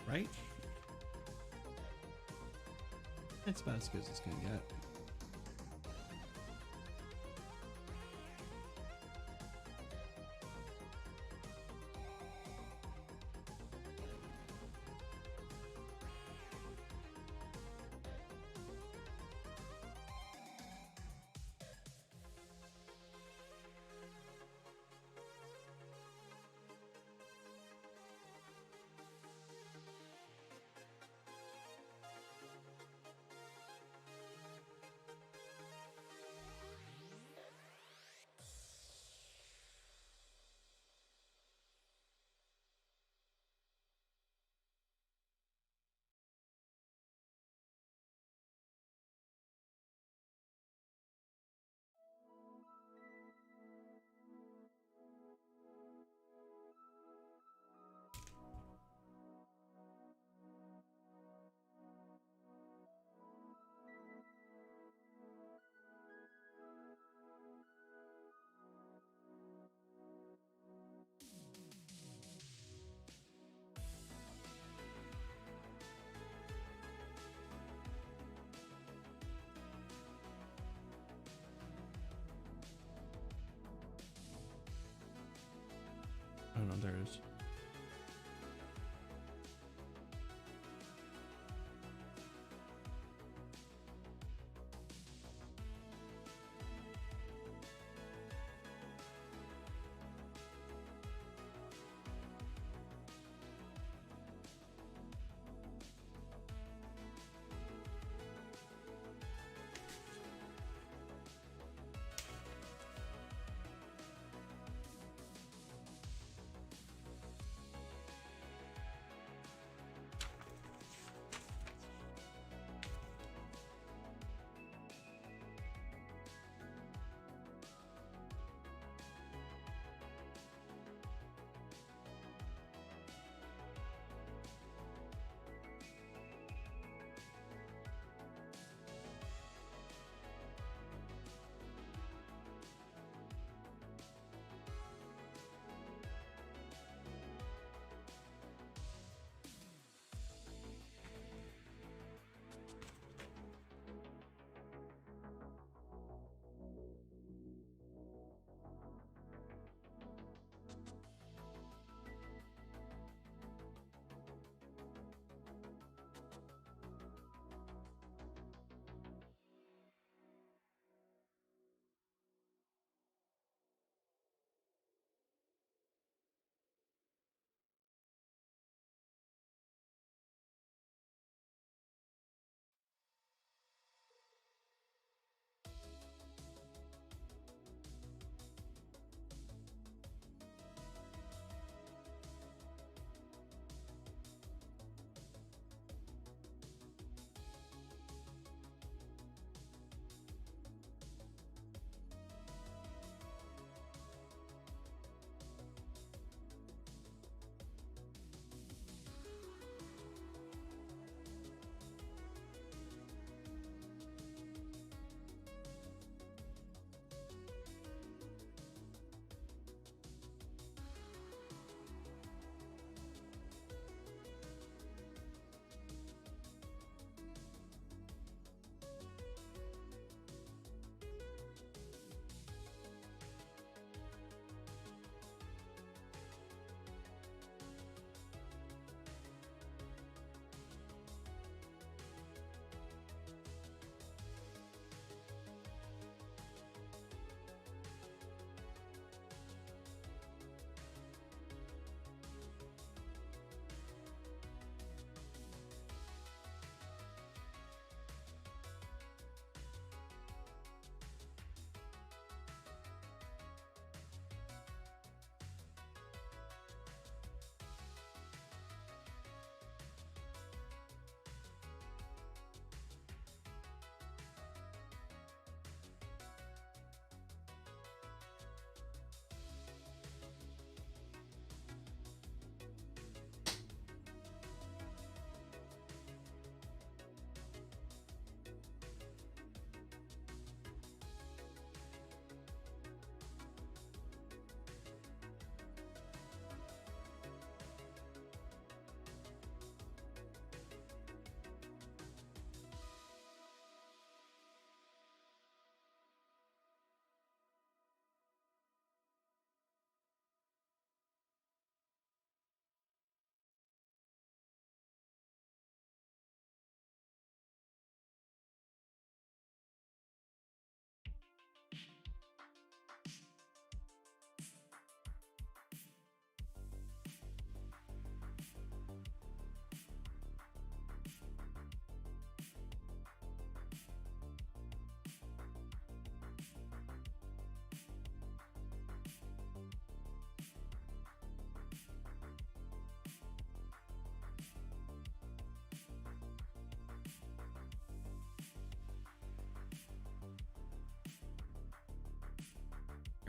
S3: Right? That's about as good as it's gonna get. Oh no, there it is.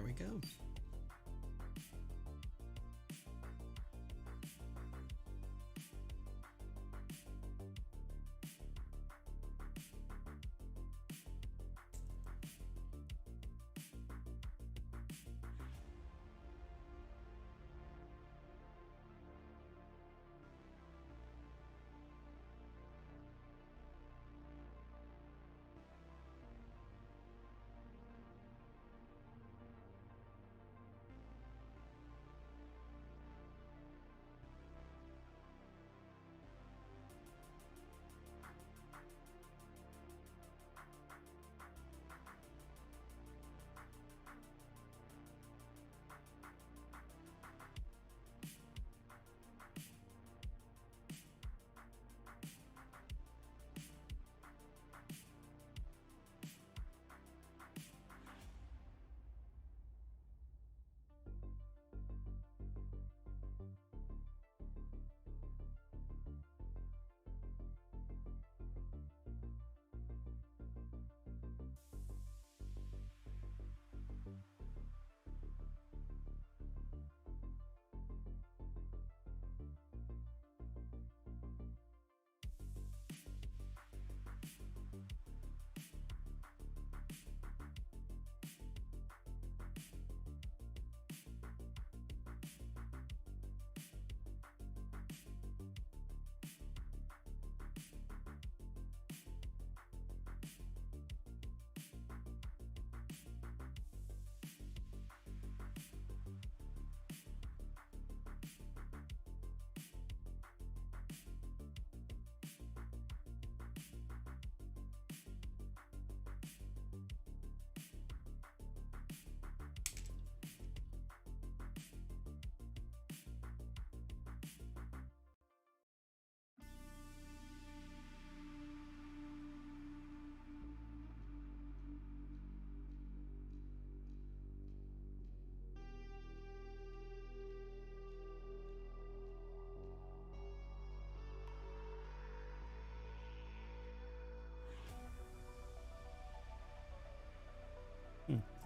S3: we go.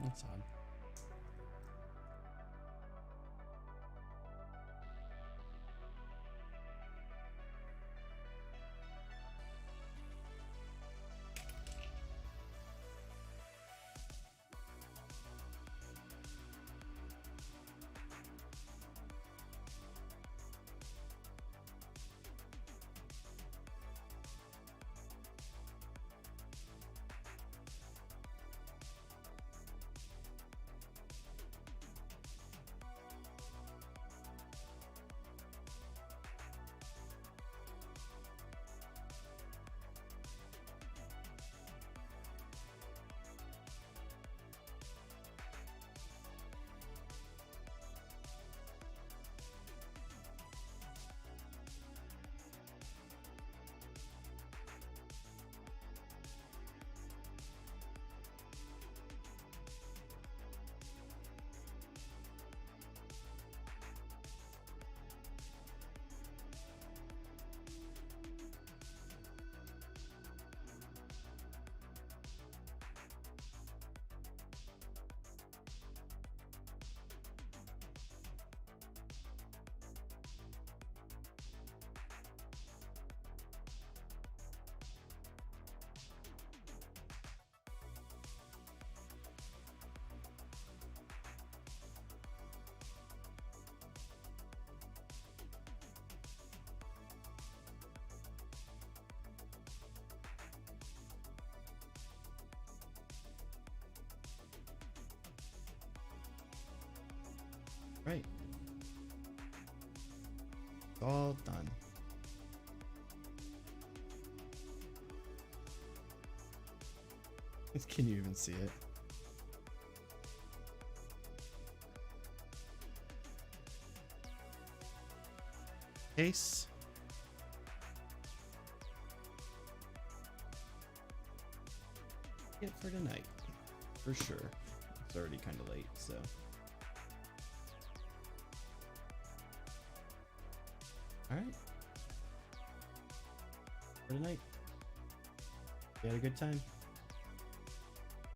S2: That's odd.
S3: Right. All done. Can you even see it? Case. It for tonight. For sure. It's already kind of late, so. Alright. For tonight. You had a good time?